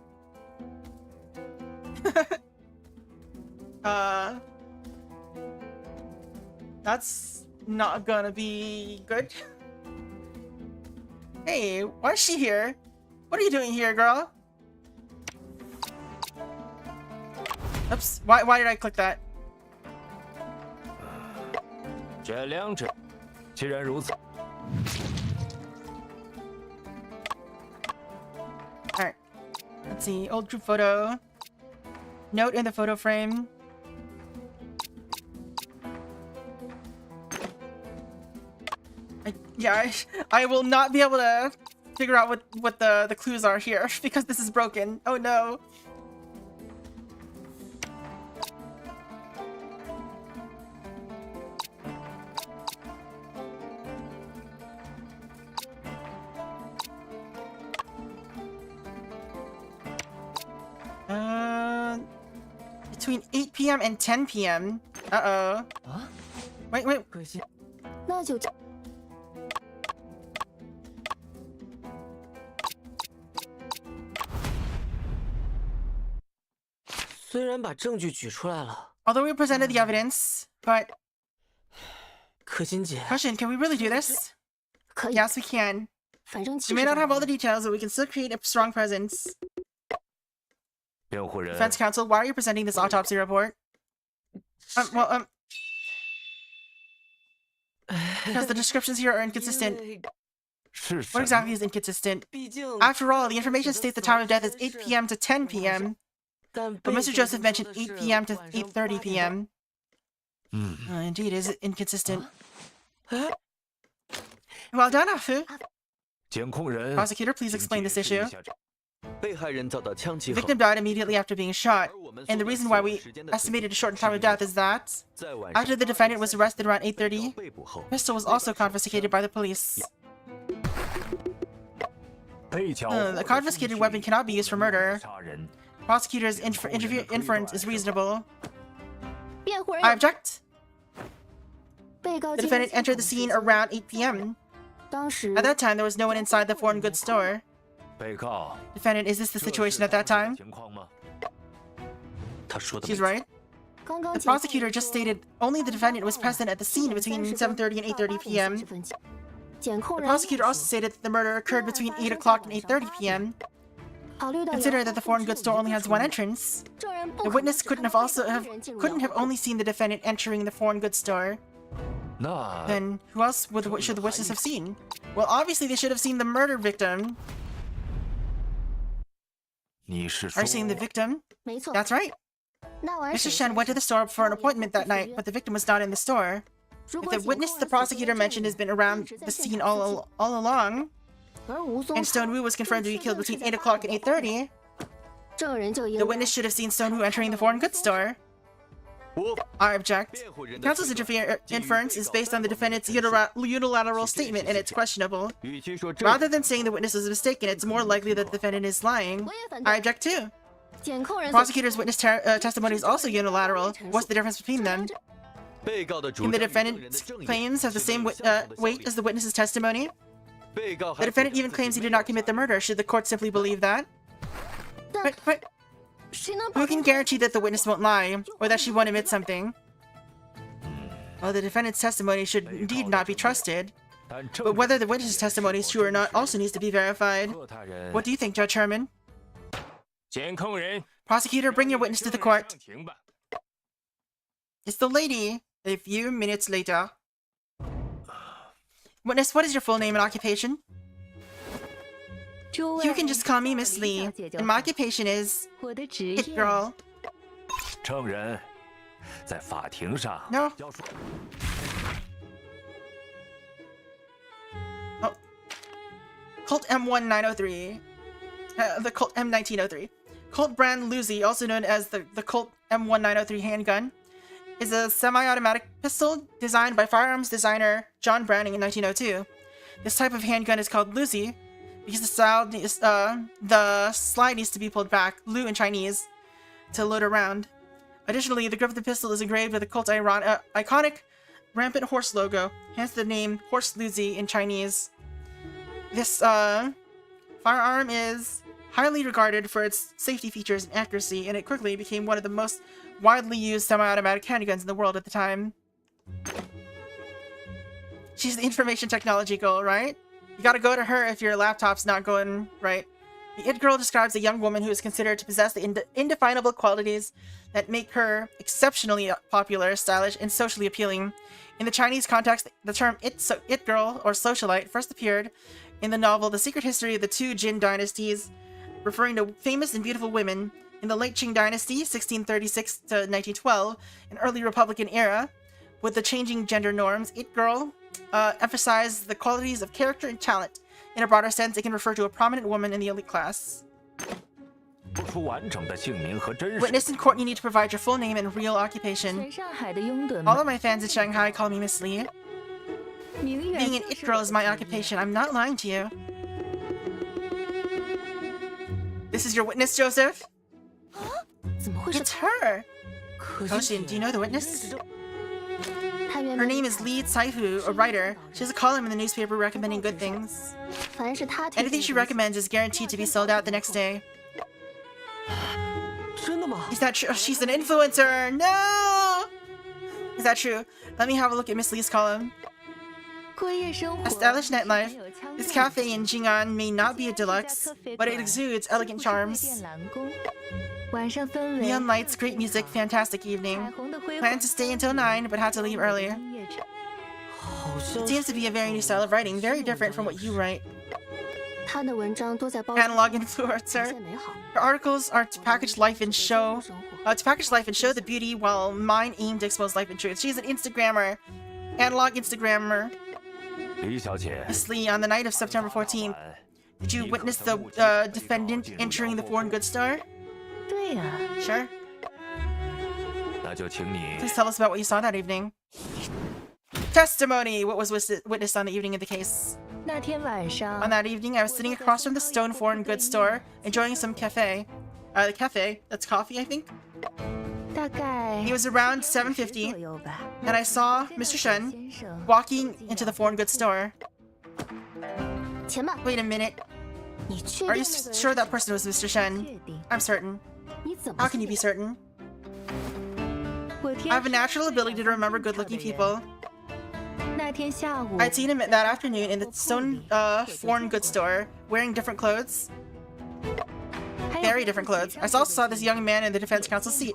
Speaker 1: That's not gonna be good. Hey, why is she here? What are you doing here, girl? Oops, why did I click that? Alright. Let's see. Old group photo. Note in the photo frame. I will not be able to figure out what the clues are here because this is broken. Oh no. Between 8 p.m. and 10 p.m. Uh-oh. Huh? Wait. Although we presented the evidence, but... Caution, can we really do this? Yes, we can. We may not have all the details, but we can still create a strong presence. Defense counsel, why are you presenting this autopsy report? because the descriptions here are inconsistent. What exactly is inconsistent? After all, the information states the time of death is 8 p.m. to 10 p.m. But Mr. Joseph mentioned 8 p.m. to 8:30 p.m. Indeed, is it inconsistent? Well done, Afu. Prosecutor, please explain this issue. The victim died immediately after being shot, and the reason why we estimated a shortened time of death is that after the defendant was arrested around 8:30, the pistol was also confiscated by the police. The confiscated weapon cannot be used for murder. Prosecutor's inference is reasonable. I object. The defendant entered the scene around 8 p.m. At that time, there was no one inside the foreign goods store. Defendant, is this the situation at that time? She's right. The prosecutor just stated only the defendant was present at the scene between 7:30 and 8:30 p.m. The prosecutor also stated that the murder occurred between 8 o'clock and 8:30 p.m. Consider that the foreign goods store only has one entrance. The witness couldn't have only seen the defendant entering the foreign goods store. Then who else should the witness have seen? Well, obviously they should have seen the murder victim. Are you saying the victim? That's right. Mr. Shen went to the store for an appointment that night, but the victim was not in the store. If the witness the prosecutor mentioned has been around the scene all along, and Stone Wu was confirmed to be killed between 8 o'clock and 8:30, the witness should have seen Stone Wu entering the foreign goods store. I object. Counsel's inference is based on the defendant's unilateral statement, and it's questionable. Rather than saying the witness is mistaken, it's more likely that the defendant is lying. I object too. Prosecutor's witness testimony is also unilateral. What's the difference between them? Can the defendant's claims have the same weight as the witness's testimony? The defendant even claims he did not commit the murder. Should the court simply believe that? But who can guarantee that the witness won't lie, or that she won't admit something? Well, the defendant's testimony should indeed not be trusted. But whether the witness's testimony is true or not also needs to be verified. What do you think, Judge Herman? Prosecutor, bring your witness to the court. It's the lady. A few minutes later. Witness, what is your full name and occupation? You can just call me Miss Lee, and my occupation is It Girl. No. Oh. Colt M1903. The Colt M1903. Colt brand Luzi, also known as the Colt M1903 handgun, is a semi-automatic pistol designed by firearms designer John Browning in 1902. This type of handgun is called Luzi because the slide needs to be pulled back, Lu in Chinese, to load a round. Additionally, the grip of the pistol is engraved with the Colt's iconic rampant horse logo, hence the name Horse Luzi in Chinese. This firearm is highly regarded for its safety features and accuracy, and it quickly became one of the most widely used semi-automatic handguns in the world at the time. She's the information technology girl, right? You gotta go to her if your laptop's not going right. The It Girl describes a young woman who is considered to possess the indefinable qualities that make her exceptionally popular, stylish, and socially appealing. In the Chinese context, the term It Girl, or socialite, first appeared in the novel The Secret History of the Two Jin Dynasties, referring to famous and beautiful women. In the late Qing Dynasty, 1636 to 1912, an early Republican era, with the changing gender norms, It Girl emphasized the qualities of character and talent. In a broader sense, it can refer to a prominent woman in the elite class. Witness in court, you need to provide your full name and real occupation. All of my fans in Shanghai call me Miss Lee. Being an It Girl is my occupation. I'm not lying to you. This is your witness, Joseph? It's her! Koshin, do you know the witness? Her name is Lee Caihu, a writer. She has a column in the newspaper recommending good things. Anything she recommends is guaranteed to be sold out the next day. Is that true? Oh, she's an influencer! No! Is that true? Let me have a look at Miss Lee's column. A stylish nightlife. This cafe in Jing'an may not be a deluxe, but it exudes elegant charms. Neon lights, great music, fantastic evening. Planned to stay until 9, but had to leave early. It seems to be a very new style of writing, very different from what you write.
Speaker 12: 他的文章都在包
Speaker 1: Analog influencer.
Speaker 12: 现美好。
Speaker 1: Her articles are to package life and show the beauty, while mine aim to expose life and truth. She's an Instagrammer, analog Instagrammer.
Speaker 2: 李小姐，
Speaker 1: Miss Lee, on the night of September 14th, did you witness the defendant entering the foreign goods store?
Speaker 12: 对呀、
Speaker 1: Sure.
Speaker 2: 那就请你
Speaker 1: Please tell us about what you saw that evening. Testimony! What was witnessed on the evening of the case?
Speaker 12: 那天晚上
Speaker 1: On that evening, I was sitting across from the stone foreign goods store, enjoying some cafe. The cafe, that's coffee, I think?
Speaker 12: 大概
Speaker 1: It was around 7:50,
Speaker 12: 左右吧。
Speaker 1: and I saw Mr. Shen
Speaker 12: 先生，
Speaker 1: walking into the foreign goods store.
Speaker 12: 钱吧，
Speaker 1: Wait a minute.
Speaker 12: 你确
Speaker 1: Are
Speaker 12: 定
Speaker 1: you
Speaker 12: 那个人
Speaker 1: sure that person was Mr. Shen?
Speaker 12: 确定？
Speaker 1: I'm certain.
Speaker 12: 你怎么
Speaker 1: How can you be certain?
Speaker 12: 我
Speaker 1: I have a natural ability to remember good-looking people.
Speaker 12: 那天下午
Speaker 1: I'd seen him that afternoon in the stone foreign goods store, wearing different clothes. Very different clothes. I also saw this young man in the defense counsel seat.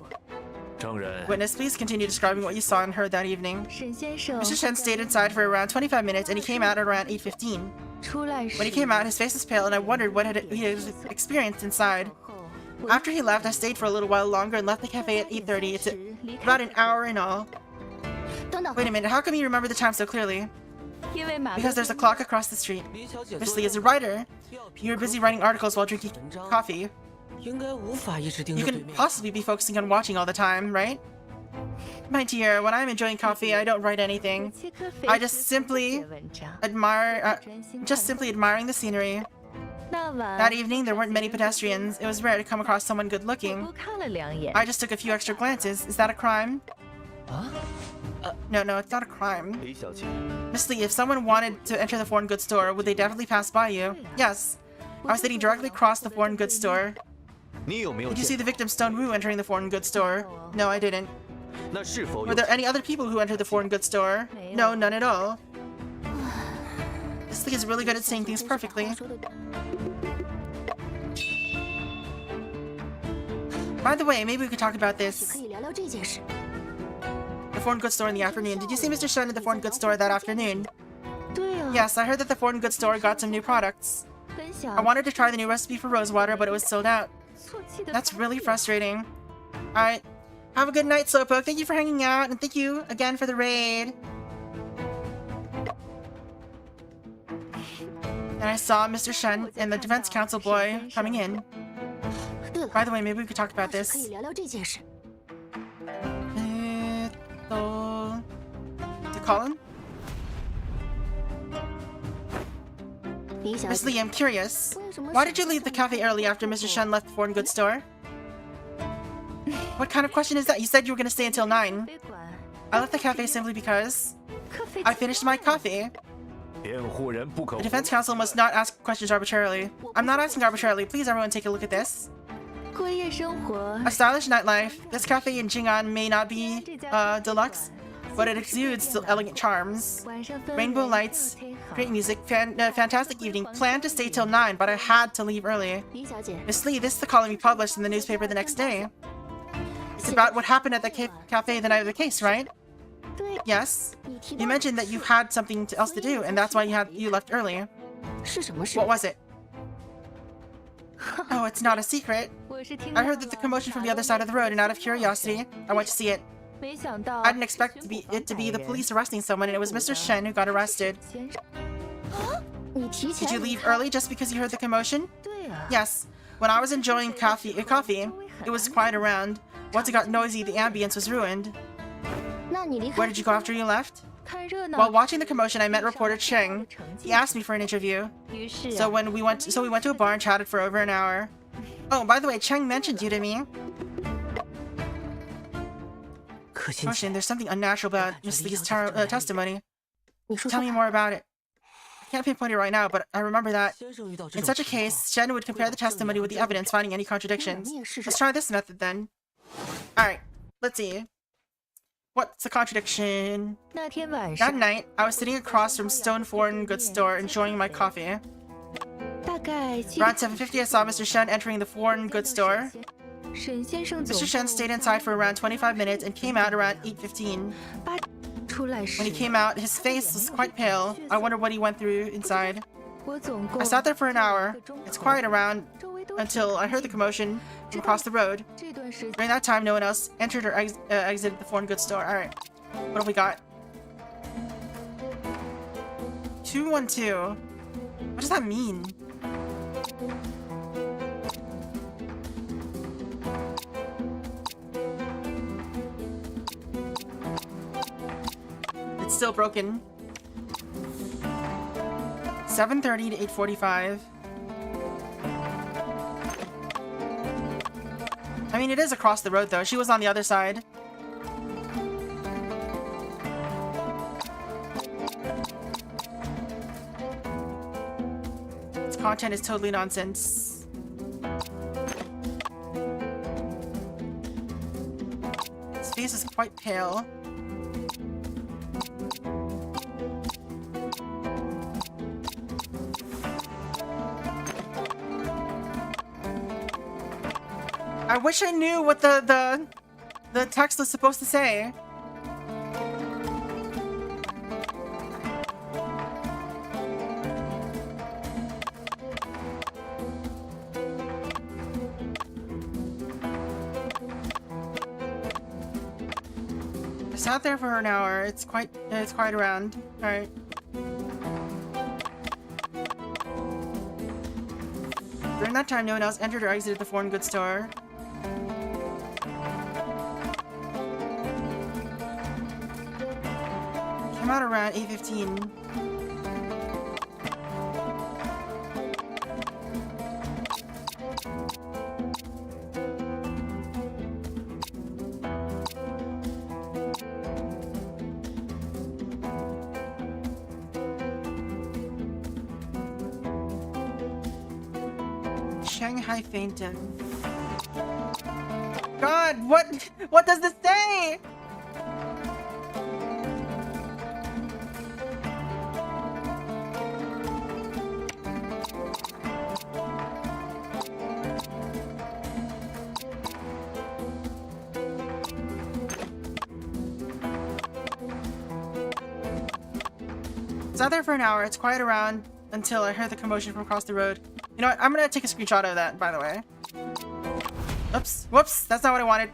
Speaker 2: 证人
Speaker 1: Witness, please continue describing what you saw and heard that evening.
Speaker 12: 沈先生
Speaker 1: Mr. Shen stayed inside for around 25 minutes, and he came out at around 8:15.
Speaker 12: 出来
Speaker 1: When he
Speaker 12: 时
Speaker 1: came out, his face was pale, and I wondered what he had experienced inside.
Speaker 12: 后，
Speaker 1: After he left, I stayed for a little while longer and left the cafe at 8:30. It's about an hour in all.
Speaker 12: 等等，
Speaker 1: Wait a minute, how come you remember the time so clearly?
Speaker 12: 因为马
Speaker 1: Because there's a clock across the street.
Speaker 9: 李小姐
Speaker 1: Miss
Speaker 9: 做
Speaker 1: Lee is a writer. You were busy writing articles while drinking coffee.
Speaker 9: 应该无法一直盯
Speaker 1: You
Speaker 9: 着对
Speaker 1: can
Speaker 9: 面。
Speaker 1: possibly be focusing on watching all the time, right? My dear, when I'm enjoying coffee, I don't write anything.
Speaker 12: 切科菲
Speaker 1: I just simply
Speaker 12: 写文章。
Speaker 1: just simply admiring the scenery.
Speaker 12: 那晚
Speaker 1: That evening, there weren't many pedestrians. It was rare to come across someone good
Speaker 12: 我
Speaker 1: looking.
Speaker 12: 多看了两眼。
Speaker 1: I just took a few extra glances. Is that a crime?
Speaker 9: 啊？
Speaker 1: No, it's not a crime.
Speaker 2: 李小姐，
Speaker 1: Miss Lee, if someone wanted to enter the foreign goods store, would they definitely pass by you? Yes. I was sitting directly across the foreign goods store.
Speaker 8: 你有没有
Speaker 1: Did you see
Speaker 8: 见？
Speaker 1: the victim Stone Wu entering the foreign goods store? No, I didn't.
Speaker 8: 那是否
Speaker 1: Were
Speaker 8: 有
Speaker 1: there any other people who entered the foreign goods store? No, none at all. Miss Lee is really good at saying things perfectly.
Speaker 12: 说得对
Speaker 1: By the way, maybe we could talk about
Speaker 12: 可
Speaker 1: this.
Speaker 12: 以聊聊这件事。
Speaker 1: The foreign goods store in the afternoon. Did you see Mr. Shen at the foreign goods store that afternoon?
Speaker 12: 对啊，
Speaker 1: Yes, I heard that the foreign goods store got some new products.
Speaker 12: 分享
Speaker 1: I wanted to try the new recipe for rose water, but it was sold out.
Speaker 12: 错记的
Speaker 1: That's really frustrating. Alright. Have a good night, Slowpoke. Thank you for hanging out, and thank you again for the raid. And I saw Mr. Shen and the defense counsel boy coming in.
Speaker 12: 对了，
Speaker 1: By the way, maybe we could talk about
Speaker 12: 可以
Speaker 1: this.
Speaker 12: 聊聊这件事。
Speaker 1: To Colin?
Speaker 12: 李小
Speaker 1: Miss
Speaker 12: 姐，
Speaker 1: Lee, I'm curious.
Speaker 12: 为什么
Speaker 1: Why did you leave the cafe early after Mr. Shen left the foreign goods store? What kind of question is that? You said you were going to stay until 9.
Speaker 12: 非管
Speaker 1: I left the cafe simply because
Speaker 12: 咖啡
Speaker 1: I finished my coffee.
Speaker 2: 辩护人不可
Speaker 1: The defense counsel must not ask questions arbitrarily. I'm not asking arbitrarily. Please, everyone, take a look at this.
Speaker 12: 过夜生活
Speaker 1: A stylish nightlife. This cafe in Jing'an may not be deluxe, but it exudes still elegant charms.
Speaker 12: 晚上氛围
Speaker 1: Rainbow lights,
Speaker 12: 特忒好
Speaker 1: great music, fantastic evening. Planned to stay till 9, but I had to leave early.
Speaker 12: 李小姐，
Speaker 1: Miss Lee, this is the column we published in the newspaper the next day. It's about what happened at the cafe the night of the case, right?
Speaker 12: 对，
Speaker 1: Yes.
Speaker 12: 你提
Speaker 1: You
Speaker 12: 到
Speaker 1: mentioned that you had something else to do, and that's why you left early.
Speaker 12: 是什么事
Speaker 1: What？was it? Oh, it's not a secret.
Speaker 12: 我是听
Speaker 1: I heard that the commotion from the other side of the road, and out of curiosity, I went to see it.
Speaker 12: 没想到
Speaker 1: I didn't expect it to be the police arresting someone, and it was Mr. Shen who got arrested.
Speaker 12: 先生。你提前
Speaker 1: Did you leave early just because you heard the commotion?
Speaker 12: 对啊，
Speaker 1: Yes. When I was enjoying coffee, it was quiet around. Once it got noisy, the ambience was ruined.
Speaker 12: 那你离
Speaker 1: Where
Speaker 12: 开
Speaker 1: did you go after you left?
Speaker 12: 看热闹
Speaker 1: While watching the commotion, I met reporter Cheng. He asked me for an interview.
Speaker 12: 于是
Speaker 1: So we went to a bar and chatted for over an hour. Oh, by the way, Cheng mentioned you to me.
Speaker 9: 可亲姐
Speaker 1: Ocean, there's something unnatural about Miss Lee's testimony.
Speaker 12: 你说
Speaker 1: Tell
Speaker 12: 说
Speaker 1: me
Speaker 12: 看
Speaker 1: more about it. I can't pinpoint it right now, but I remember that
Speaker 9: 先生遇到这
Speaker 1: in
Speaker 9: 种
Speaker 1: such a
Speaker 9: 情况
Speaker 1: case, Shen would compare the testimony with the evidence, finding any contradictions.
Speaker 12: 你也试试
Speaker 1: Let's try this method then. Alright, let's see. What's the contradiction?
Speaker 12: 那天晚
Speaker 1: That
Speaker 12: 上
Speaker 1: night, I was sitting across from Stone Foreign Goods Store enjoying my coffee.
Speaker 12: 大概记
Speaker 1: Around 7:50, I saw Mr. Shen entering the foreign goods store.
Speaker 12: 沈先生走
Speaker 1: Mr. Shen stayed inside for around 25 minutes and came out around 8:15. When he came out, his face was quite pale. I wondered what he went through inside. I sat there for an hour. It's quiet around until I heard the commotion from across the road. During that time, no one else entered or exited the foreign goods store. Alright. What have we got? 212. What does that mean? It's still broken. 7:30 to 8:45. I mean, it is across the road, though. She was on the other side. Its content is totally nonsense. His face is quite pale. I wish I knew what the text was supposed to say. I sat there for an hour. It's quite around. All right. During that time, no one else entered or exited the foreign goods store. Came out around 8:15. Shanghai fainted. God, what does this say? Sat there for an hour. It's quiet around until I heard the commotion from across the road. You know what? I'm gonna take a screenshot of that, by the way. Oops. Whoops. That's not what I wanted.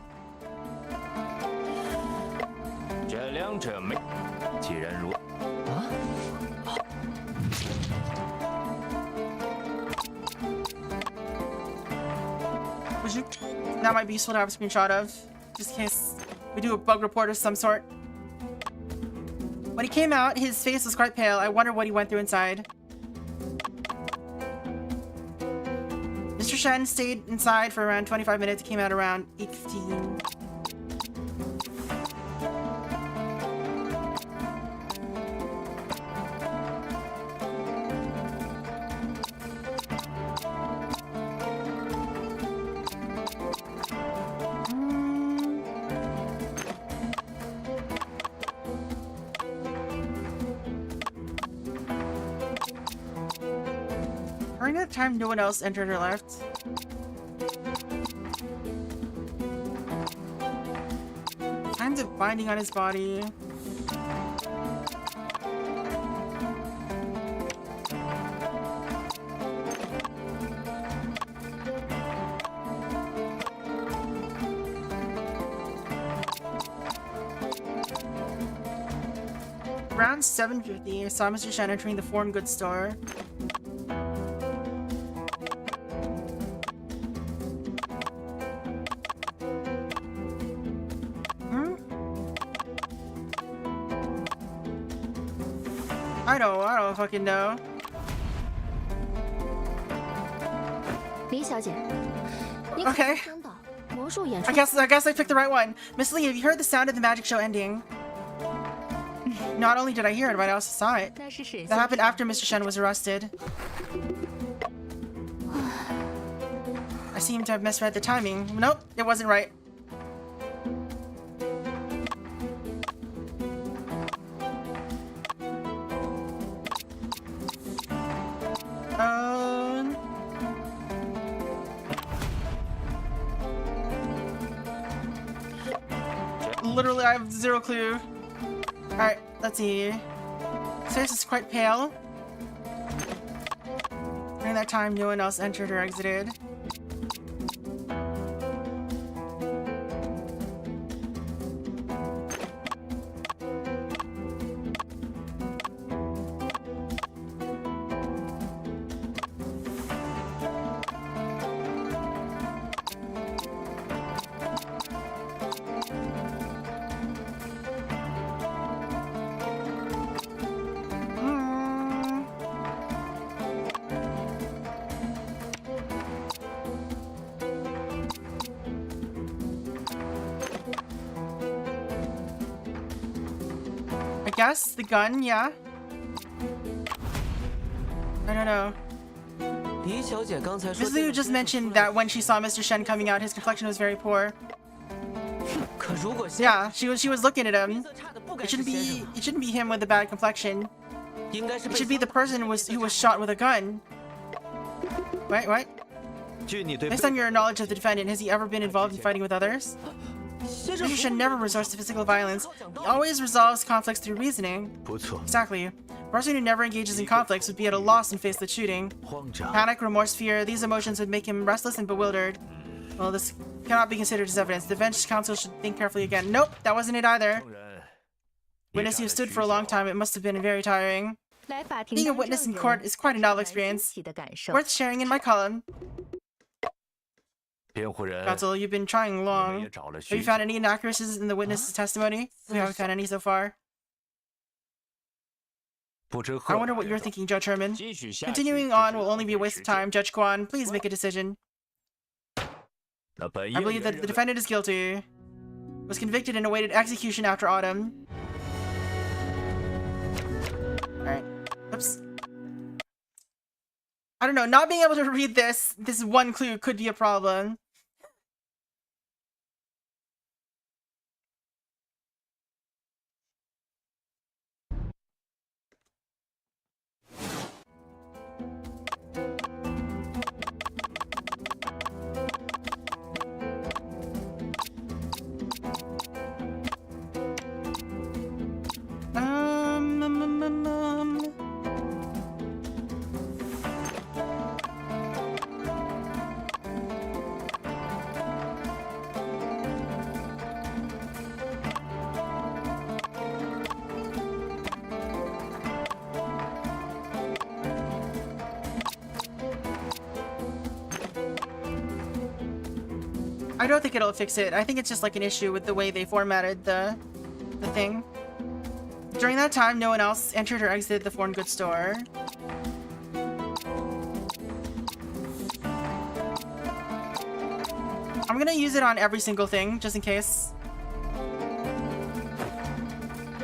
Speaker 1: That might be useful to have a screenshot of, just in case we do a bug report of some sort. When he came out, his face was quite pale. I wonder what he went through inside. Mr. Shen stayed inside for around 25 minutes. Came out around 8:15. During that time, no one else entered or left. Signs of binding on his body. Around 7:50, I saw Mr. Shen entering the foreign goods store. I don't fucking know. Okay. I guess I picked the right one. Miss Lee, have you heard the sound of the magic show ending? Not only did I hear it, but I also saw it. That happened after Mr. Shen was arrested. I seem to have misread the timing. Nope, it wasn't right. Literally, I have zero clue. Alright, let's see. Face is quite pale. During that time, no one else entered or exited. Guess the gun, yeah. I don't know. Ms. Liu just mentioned that when she saw Mr. Shen coming out, his complexion was very poor. Yeah, she was looking at him. It shouldn't be him with a bad complexion. It should be the person who was shot with a gun. What? Based on your knowledge of the defendant, has he ever been involved in fighting with others? Mr. Shen never resorts to physical violence. He always resolves conflicts through reasoning. Exactly. A person who never engages in conflicts would be at a loss and face the shooting. Panic, remorse, fear, these emotions would make him restless and bewildered. Well, this cannot be considered as evidence. The defense counsel should think carefully again. Nope, that wasn't it either. Witness who stood for a long time, it must have been very tiring. Being a witness in court is quite a novel experience. Worth sharing in my column. Counsel, you've been trying long. Have you found any inaccuracies in the witness's testimony? We haven't found any so far. I wonder what you're thinking, Judge Herman. Continuing on will only be a waste of time. Judge Kwan, please make a decision. I believe that the defendant is guilty. Was convicted and awaited execution after autumn. Alright. Oops. I don't know, not being able to read this one clue could be a problem. I don't think it'll fix it. I think it's just like an issue with the way they formatted the thing. During that time, no one else entered or exited the foreign goods store. I'm gonna use it on every single thing, just in case.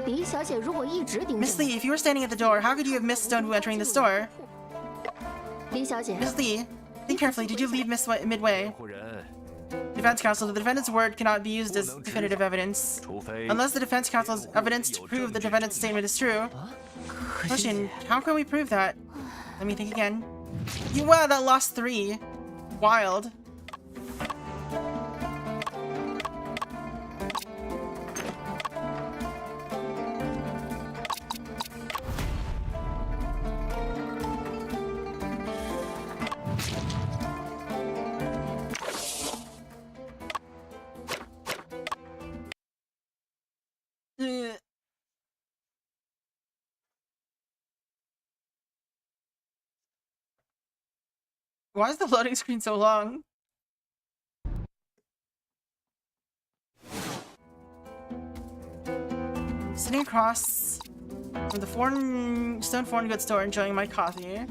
Speaker 1: Miss Lee, if you were standing at the door, how could you have missed Stonewu entering the store? Miss Lee, think carefully. Did you leave midway? Defense counsel, the defendant's word cannot be used as definitive evidence. Unless the defense counsel's evidence to prove the defendant's statement is true. Question, how can we prove that? Let me think again. Wow, that lost 3. Wild. Why is the loading screen so long? Sitting across from the stone foreign goods store, enjoying my coffee.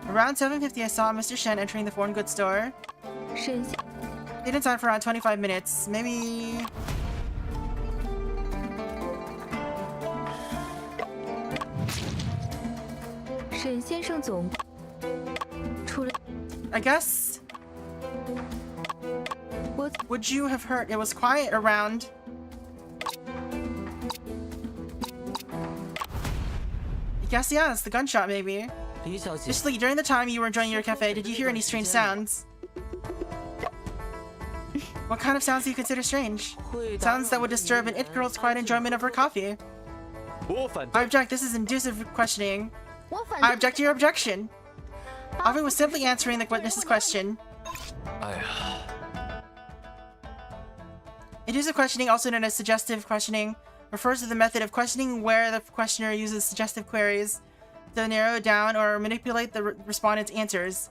Speaker 1: Around 7:50, I saw Mr. Shen entering the foreign goods store. Stayed inside for around 25 minutes, maybe. I guess. Would you have heard? It was quiet around. I guess, yeah, it's the gunshot, maybe. Miss Lee, during the time you were enjoying your cafe, did you hear any strange sounds? What kind of sounds do you consider strange? Sounds that would disturb an it girl's quiet enjoyment of her coffee. I object, this is inducive questioning. I object to your objection. Afu was simply answering the witness's question. Inducive questioning, also known as suggestive questioning, refers to the method of questioning where the questioner uses suggestive queries to narrow down or manipulate the respondent's answers.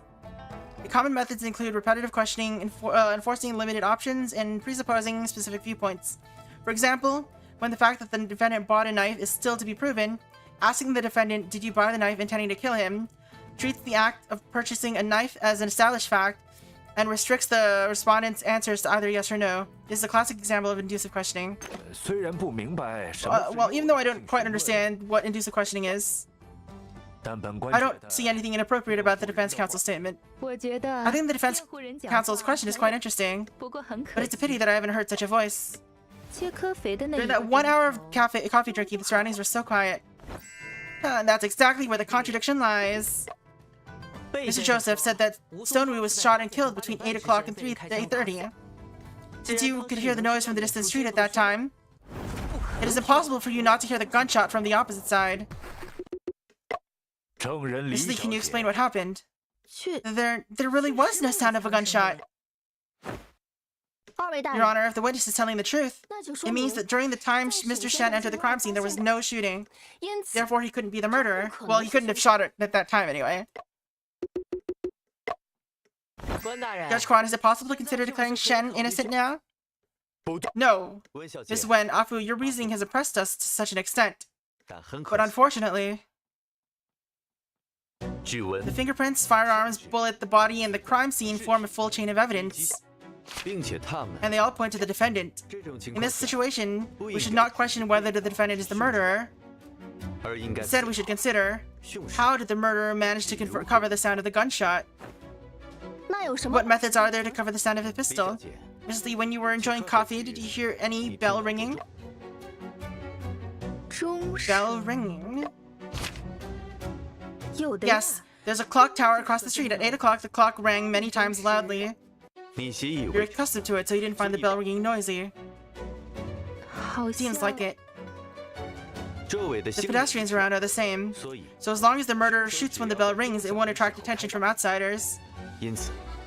Speaker 1: The common methods include repetitive questioning, enforcing limited options, and presupposing specific viewpoints. For example, when the fact that the defendant bought a knife is still to be proven, asking the defendant, "Did you buy the knife intending to kill him?" treats the act of purchasing a knife as an established fact and restricts the respondent's answers to either yes or no. This is a classic example of inducive questioning. Well, even though I don't quite understand what inducive questioning is, I don't see anything inappropriate about the defense counsel's statement. I think the defense counsel's question is quite interesting, but it's a pity that I haven't heard such a voice. During that 1 hour of coffee drinking, the surroundings were so quiet. And that's exactly where the contradiction lies. Mr. Joseph said that Stonewoo was shot and killed between 8 o'clock and 8:30. Since you could hear the noise from the distant street at that time, it is impossible for you not to hear the gunshot from the opposite side. Miss Lee, can you explain what happened? There really was no sound of a gunshot. Your Honor, if the witness is telling the truth, it means that during the time Mr. Shen entered the crime scene, there was no shooting. Therefore, he couldn't be the murderer. Well, he couldn't have shot it at that time anyway. Judge Kwan, is it possible to consider declaring Shen innocent now? No. Miss Wen, Afu, your reasoning has oppressed us to such an extent. But unfortunately, the fingerprints, firearms, bullet, the body, and the crime scene form a full chain of evidence. And they all point to the defendant. In this situation, we should not question whether the defendant is the murderer. Instead, we should consider, how did the murderer manage to cover the sound of the gunshot? What methods are there to cover the sound of the pistol? Miss Lee, when you were enjoying coffee, did you hear any bell ringing? Bell ringing? Yes, there's a clock tower across the street. At 8 o'clock, the clock rang many times loudly. You're accustomed to it, so you didn't find the bell ringing noisy. Seems like it. The pedestrians around are the same, so as long as the murderer shoots when the bell rings, it won't attract attention from outsiders.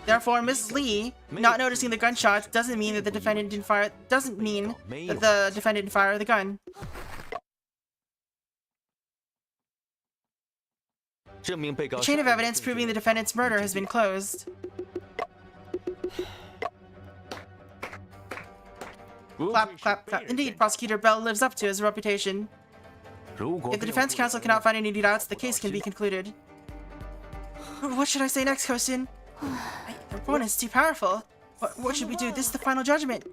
Speaker 1: Therefore, Mrs. Lee not noticing the gunshots doesn't mean that the defendant didn't fire. Doesn't mean that the defendant didn't fire the gun. The chain of evidence proving the defendant's murder has been closed. Clap, clap, clap. Indeed, Prosecutor Bell lives up to his reputation. If the defense counsel cannot find any doubts, the case can be concluded. What should I say next, Kosin? The opponent's too powerful. What should we do? This is the final judgment.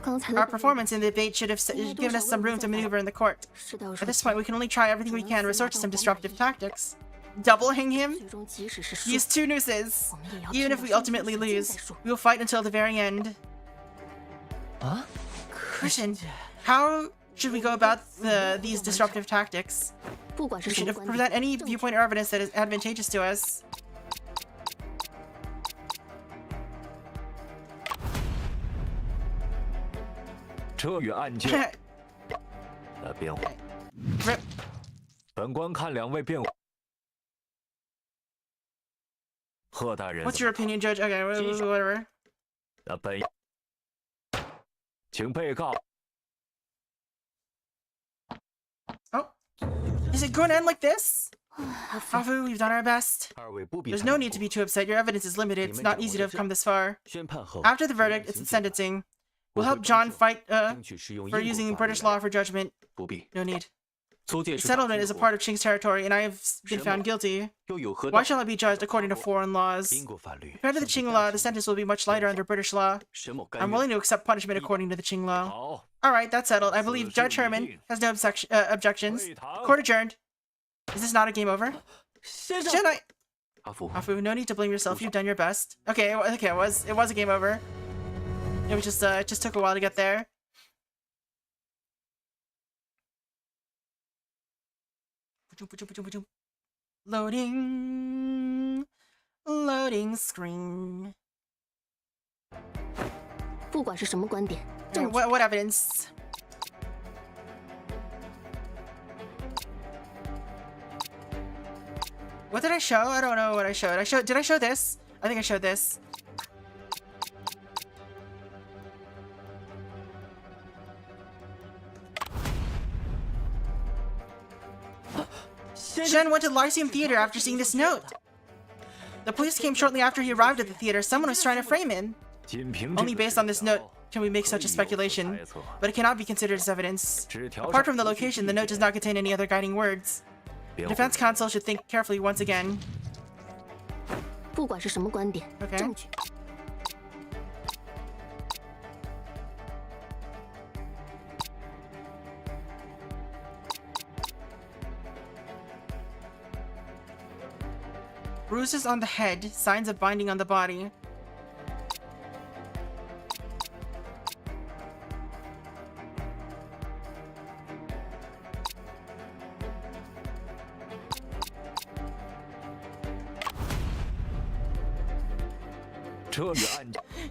Speaker 1: Our performance in the debate should have given us some room to maneuver in the court. At this point, we can only try everything we can to resort to some disruptive tactics. Double hang him? Use 2 nooses. Even if we ultimately lose, we will fight until the very end. Christian, how should we go about these disruptive tactics? We should prevent any viewpoint or evidence that is advantageous to us. Rip. What's your opinion, Judge? Okay, whatever. Oh, is it going to end like this? Afu, we've done our best. There's no need to be too upset. Your evidence is limited. It's not easy to have come this far. After the verdict, it's the sentencing. We'll help John fight for using British law for judgment. No need. The settlement is a part of Qing's territory, and I have been found guilty. Why shall I be judged according to foreign laws? Compared to the Qing law, the sentence will be much lighter under British law. I'm willing to accept punishment according to the Qing law. Alright, that's settled. I believe Judge Herman has no objections. Court adjourned. Is this not a game over? Should I? Afu, no need to blame yourself. You've done your best. Okay, it was a game over. It was just it just took a while to get there. Loading. Loading screen.
Speaker 12: 不管是什么观点，证据
Speaker 1: What evidence? What did I show? I don't know what I showed. Did I show this? I think I showed this. Shen went to the Lyceum Theater after seeing this note. The police came shortly after he arrived at the theater. Someone was trying to frame him. Only based on this note can we make such a speculation, but it cannot be considered as evidence. Apart from the location, the note does not contain any other guiding words. The defense counsel should think carefully once again.
Speaker 12: 不管是什么观点，
Speaker 1: Okay.
Speaker 12: 证据。
Speaker 1: Bruises on the head, signs of binding on the body.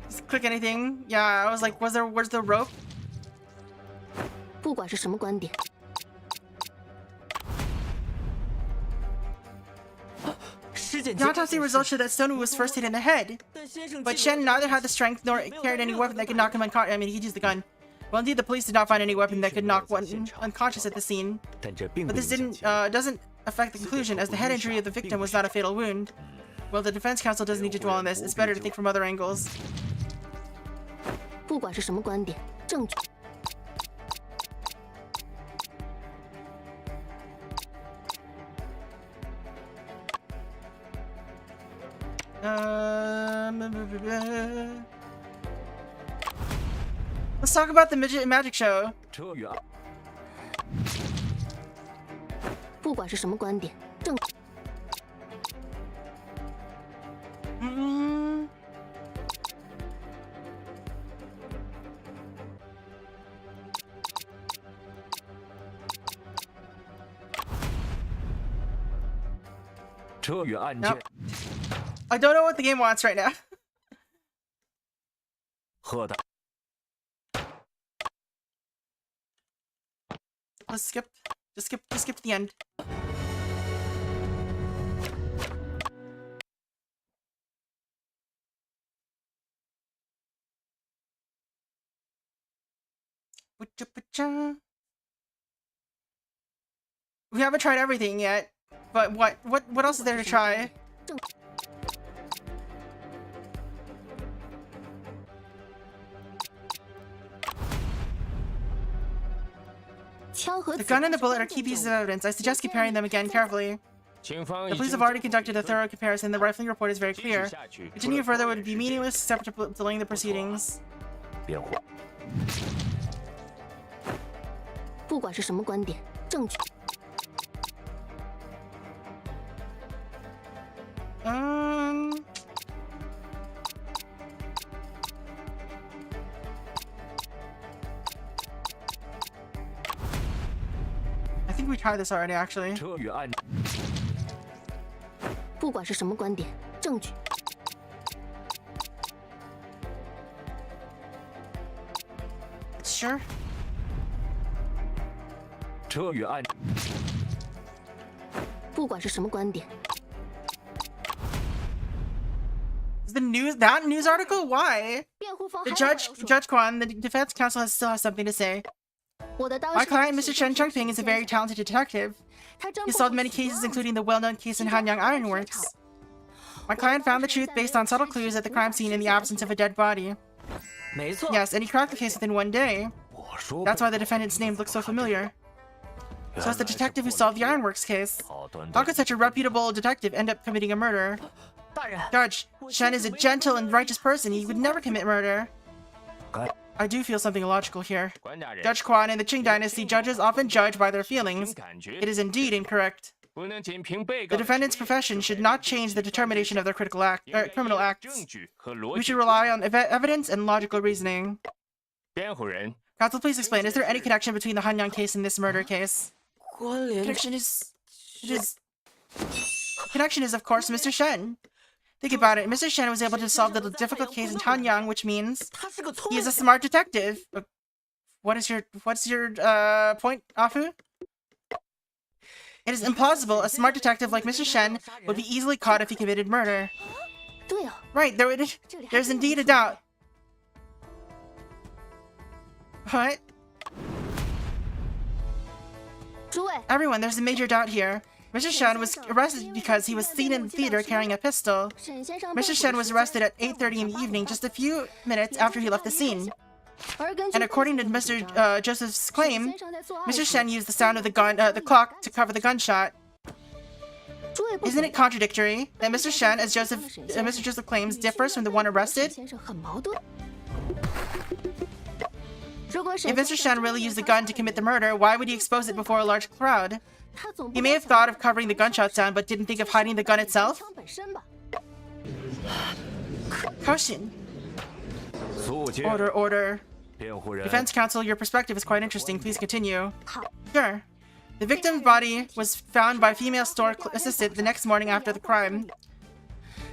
Speaker 1: Just click anything. Yeah, I was like, where's the rope?
Speaker 12: 不管是什么观点，
Speaker 1: The autopsy results show that Sonu was first hit in the head, but Shen neither had the strength nor carried any weapon that could knock him unconscious. I mean, he used the gun. Well, indeed, the police did not find any weapon that could knock one unconscious at the scene. But this doesn't affect the conclusion, as the head injury of the victim was not a fatal wound. Well, the defense counsel doesn't need to dwell on this. It's better to think from other angles.
Speaker 12: 不管是什么观点，证据。
Speaker 1: Let's talk about the magic show.
Speaker 12: 不管是什么观点，证据。
Speaker 1: Nope. I don't know what the game wants right now.
Speaker 8: 喝的
Speaker 1: Let's skip. Just skip to the end. We haven't tried everything yet, but what else is there to try? The gun and the bullet are key pieces of evidence. I suggest comparing them again carefully. The police have already conducted a thorough comparison. The rifling report is very clear. Continuing further would be meaningless except for delaying the proceedings.
Speaker 12: 不管是什么观点，证据。
Speaker 1: I think we tried this already, actually.
Speaker 12: 不管是什么观点，证据。
Speaker 1: Sure.
Speaker 8: 车与案。
Speaker 12: 不管是什么观点。
Speaker 1: That news article? Why? The Judge Quan, the defense counsel still has something to say. My client, Mr. Chen Chengping, is a very talented detective. He solved many cases, including the well-known case in Hanyang Ironworks. My client found the truth based on subtle clues at the crime scene in the absence of a dead body. Yes, and he cracked the case within one day. That's why the defendant's name looks so familiar. So it's the detective who solved the Ironworks case. How could such a reputable detective end up committing a murder? Judge, Shen is a gentle and righteous person. He would never commit murder. I do feel something illogical here. Judge Quan in the Qing dynasty, judges often judge by their feelings. It is indeed incorrect. The defendant's profession should not change the determination of their criminal acts. We should rely on evidence and logical reasoning. Counsel, please explain. Is there any connection between the Hanyang case and this murder case? Connection is... It is... connection is, of course, Mr. Shen. Think about it. Mr. Shen was able to solve the difficult case in Hanyang, which means he is a smart detective. What's your point, Afu? It is implausible. A smart detective like Mr. Shen would be easily caught if he committed murder. Right, there's indeed a doubt. What? Everyone, there's a major doubt here. Mr. Shen was arrested because he was seen in the theater carrying a pistol. Mr. Shen was arrested at 8:30 in the evening, just a few minutes after he left the scene. And according to Mr. Joseph's claim, Mr. Shen used the sound of the clock to cover the gunshot. Isn't it contradictory that Mr. Shen, as Mr. Joseph claims, differs from the one arrested? If Mr. Shen really used the gun to commit the murder, why would he expose it before a large crowd? He may have thought of covering the gunshot sound, but didn't think of hiding the gun itself? Caution. Order. Defense counsel, your perspective is quite interesting. Please continue. Sure. The victim's body was found by a female store assistant the next morning after the crime.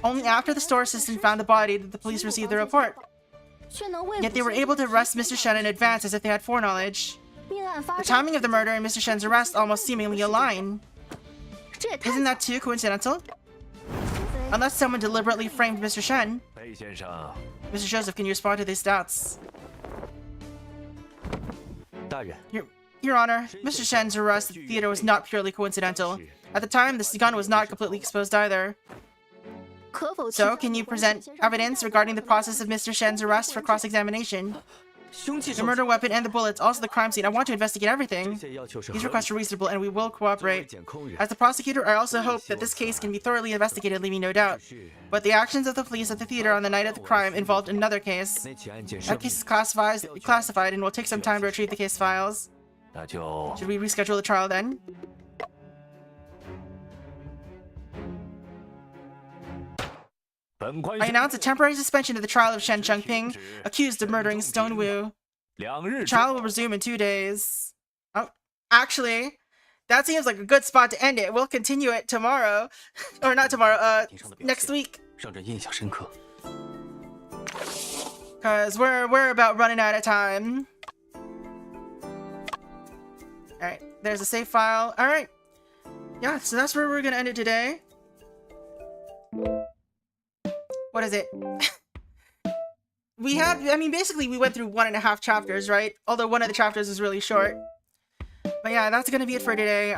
Speaker 1: Only after the store assistant found the body did the police receive the report. Yet they were able to arrest Mr. Shen in advance as if they had foreknowledge. The timing of the murder and Mr. Shen's arrest almost seemingly align. Isn't that too coincidental? Unless someone deliberately framed Mr. Shen. Mr. Joseph, can you respond to these doubts? Your Honor, Mr. Shen's arrest at the theater was not purely coincidental. At the time, this gun was not completely exposed either. So, can you present evidence regarding the process of Mr. Shen's arrest for cross-examination? The murder weapon and the bullets, also the crime scene. I want to investigate everything. These requests are reasonable and we will cooperate. As the prosecutor, I also hope that this case can be thoroughly investigated, leaving no doubt. But the actions of the police at the theater on the night of the crime involved another case. That case is classified and will take some time to retrieve the case files. Should we reschedule the trial then? I announce a temporary suspension of the trial of Shen Chengping, accused of murdering Stone Wu. The trial will resume in 2 days. Oh, actually, that seems like a good spot to end it. We'll continue it tomorrow. Or not tomorrow, next week. Cause we're about running out of time. Alright, there's a save file. Alright. Yeah, so that's where we're gonna end it today. What is it? Basically we went through 1.5 chapters, right? Although one of the chapters is really short. But yeah, that's gonna be it for today.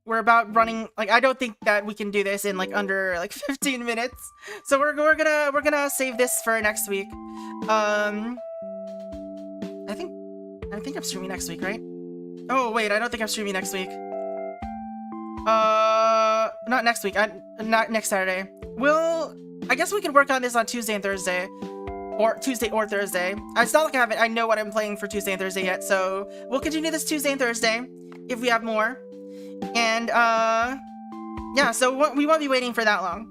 Speaker 1: We're about running, I don't think that we can do this in under 15 minutes. So we're gonna save this for next week. I think I'm streaming next week, right? Oh wait, I don't think I'm streaming next week. Not next week. Not next Saturday. I guess we can work on this on Tuesday and Thursday. Or Tuesday or Thursday. It's not like I know what I'm playing for Tuesday and Thursday yet, so we'll continue this Tuesday and Thursday if we have more. And yeah, so we won't be waiting for that long.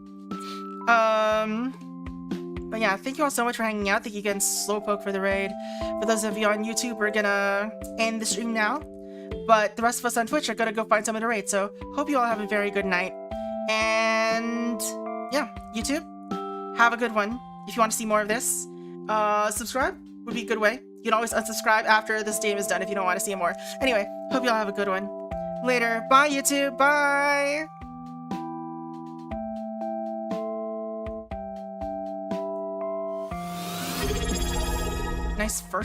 Speaker 1: But yeah, thank you all so much for hanging out. Thank you again, Slowpoke, for the raid. For those of you on YouTube, we're gonna end the stream now. But the rest of us on Twitch are gonna go find someone to raid, so hope you all have a very good night. And yeah, YouTube, have a good one. If you want to see more of this, subscribe would be a good way. You can always unsubscribe after this game is done if you don't want to see more. Anyway, hope you all have a good one. Later. Bye, YouTube. Bye. Nice first